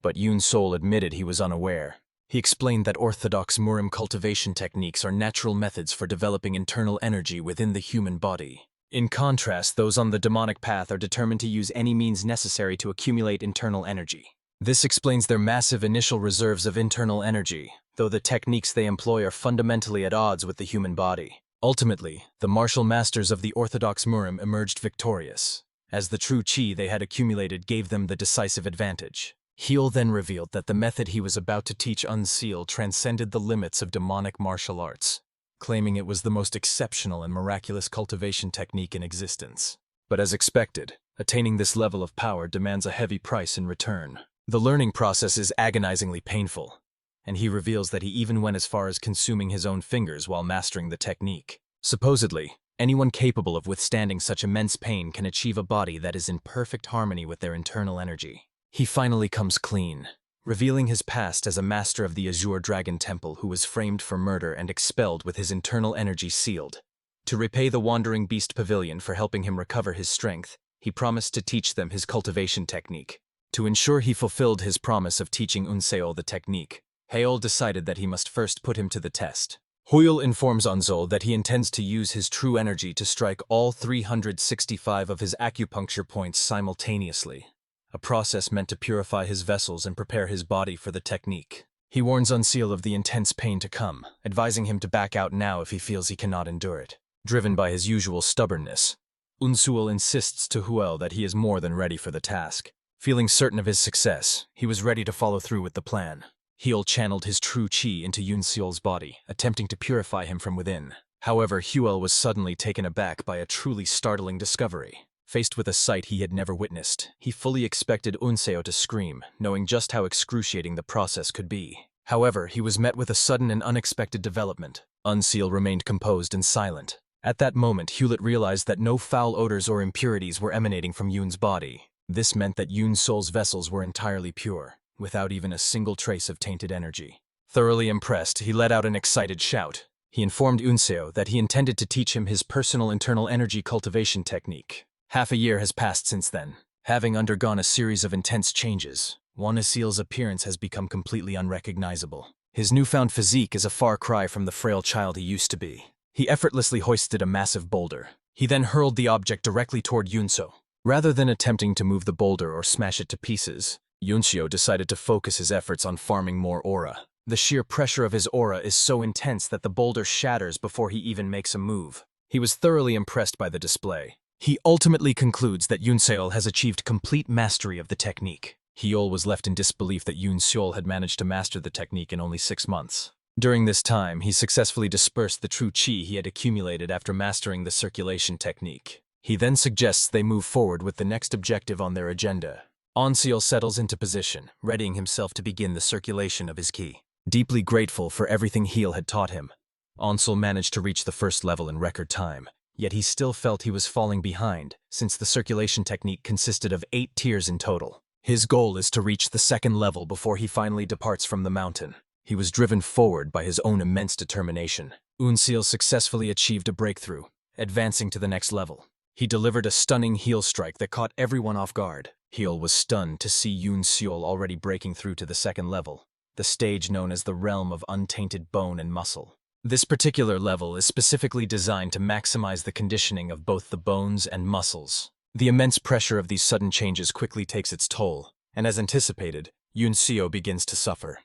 But Yoon admitted he was unaware. He explained that orthodox Murim cultivation techniques are natural methods for developing internal energy within the human body. In contrast, those on the demonic path are determined to use any means necessary to accumulate internal energy. This explains their massive initial reserves of internal energy, though the techniques they employ are fundamentally at odds with the human body. Ultimately, the martial masters of the orthodox Murim emerged victorious, as the true chi they had accumulated gave them the decisive advantage. Heel then revealed that the method he was about to teach Unseal transcended the limits of demonic martial arts, claiming it was the most exceptional and miraculous cultivation technique in existence. But as expected, attaining this level of power demands a heavy price in return. The learning process is agonizingly painful, and he reveals that he even went as far as consuming his own fingers while mastering the technique. Supposedly, Anyone capable of withstanding such immense pain can achieve a body that is in perfect harmony with their internal energy. He finally comes clean, revealing his past as a master of the Azure Dragon Temple who was framed for murder and expelled with his internal energy sealed. To repay the Wandering Beast Pavilion for helping him recover his strength, he promised to teach them his cultivation technique. To ensure he fulfilled his promise of teaching Unseo the technique, Heol decided that he must first put him to the test. Huyul informs Onzol that he intends to use his true energy to strike all 365 of his acupuncture points simultaneously, a process meant to purify his vessels and prepare his body for the technique. He warns Unseal of the intense pain to come, advising him to back out now if he feels he cannot endure it. Driven by his usual stubbornness, Unseal insists to Huel that he is more than ready for the task. Feeling certain of his success, he was ready to follow through with the plan. Heol channeled his true chi into Unseal's body, attempting to purify him from within. However, Huel was suddenly taken aback by a truly startling discovery. Faced with a sight he had never witnessed, he fully expected Unseo to scream, knowing just how excruciating the process could be. However, he was met with a sudden and unexpected development. Unseal remained composed and silent. At that moment, Hewlett realized that no foul odors or impurities were emanating from Yoon's body. This meant that Yoon's soul's vessels were entirely pure, without even a single trace of tainted energy. Thoroughly impressed, he let out an excited shout. He informed Unseo that he intended to teach him his personal internal energy cultivation technique. Half a year has passed since then. Having undergone a series of intense changes, Wanaseal's appearance has become completely unrecognizable. His newfound physique is a far cry from the frail child he used to be. He effortlessly hoisted a massive boulder. He then hurled the object directly toward Yunseo. Rather than attempting to move the boulder or smash it to pieces, Yunseo decided to focus his efforts on farming more aura. The sheer pressure of his aura is so intense that the boulder shatters before he even makes a move. He was thoroughly impressed by the display. He ultimately concludes that Yunseo has achieved complete mastery of the technique. Heol was left in disbelief that Yunseo had managed to master the technique in only 6 months. During this time, he successfully dispersed the true chi he had accumulated after mastering the circulation technique. He then suggests they move forward with the next objective on their agenda. Onseal settles into position, readying himself to begin the circulation of his ki. Deeply grateful for everything Heol had taught him, Onseal managed to reach the first level in record time, yet he still felt he was falling behind, since the circulation technique consisted of 8 tiers in total. His goal is to reach the second level before he finally departs from the mountain. He was driven forward by his own immense determination. Unseal successfully achieved a breakthrough, advancing to the next level. He delivered a stunning heel strike that caught everyone off guard. Heol was stunned to see Unseal already breaking through to the second level, the stage known as the realm of untainted bone and muscle. This particular level is specifically designed to maximize the conditioning of both the bones and muscles. The immense pressure of these sudden changes quickly takes its toll, and as anticipated, Unseo begins to suffer.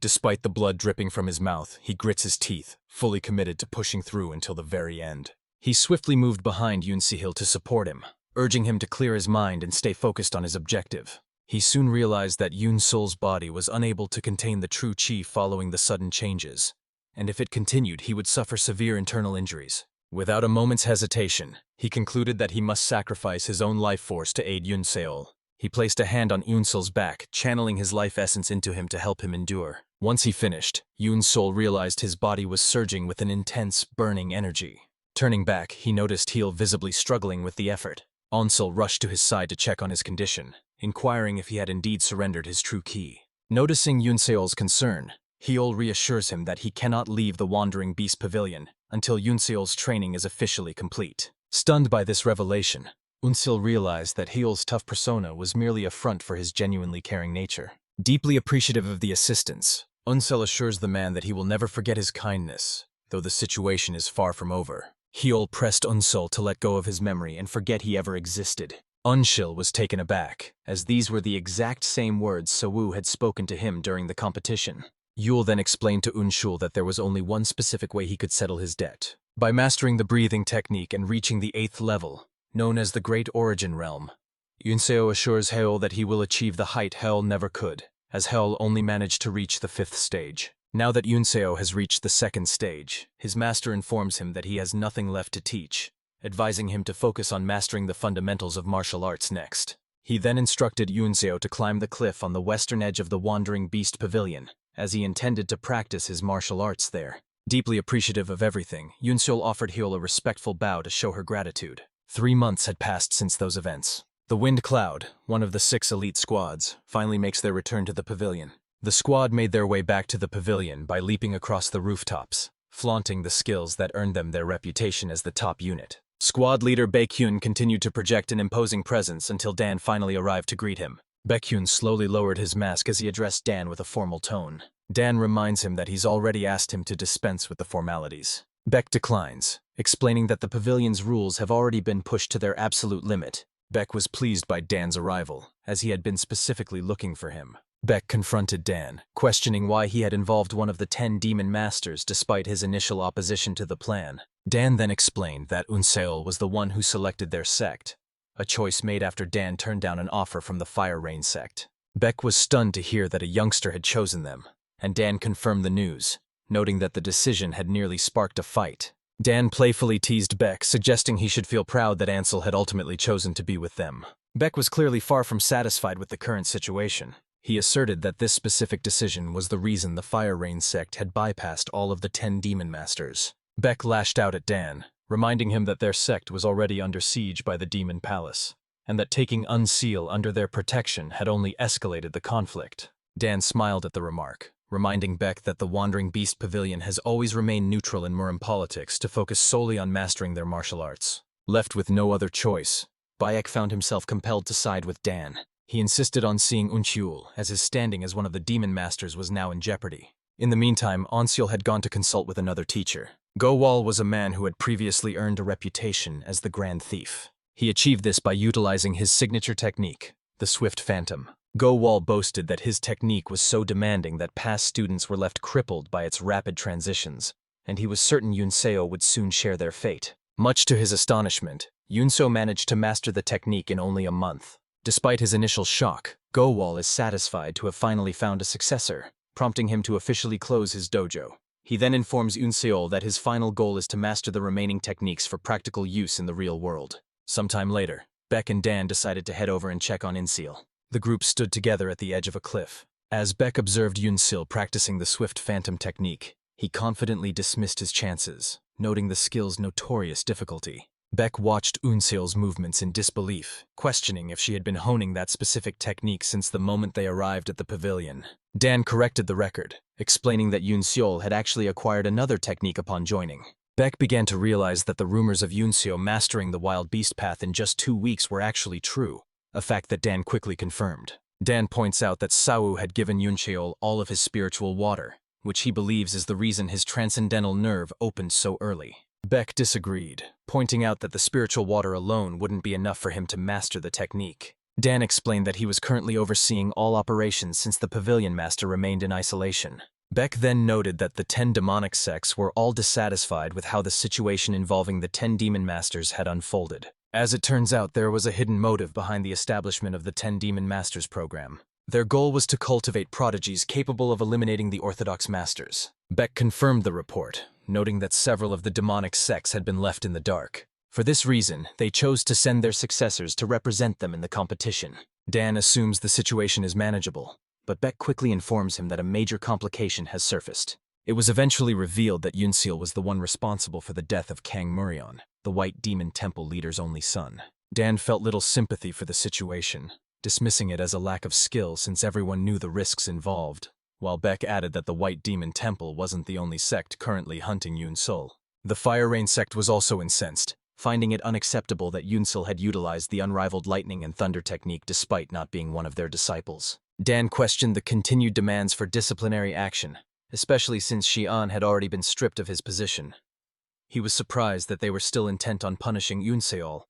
Despite the blood dripping from his mouth, he grits his teeth, fully committed to pushing through until the very end. He swiftly moved behind Unseo to support him, urging him to clear his mind and stay focused on his objective. He soon realized that Unseal's body was unable to contain the true chi following the sudden changes, and if it continued, he would suffer severe internal injuries. Without a moment's hesitation, he concluded that he must sacrifice his own life force to aid Unseo. He placed a hand on Unseal's back, channeling his life essence into him to help him endure. Once he finished, Unseo realized his body was surging with an intense, burning energy. Turning back, he noticed Heol visibly struggling with the effort. Unseo rushed to his side to check on his condition, inquiring if he had indeed surrendered his true ki. Noticing Unseol's concern, Heol reassures him that he cannot leave the Wandering Beast Pavilion until Unseol's training is officially complete. Stunned by this revelation, Unseo realized that Heol's tough persona was merely a front for his genuinely caring nature. Deeply appreciative of the assistance, Unseo assures the man that he will never forget his kindness, though the situation is far from over. Heol pressed Unseo to let go of his memory and forget he ever existed. Unseo was taken aback, as these were the exact same words Seo had spoken to him during the competition. Yul then explained to Unseo that there was only one specific way he could settle his debt. By mastering the breathing technique and reaching the 8th level, known as the Great Origin Realm, Unseo assures Heol that he will achieve the height Heol never could, as Heol only managed to reach the 5th stage. Now that Unseo has reached the 2nd stage, his master informs him that he has nothing left to teach, advising him to focus on mastering the fundamentals of martial arts next. He then instructed Unseo to climb the cliff on the western edge of the Wandering Beast Pavilion, as he intended to practice his martial arts there. Deeply appreciative of everything, Yoon offered Hyo a respectful bow to show her gratitude. 3 months had passed since those events. The Wind Cloud, one of the 6 elite squads, finally makes their return to the pavilion. The squad made their way back to the pavilion by leaping across the rooftops, flaunting the skills that earned them their reputation as the top unit. Squad leader Baekhyun continued to project an imposing presence until Dan finally arrived to greet him. Baekhyun slowly lowered his mask as he addressed Dan with a formal tone. Dan reminds him that he's already asked him to dispense with the formalities. Baek declines, explaining that the pavilion's rules have already been pushed to their absolute limit. Baek was pleased by Dan's arrival, as he had been specifically looking for him. Baek confronted Dan, questioning why he had involved one of the 10 demon masters despite his initial opposition to the plan. Dan then explained that Unseol was the one who selected their sect, a choice made after Dan turned down an offer from the Fire Rain sect. Baek was stunned to hear that a youngster had chosen them, and Dan confirmed the news, noting that the decision had nearly sparked a fight. Dan playfully teased Baek, suggesting he should feel proud that Ansel had ultimately chosen to be with them. Baek was clearly far from satisfied with the current situation. He asserted that this specific decision was the reason the Fire Rain sect had bypassed all of the 10 demon masters. Baek lashed out at Dan, reminding him that their sect was already under siege by the Demon Palace, and that taking Unseal under their protection had only escalated the conflict. Dan smiled at the remark, reminding Baek that the Wandering Beast Pavilion has always remained neutral in Murim politics to focus solely on mastering their martial arts. Left with no other choice, Baek found himself compelled to side with Dan. He insisted on seeing Uncheul, as his standing as one of the demon masters was now in jeopardy. In the meantime, Onseal had gone to consult with another teacher. Go-Wall was a man who had previously earned a reputation as the Grand Thief. He achieved this by utilizing his signature technique, the Swift Phantom. Go-Wall boasted that his technique was so demanding that past students were left crippled by its rapid transitions, and he was certain Yunseo would soon share their fate. Much to his astonishment, Yunseo managed to master the technique in only a month. Despite his initial shock, Go-Wall is satisfied to have finally found a successor, prompting him to officially close his dojo. He then informs Unseol that his final goal is to master the remaining techniques for practical use in the real world. Sometime later, Baek and Dan decided to head over and check on Unseol. The group stood together at the edge of a cliff. As Baek observed Unseol practicing the Swift Phantom technique, he confidently dismissed his chances, noting the skill's notorious difficulty. Baek watched Unseol's movements in disbelief, questioning if she had been honing that specific technique since the moment they arrived at the pavilion. Dan corrected the record, explaining that Unseol had actually acquired another technique upon joining. Baek began to realize that the rumors of Unseo mastering the Wild Beast Path in just 2 weeks were actually true, a fact that Dan quickly confirmed. Dan points out that Sao had given Unseol all of his spiritual water, which he believes is the reason his transcendental nerve opened so early. Baek disagreed, pointing out that the spiritual water alone wouldn't be enough for him to master the technique. Dan explained that he was currently overseeing all operations since the Pavilion Master remained in isolation. Baek then noted that the 10 demonic sects were all dissatisfied with how the situation involving the 10 demon masters had unfolded. As it turns out, there was a hidden motive behind the establishment of the 10 demon masters program. Their goal was to cultivate prodigies capable of eliminating the orthodox masters. Baek confirmed the report, noting that several of the demonic sects had been left in the dark. For this reason, they chose to send their successors to represent them in the competition. Dan assumes the situation is manageable, but Baek quickly informs him that a major complication has surfaced. It was eventually revealed that Unseol was the one responsible for the death of Kang Murion, the White Demon Temple leader's only son. Dan felt little sympathy for the situation, dismissing it as a lack of skill since everyone knew the risks involved, while Baek added that the White Demon Temple wasn't the only sect currently hunting Unseol. The Fire Rain sect was also incensed, finding it unacceptable that Unseol had utilized the unrivaled lightning and thunder technique despite not being one of their disciples. Dan questioned the continued demands for disciplinary action, especially since Xi'an had already been stripped of his position. He was surprised that they were still intent on punishing Unseol,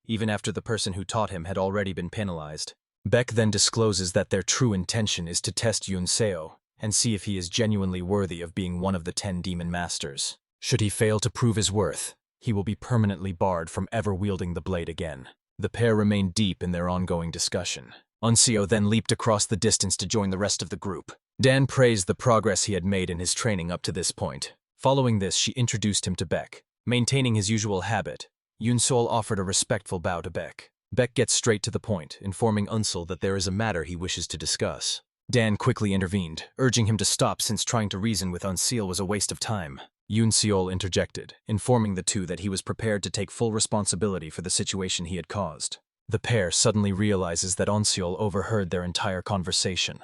even after the person who taught him had already been penalized. Baek then discloses that their true intention is to test Unseo and see if he is genuinely worthy of being one of the 10 demon masters. Should he fail to prove his worth, he will be permanently barred from ever wielding the blade again. The pair remained deep in their ongoing discussion. Unseo then leaped across the distance to join the rest of the group. Dan praised the progress he had made in his training up to this point. Following this, she introduced him to Baek. Maintaining his usual habit, Unseo offered a respectful bow to Baek. Baek gets straight to the point, informing Unseo that there is a matter he wishes to discuss. Dan quickly intervened, urging him to stop since trying to reason with Unseo was a waste of time. Yoon Seol interjected, informing the two that he was prepared to take full responsibility for the situation he had caused. The pair suddenly realizes that Onseol overheard their entire conversation,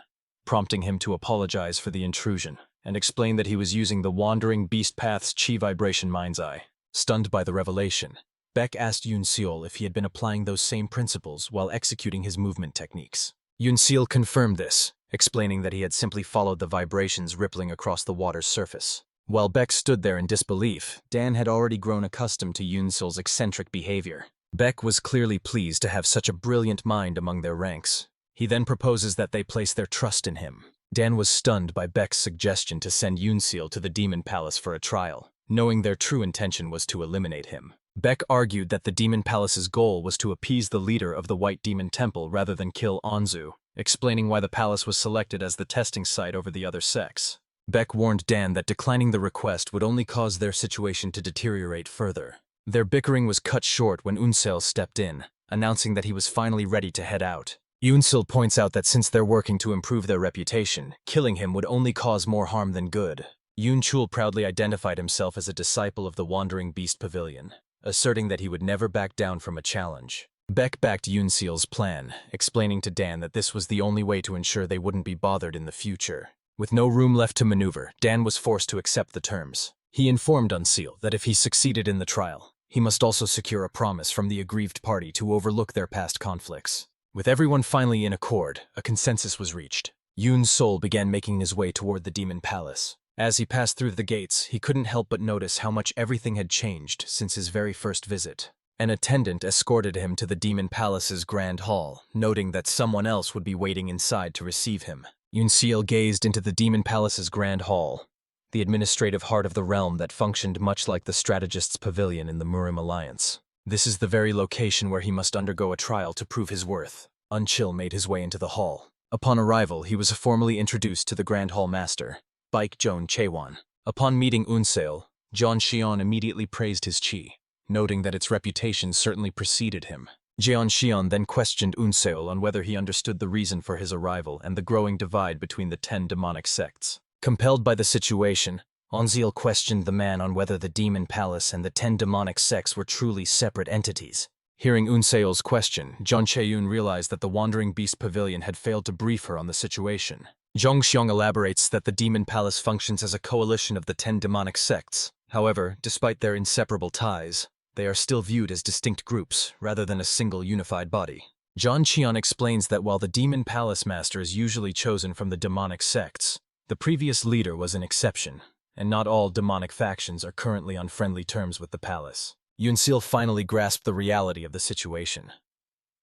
prompting him to apologize for the intrusion and explain that he was using the Wandering Beast Path's Chi Vibration Mind's Eye. Stunned by the revelation, Baek asked Yoon Seol if he had been applying those same principles while executing his movement techniques. Yoon Seol confirmed this, explaining that he had simply followed the vibrations rippling across the water's surface. While Baek stood there in disbelief, Dan had already grown accustomed to Yoon Seol's eccentric behavior. Baek was clearly pleased to have such a brilliant mind among their ranks. He then proposes that they place their trust in him. Dan was stunned by Baek's suggestion to send Yoon Seol to the Demon Palace for a trial, knowing their true intention was to eliminate him. Baek argued that the Demon Palace's goal was to appease the leader of the White Demon Temple rather than kill Onzu, explaining why the palace was selected as the testing site over the other sects. Baek warned Dan that declining the request would only cause their situation to deteriorate further. Their bickering was cut short when Unseo stepped in, announcing that he was finally ready to head out. Yoonsil points out that since they're working to improve their reputation, killing him would only cause more harm than good. Yoon Chul proudly identified himself as a disciple of the Wandering Beast Pavilion, asserting that he would never back down from a challenge. Baek backed Yoonseol's plan, explaining to Dan that this was the only way to ensure they wouldn't be bothered in the future. With no room left to maneuver, Dan was forced to accept the terms. He informed Unseel that if he succeeded in the trial, he must also secure a promise from the aggrieved party to overlook their past conflicts. With everyone finally in accord, a consensus was reached. Yoon's soul began making his way toward the Demon Palace. As he passed through the gates, he couldn't help but notice how much everything had changed since his very first visit. An attendant escorted him to the Demon Palace's Grand Hall, noting that someone else would be waiting inside to receive him. Yoon-seel gazed into the Demon Palace's Grand Hall, the administrative heart of the realm that functioned much like the strategist's pavilion in the Murim Alliance. This is the very location where he must undergo a trial to prove his worth. Unchill made his way into the hall. Upon arrival, he was formally introduced to the Grand Hall Master, Baek Joon Chaewon. Upon meeting Unseo, Jeon Xion immediately praised his chi, noting that its reputation certainly preceded him. Jeon Xion then questioned Unseo on whether he understood the reason for his arrival and the growing divide between the 10 demonic sects. Compelled by the situation, Onzeal questioned the man on whether the Demon Palace and the 10 demonic sects were truly separate entities. Hearing Unseol's question, Jeon Chaeyun realized that the Wandering Beast Pavilion had failed to brief her on the situation. Zhong Xiong elaborates that the Demon Palace functions as a coalition of the 10 demonic sects. However, despite their inseparable ties, they are still viewed as distinct groups, rather than a single unified body. John Qian explains that while the Demon Palace Master is usually chosen from the demonic sects, the previous leader was an exception, and not all demonic factions are currently on friendly terms with the palace. Yunsil finally grasped the reality of the situation.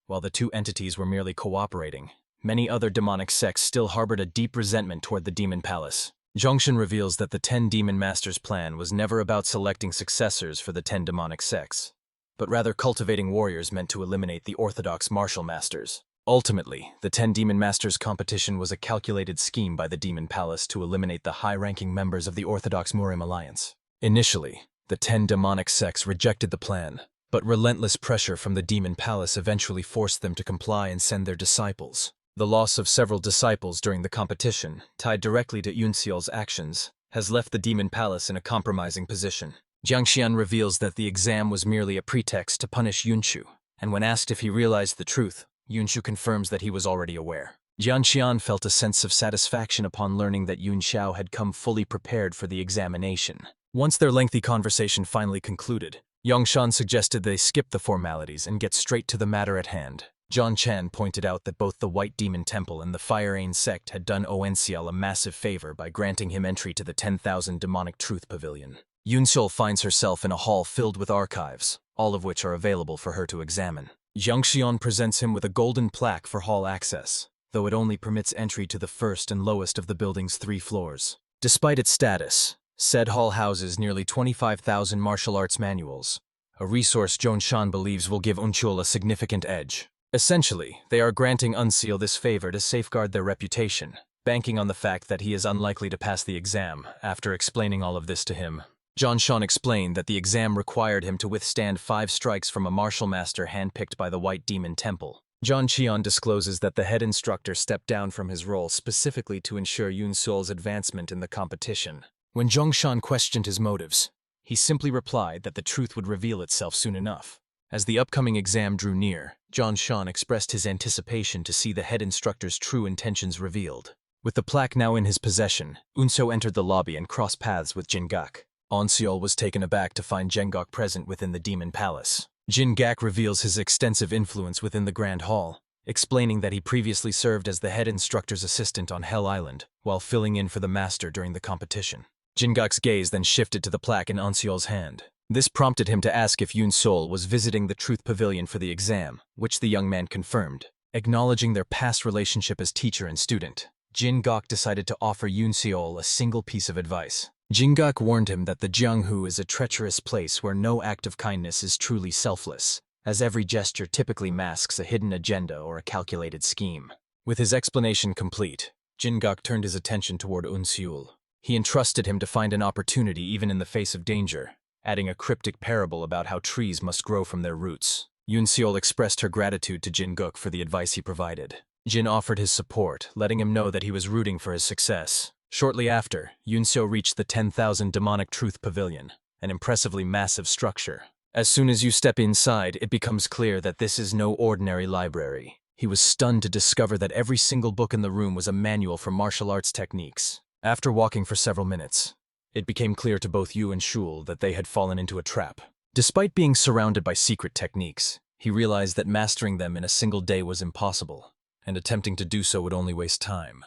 While the two entities were merely cooperating, many other demonic sects still harbored a deep resentment toward the Demon Palace. Zhongshan reveals that the 10 Demon Masters' plan was never about selecting successors for the 10 demonic sects, but rather cultivating warriors meant to eliminate the orthodox martial masters. Ultimately, the 10 Demon Masters competition was a calculated scheme by the Demon Palace to eliminate the high-ranking members of the Orthodox Murim Alliance. Initially, the 10 demonic sects rejected the plan, but relentless pressure from the Demon Palace eventually forced them to comply and send their disciples. The loss of several disciples during the competition, tied directly to Yunseol's actions, has left the Demon Palace in a compromising position. Jiang Xian reveals that the exam was merely a pretext to punish Yunshu, and when asked if he realized the truth, Yunshu confirms that he was already aware. Jian Xian felt a sense of satisfaction upon learning that Yun Xiao had come fully prepared for the examination. Once their lengthy conversation finally concluded, Yongshan suggested they skip the formalities and get straight to the matter at hand. John Chan pointed out that both the White Demon Temple and the Fire Ain sect had done Oncial a massive favor by granting him entry to the 10,000 Demonic Truth Pavilion. Yunsul finds herself in a hall filled with archives, all of which are available for her to examine. Jiangxian presents him with a golden plaque for hall access, though it only permits entry to the first and lowest of the building's 3 floors. Despite its status, said hall houses nearly 25,000 martial arts manuals, a resource Zhongshan believes will give Unchul a significant edge. Essentially, they are granting Unseal this favor to safeguard their reputation, banking on the fact that he is unlikely to pass the exam. After explaining all of this to him, Zhongshan explained that the exam required him to withstand 5 strikes from a martial master handpicked by the White Demon Temple. Zhang Qian discloses that the head instructor stepped down from his role specifically to ensure Yunsul's advancement in the competition. When Zhongshan questioned his motives, he simply replied that the truth would reveal itself soon enough. As the upcoming exam drew near, Zhongshan expressed his anticipation to see the head instructor's true intentions revealed. With the plaque now in his possession, Unso entered the lobby and crossed paths with Jingak. Onseol was taken aback to find Jingak present within the Demon Palace. Jingak reveals his extensive influence within the Grand Hall, explaining that he previously served as the head instructor's assistant on Hell Island, while filling in for the master during the competition. Jingak's gaze then shifted to the plaque in Onseol's hand. This prompted him to ask if Yoon Sol was visiting the Truth Pavilion for the exam, which the young man confirmed. Acknowledging their past relationship as teacher and student, Jingak decided to offer Yoon Seol a single piece of advice. Jingak warned him that the Jianghu is a treacherous place where no act of kindness is truly selfless, as every gesture typically masks a hidden agenda or a calculated scheme. With his explanation complete, Jingak turned his attention toward Unseol. He entrusted him to find an opportunity even in the face of danger, adding a cryptic parable about how trees must grow from their roots. Yoon Seol expressed her gratitude to Jin Guk for the advice he provided. Jin offered his support, letting him know that he was rooting for his success. Shortly after, Yoon Seo reached the 10,000 Demonic Truth Pavilion, an impressively massive structure. As soon as you step inside, it becomes clear that this is no ordinary library. He was stunned to discover that every single book in the room was a manual for martial arts techniques. After walking for several minutes, it became clear to both Yu and Shul that they had fallen into a trap. Despite being surrounded by secret techniques, he realized that mastering them in a single day was impossible, and attempting to do so would only waste time,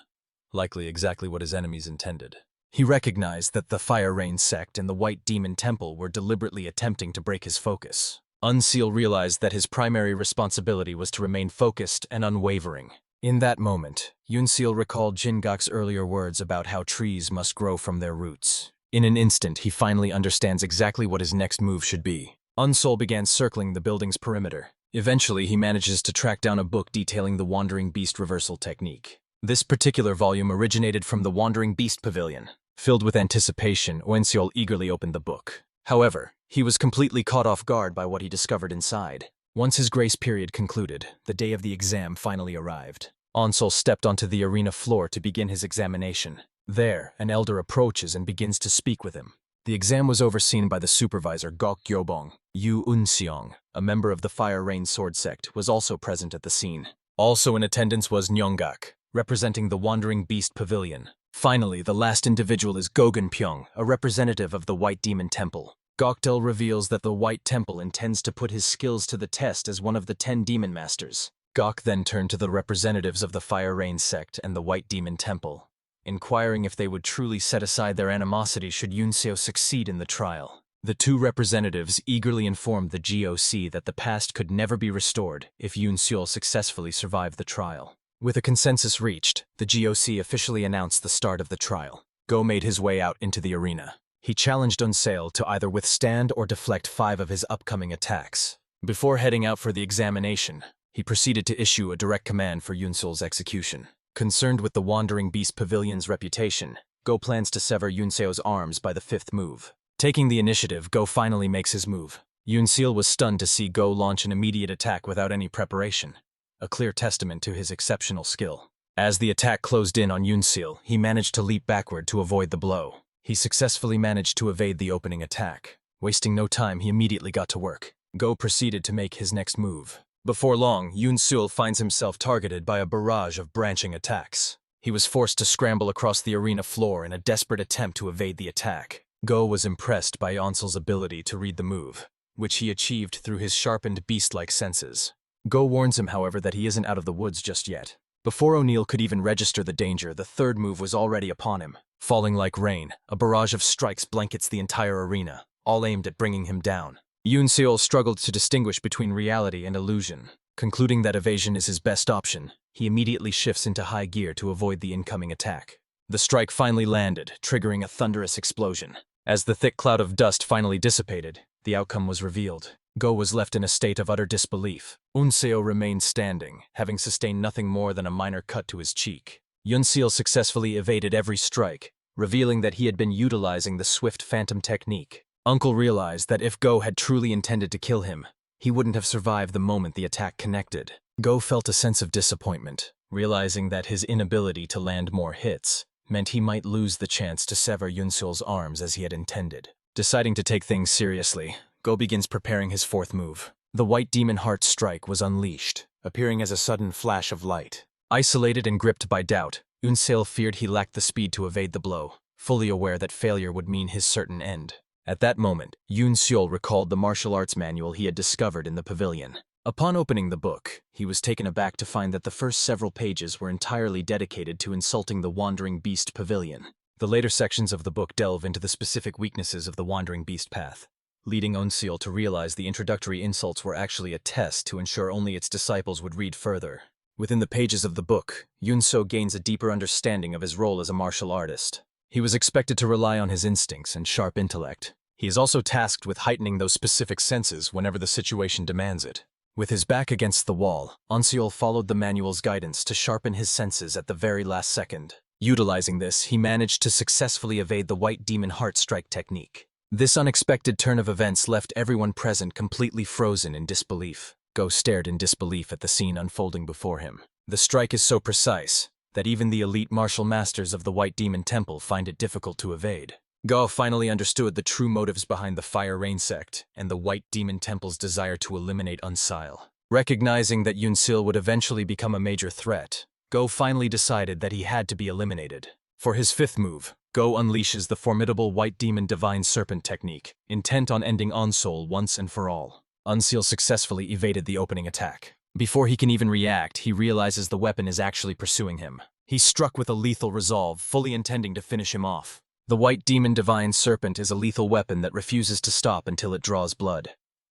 likely exactly what his enemies intended. He recognized that the Fire Rain sect and the White Demon Temple were deliberately attempting to break his focus. Unseal realized that his primary responsibility was to remain focused and unwavering. In that moment, Yunseal recalled Jingak's earlier words about how trees must grow from their roots. In an instant, he finally understands exactly what his next move should be. Unsol began circling the building's perimeter. Eventually, he manages to track down a book detailing the Wandering Beast reversal technique. This particular volume originated from the Wandering Beast Pavilion. Filled with anticipation, Unsol eagerly opened the book. However, he was completely caught off guard by what he discovered inside. Once his grace period concluded, the day of the exam finally arrived. Unsol stepped onto the arena floor to begin his examination. There, an elder approaches and begins to speak with him. The exam was overseen by the supervisor Gok Gyobong. Yu Unseong, a member of the Fire Rain Sword Sect, was also present at the scene. Also in attendance was Nyonggak, representing the Wandering Beast Pavilion. Finally, the last individual is Gogun Pyong, a representative of the White Demon Temple. Gokdel reveals that the White Temple intends to put his skills to the test as one of the 10 Demon Masters. Gok then turned to the representatives of the Fire Rain Sect and the White Demon Temple, inquiring if they would truly set aside their animosity should Yunseo succeed in the trial. The two representatives eagerly informed the GOC that the past could never be restored if Yunseo successfully survived the trial. With a consensus reached, the GOC officially announced the start of the trial. Go made his way out into the arena. He challenged Unseo to either withstand or deflect 5 of his upcoming attacks. Before heading out for the examination, he proceeded to issue a direct command for Yunseol's execution. Concerned with the Wandering Beast Pavilion's reputation, Go plans to sever Yunseo's arms by the 5th move. Taking the initiative, Go finally makes his move. Yunseal was stunned to see Go launch an immediate attack without any preparation, a clear testament to his exceptional skill. As the attack closed in on Yunseal, he managed to leap backward to avoid the blow. He successfully managed to evade the opening attack. Wasting no time, he immediately got to work. Go proceeded to make his next move. Before long, Yunseal finds himself targeted by a barrage of branching attacks. He was forced to scramble across the arena floor in a desperate attempt to evade the attack. Go was impressed by Onsel's ability to read the move, which he achieved through his sharpened beast-like senses. Go warns him, however, that he isn't out of the woods just yet. Before O'Neill could even register the danger, the 3rd move was already upon him. Falling like rain, a barrage of strikes blankets the entire arena, all aimed at bringing him down. Yunseol struggled to distinguish between reality and illusion. Concluding that evasion is his best option, he immediately shifts into high gear to avoid the incoming attack. The strike finally landed, triggering a thunderous explosion. As the thick cloud of dust finally dissipated, the outcome was revealed. Go was left in a state of utter disbelief. Unseo remained standing, having sustained nothing more than a minor cut to his cheek. Yunseal successfully evaded every strike, revealing that he had been utilizing the swift phantom technique. Uncle realized that if Go had truly intended to kill him, he wouldn't have survived the moment the attack connected. Go felt a sense of disappointment, realizing that his inability to land more hits meant he might lose the chance to sever Yunseol's arms as he had intended. Deciding to take things seriously, Go begins preparing his fourth move. The White Demon Heart Strike was unleashed, appearing as a sudden flash of light. Isolated and gripped by doubt, Yunseol feared he lacked the speed to evade the blow, fully aware that failure would mean his certain end. At that moment, Yunseol recalled the martial arts manual he had discovered in the pavilion. Upon opening the book, he was taken aback to find that the first several pages were entirely dedicated to insulting the Wandering Beast Pavilion. The later sections of the book delve into the specific weaknesses of the Wandering Beast path, leading Yunseol to realize the introductory insults were actually a test to ensure only its disciples would read further. Within the pages of the book, Yunseol gains a deeper understanding of his role as a martial artist. He was expected to rely on his instincts and sharp intellect. He is also tasked with heightening those specific senses whenever the situation demands it. With his back against the wall, Yunseol followed the manual's guidance to sharpen his senses at the very last second. Utilizing this, he managed to successfully evade the White Demon Heart Strike technique. This unexpected turn of events left everyone present completely frozen in disbelief. Go stared in disbelief at the scene unfolding before him. The strike is so precise that even the elite martial masters of the White Demon Temple find it difficult to evade. Go finally understood the true motives behind the Fire Rain sect and the White Demon Temple's desire to eliminate Yunseol. Recognizing that Yunseol would eventually become a major threat, Go finally decided that he had to be eliminated. For his fifth move, Go unleashes the formidable White Demon Divine Serpent technique, intent on ending Yunseol once and for all. Yunseol successfully evaded the opening attack. Before he can even react, he realizes the weapon is actually pursuing him. He's struck with a lethal resolve, fully intending to finish him off. The White Demon Divine Serpent is a lethal weapon that refuses to stop until it draws blood,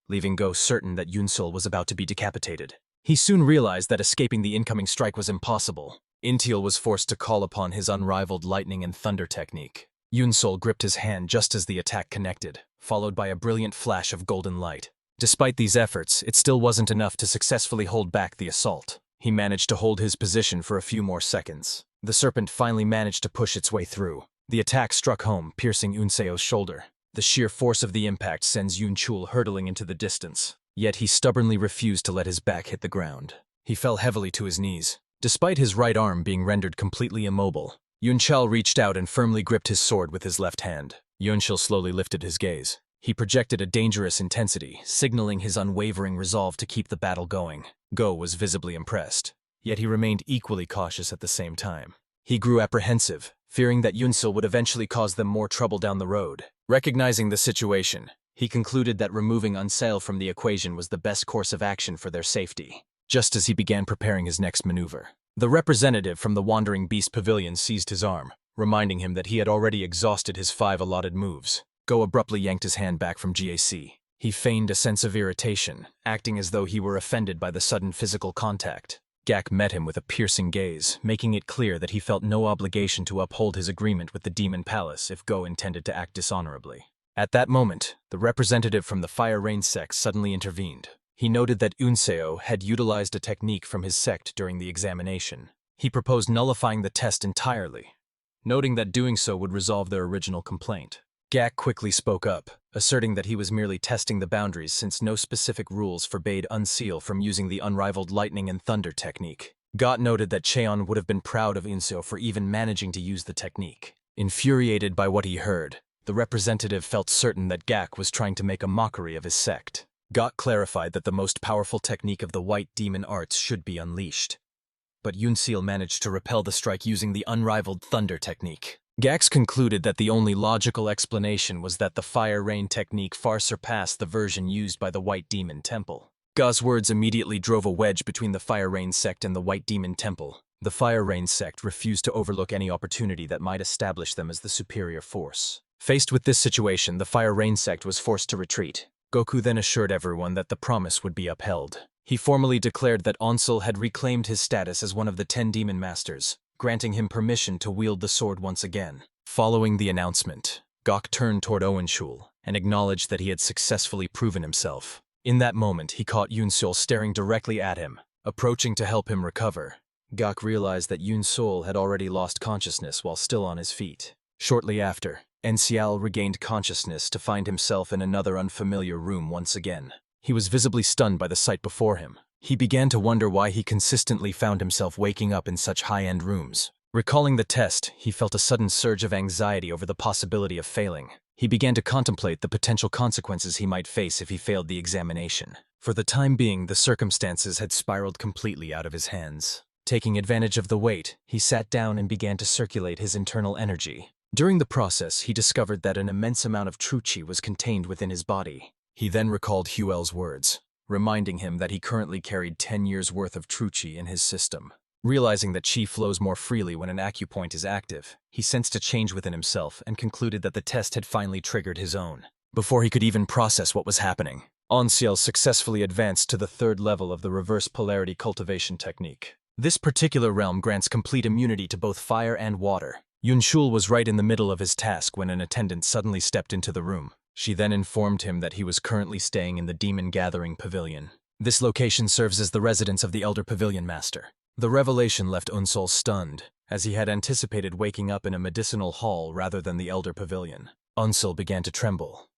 leaving Go certain that Yunseol was about to be decapitated. He soon realized that escaping the incoming strike was impossible. Yunseol was forced to call upon his unrivaled lightning and thunder technique. Yunseol gripped his hand just as the attack connected, followed by a brilliant flash of golden light. Despite these efforts, it still wasn't enough to successfully hold back the assault. He managed to hold his position for a few more seconds. The serpent finally managed to push its way through. The attack struck home, piercing Yunseol's shoulder. The sheer force of the impact sends Yunseol hurtling into the distance. Yet he stubbornly refused to let his back hit the ground. He fell heavily to his knees. Despite his right arm being rendered completely immobile, Yunseol reached out and firmly gripped his sword with his left hand. Yunseol slowly lifted his gaze. He projected a dangerous intensity, signaling his unwavering resolve to keep the battle going. Go was visibly impressed, yet he remained equally cautious at the same time. He grew apprehensive, fearing that Yunseol would eventually cause them more trouble down the road. Recognizing the situation, he concluded that removing Yunseol from the equation was the best course of action for their safety. Just as he began preparing his next maneuver, the representative from the Wandering Beast Pavilion seized his arm, reminding him that he had already exhausted his 5 allotted moves. Go abruptly yanked his hand back from GAC. He feigned a sense of irritation, acting as though he were offended by the sudden physical contact. Gak met him with a piercing gaze, making it clear that he felt no obligation to uphold his agreement with the Demon Palace if Go intended to act dishonorably. At that moment, the representative from the Fire Rain sect suddenly intervened. He noted that Yunseol had utilized a technique from his sect during the examination. He proposed nullifying the test entirely, noting that doing so would resolve their original complaint. Gak quickly spoke up, asserting that he was merely testing the boundaries since no specific rules forbade Yunseol from using the unrivaled lightning and thunder technique. Got noted that Cheon would have been proud of Yunseol for even managing to use the technique. Infuriated by what he heard, the representative felt certain that Gak was trying to make a mockery of his sect. Gak clarified that the most powerful technique of the White Demon Arts should be unleashed. But Yunseol managed to repel the strike using the unrivaled thunder technique. Gax concluded that the only logical explanation was that the Fire Rain technique far surpassed the version used by the White Demon Temple. Ga's words immediately drove a wedge between the Fire Rain sect and the White Demon Temple. The Fire Rain sect refused to overlook any opportunity that might establish them as the superior force. Faced with this situation, the Fire Rain sect was forced to retreat. Goku then assured everyone that the promise would be upheld. He formally declared that Yunseol had reclaimed his status as one of the 10 Demon Masters, granting him permission to wield the sword once again. Following the announcement, Gok turned toward Yunseol and acknowledged that he had successfully proven himself. In that moment, he caught Yunseol staring directly at him, approaching to help him recover. Gok realized that Yunseol had already lost consciousness while still on his feet. Shortly after, Yunseol regained consciousness to find himself in another unfamiliar room once again. He was visibly stunned by the sight before him. He began to wonder why he consistently found himself waking up in such high-end rooms. Recalling the test, he felt a sudden surge of anxiety over the possibility of failing. He began to contemplate the potential consequences he might face if he failed the examination. For the time being, the circumstances had spiraled completely out of his hands. Taking advantage of the wait, he sat down and began to circulate his internal energy. During the process, he discovered that an immense amount of true chi was contained within his body. He then recalled Huel's words, reminding him that he currently carried 10 years' worth of true chi in his system. Realizing that chi flows more freely when an acupoint is active, he sensed a change within himself and concluded that the test had finally triggered his own. Before he could even process what was happening, Onseal successfully advanced to the 3rd level of the reverse polarity cultivation technique. This particular realm grants complete immunity to both fire and water. Yunshul was right in the middle of his task when an attendant suddenly stepped into the room. She then informed him that he was currently staying in the Demon Gathering Pavilion. This location serves as the residence of the Elder Pavilion Master. The revelation left Unsol stunned, as he had anticipated waking up in a medicinal hall rather than the Elder Pavilion. Unsol began to tremble,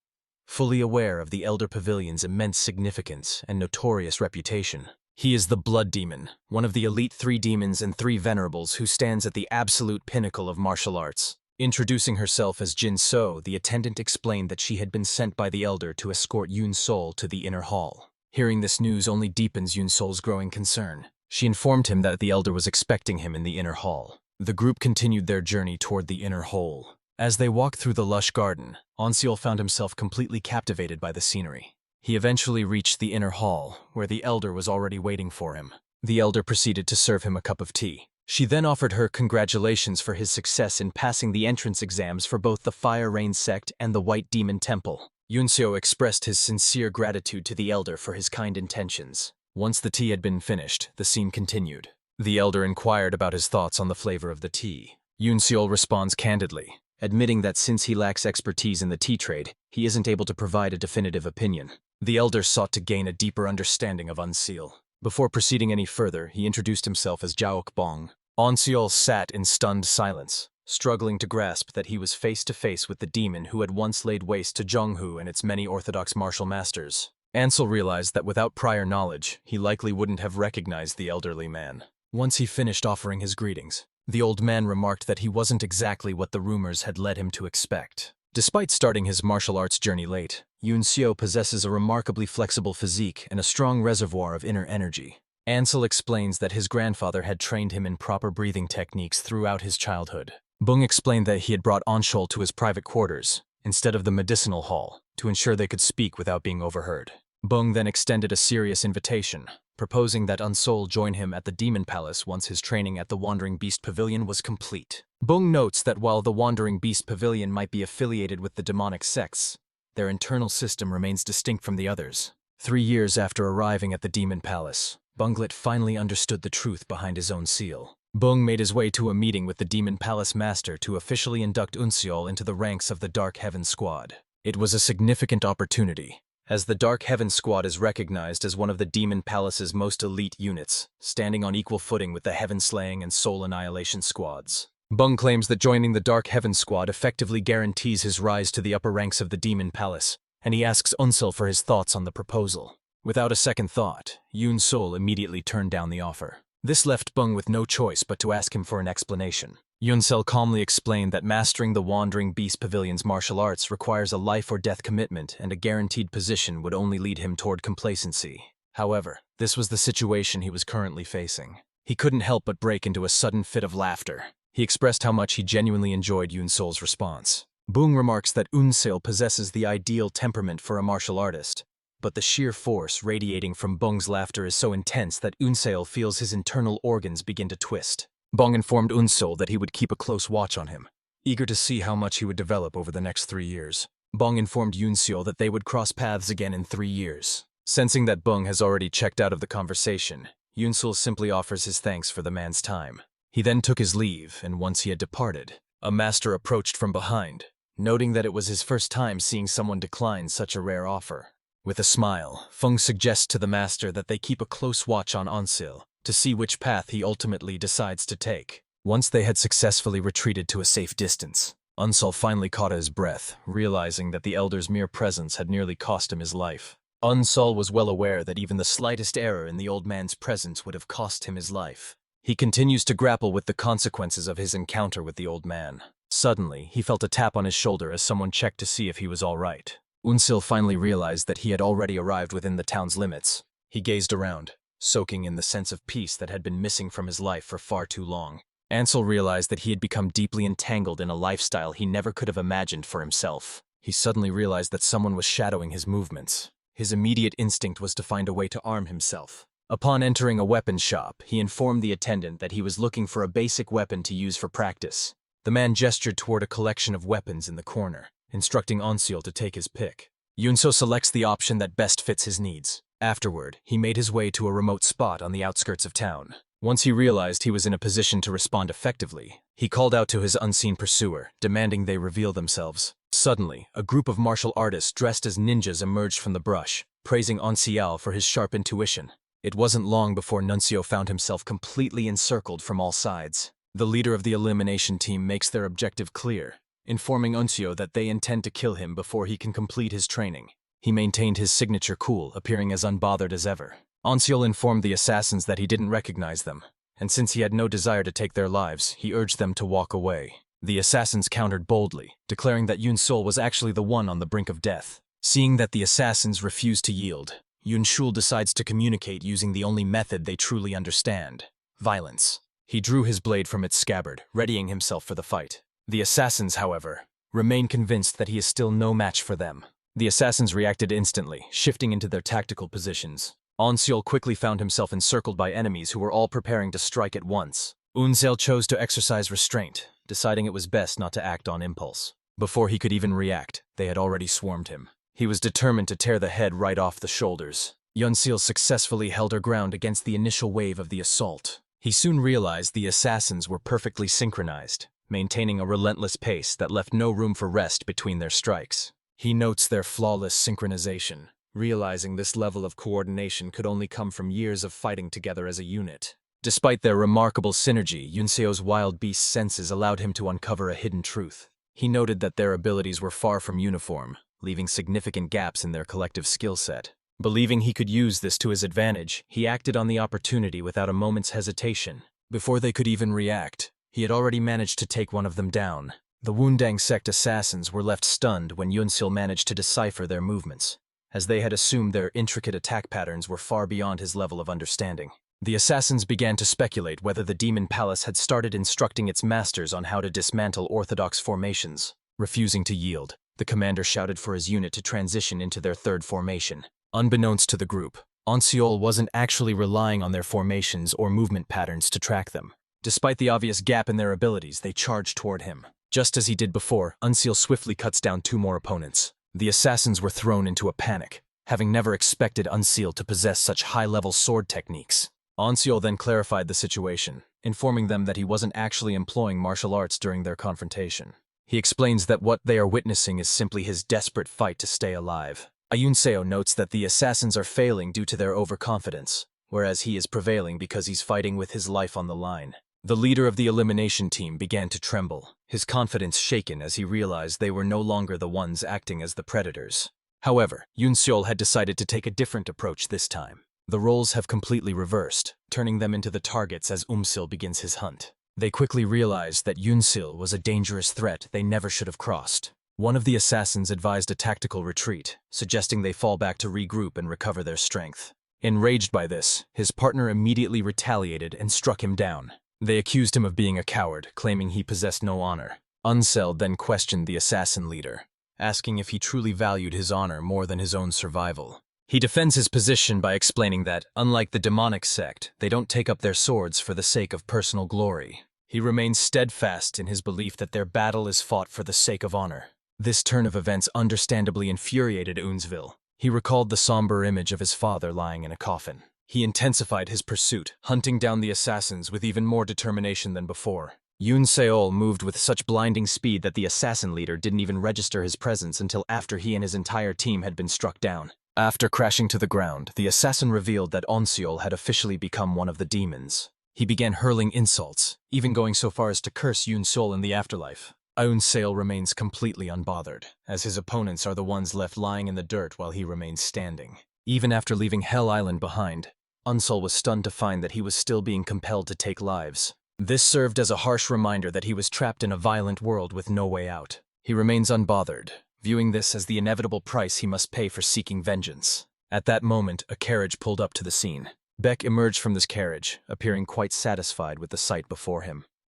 fully aware of the Elder Pavilion's immense significance and notorious reputation. He is the Blood Demon, one of the elite 3 demons and 3 venerables who stands at the absolute pinnacle of martial arts. Introducing herself as Jin So, the attendant explained that she had been sent by the Elder to escort Yun Sol to the inner hall. Hearing this news only deepens Yun Sol's growing concern. She informed him that the Elder was expecting him in the inner hall. The group continued their journey toward the inner hall. As they walked through the lush garden, Onseal found himself completely captivated by the scenery. He eventually reached the inner hall, where the Elder was already waiting for him. The Elder proceeded to serve him a cup of tea. She then offered her congratulations for his success in passing the entrance exams for both the Fire Rain sect and the White Demon Temple. Yunseo expressed his sincere gratitude to the Elder for his kind intentions. Once the tea had been finished, the scene continued. The Elder inquired about his thoughts on the flavor of the tea. Yunseol responds candidly, admitting that since he lacks expertise in the tea trade, he isn't able to provide a definitive opinion. The Elder sought to gain a deeper understanding of Unseal. Before proceeding any further, he introduced himself as Jaok Bong. Onseol sat in stunned silence, struggling to grasp that he was face to face with the demon who had once laid waste to Zhonghu and its many orthodox martial masters. Ansel realized that without prior knowledge, he likely wouldn't have recognized the elderly man. Once he finished offering his greetings, the old man remarked that he wasn't exactly what the rumors had led him to expect. Despite starting his martial arts journey late, Yun Seo possesses a remarkably flexible physique and a strong reservoir of inner energy. Ansel explains that his grandfather had trained him in proper breathing techniques throughout his childhood. Bung explained that he had brought Onshol to his private quarters, instead of the medicinal hall, to ensure they could speak without being overheard. Bung then extended a serious invitation, proposing that Unsol join him at the Demon Palace once his training at the Wandering Beast Pavilion was complete. Bung notes that while the Wandering Beast Pavilion might be affiliated with the demonic sects, their internal system remains distinct from the others. 3 years after arriving at the Demon Palace, Bunglet finally understood the truth behind his own seal. Bung made his way to a meeting with the Demon Palace Master to officially induct Unseol into the ranks of the Dark Heaven Squad. It was a significant opportunity, as the Dark Heaven Squad is recognized as one of the Demon Palace's most elite units, standing on equal footing with the Heaven Slaying and Soul Annihilation squads. Bung claims that joining the Dark Heaven Squad effectively guarantees his rise to the upper ranks of the Demon Palace, and he asks Unsel for his thoughts on the proposal. Without a second thought, Yun Sol immediately turned down the offer. This left Bung with no choice but to ask him for an explanation. Yunsel calmly explained that mastering the Wandering Beast Pavilion's martial arts requires a life-or-death commitment, and a guaranteed position would only lead him toward complacency. However, this was the situation he was currently facing. He couldn't help but break into a sudden fit of laughter. He expressed how much he genuinely enjoyed Yunsol's response. Bung remarks that Unsel possesses the ideal temperament for a martial artist, but the sheer force radiating from Bung's laughter is so intense that Unsel feels his internal organs begin to twist. Bung informed Unsol that he would keep a close watch on him, eager to see how much he would develop over the next 3 years. Bung informed Yunseo that they would cross paths again in 3 years. Sensing that Bung has already checked out of the conversation, Yunsol simply offers his thanks for the man's time. He then took his leave, and once he had departed, a master approached from behind, noting that it was his first time seeing someone decline such a rare offer. With a smile, Feng suggests to the master that they keep a close watch on Onsil, to see which path he ultimately decides to take. Once they had successfully retreated to a safe distance, Unsol finally caught his breath, realizing that the elder's mere presence had nearly cost him his life. Unsol was well aware that even the slightest error in the old man's presence would have cost him his life. He continues to grapple with the consequences of his encounter with the old man. Suddenly, he felt a tap on his shoulder as someone checked to see if he was all right. Unsil finally realized that he had already arrived within the town's limits. He gazed around, soaking in the sense of peace that had been missing from his life for far too long. Ansel realized that he had become deeply entangled in a lifestyle he never could have imagined for himself. He suddenly realized that someone was shadowing his movements. His immediate instinct was to find a way to arm himself. Upon entering a weapons shop, he informed the attendant that he was looking for a basic weapon to use for practice. The man gestured toward a collection of weapons in the corner, instructing Onseol to take his pick. Yunso selects the option that best fits his needs. Afterward, he made his way to a remote spot on the outskirts of town. Once he realized he was in a position to respond effectively, he called out to his unseen pursuer, demanding they reveal themselves. Suddenly, a group of martial artists dressed as ninjas emerged from the brush, praising Onseol for his sharp intuition. It wasn't long before Nuncio found himself completely encircled from all sides. The leader of the elimination team makes their objective clear, informing Nuncio that they intend to kill him before he can complete his training. He maintained his signature cool, appearing as unbothered as ever. Onseol informed the assassins that he didn't recognize them, and since he had no desire to take their lives, he urged them to walk away. The assassins countered boldly, declaring that Yun Sol was actually the one on the brink of death. Seeing that the assassins refused to yield, Yun Shul decides to communicate using the only method they truly understand: violence. He drew his blade from its scabbard, readying himself for the fight. The assassins, however, remain convinced that he is still no match for them. The assassins reacted instantly, shifting into their tactical positions. Onseol quickly found himself encircled by enemies who were all preparing to strike at once. Unseol chose to exercise restraint, deciding it was best not to act on impulse. Before he could even react, they had already swarmed him. He was determined to tear the head right off the shoulders. Yunseol successfully held her ground against the initial wave of the assault. He soon realized the assassins were perfectly synchronized, maintaining a relentless pace that left no room for rest between their strikes. He notes their flawless synchronization, realizing this level of coordination could only come from years of fighting together as a unit. Despite their remarkable synergy, Yunseo's wild beast senses allowed him to uncover a hidden truth. He noted that their abilities were far from uniform, leaving significant gaps in their collective skill set. Believing he could use this to his advantage, he acted on the opportunity without a moment's hesitation. Before they could even react, he had already managed to take one of them down. The Wundang sect assassins were left stunned when Yunseol managed to decipher their movements, as they had assumed their intricate attack patterns were far beyond his level of understanding. The assassins began to speculate whether the Demon Palace had started instructing its masters on how to dismantle orthodox formations. Refusing to yield, the commander shouted for his unit to transition into their third formation. Unbeknownst to the group, Onseol wasn't actually relying on their formations or movement patterns to track them. Despite the obvious gap in their abilities, they charged toward him. Just as he did before, Onseol swiftly cuts down two more opponents. The assassins were thrown into a panic, having never expected Onseol to possess such high-level sword techniques. Onseol then clarified the situation, informing them that he wasn't actually employing martial arts during their confrontation. He explains that what they are witnessing is simply his desperate fight to stay alive. Ayunseo notes that the assassins are failing due to their overconfidence, whereas he is prevailing because he's fighting with his life on the line. The leader of the elimination team began to tremble, his confidence shaken as he realized they were no longer the ones acting as the predators. However, Yunseol had decided to take a different approach this time. The roles have completely reversed, turning them into the targets as Umsil begins his hunt. They quickly realized that Yunsil was a dangerous threat they never should have crossed. One of the assassins advised a tactical retreat, suggesting they fall back to regroup and recover their strength. Enraged by this, his partner immediately retaliated and struck him down. They accused him of being a coward, claiming he possessed no honor. Unseld then questioned the assassin leader, asking if he truly valued his honor more than his own survival. He defends his position by explaining that, unlike the demonic sect, they don't take up their swords for the sake of personal glory. He remains steadfast in his belief that their battle is fought for the sake of honor. This turn of events understandably infuriated Unsville. He recalled the somber image of his father lying in a coffin. He intensified his pursuit, hunting down the assassins with even more determination than before. Yoon Seol moved with such blinding speed that the assassin leader didn't even register his presence until after he and his entire team had been struck down. After crashing to the ground, the assassin revealed that Onseol had officially become one of the demons. He began hurling insults, even going so far as to curse Yoon Sol in the afterlife. Aun Seol remains completely unbothered, as his opponents are the ones left lying in the dirt while he remains standing. Even after leaving Hell Island behind, Unsol was stunned to find that he was still being compelled to take lives. This served as a harsh reminder that he was trapped in a violent world with no way out. He remains unbothered, viewing this as the inevitable price he must pay for seeking vengeance. At that moment, a carriage pulled up to the scene. Beck emerged from this carriage, appearing quite satisfied with the sight before him.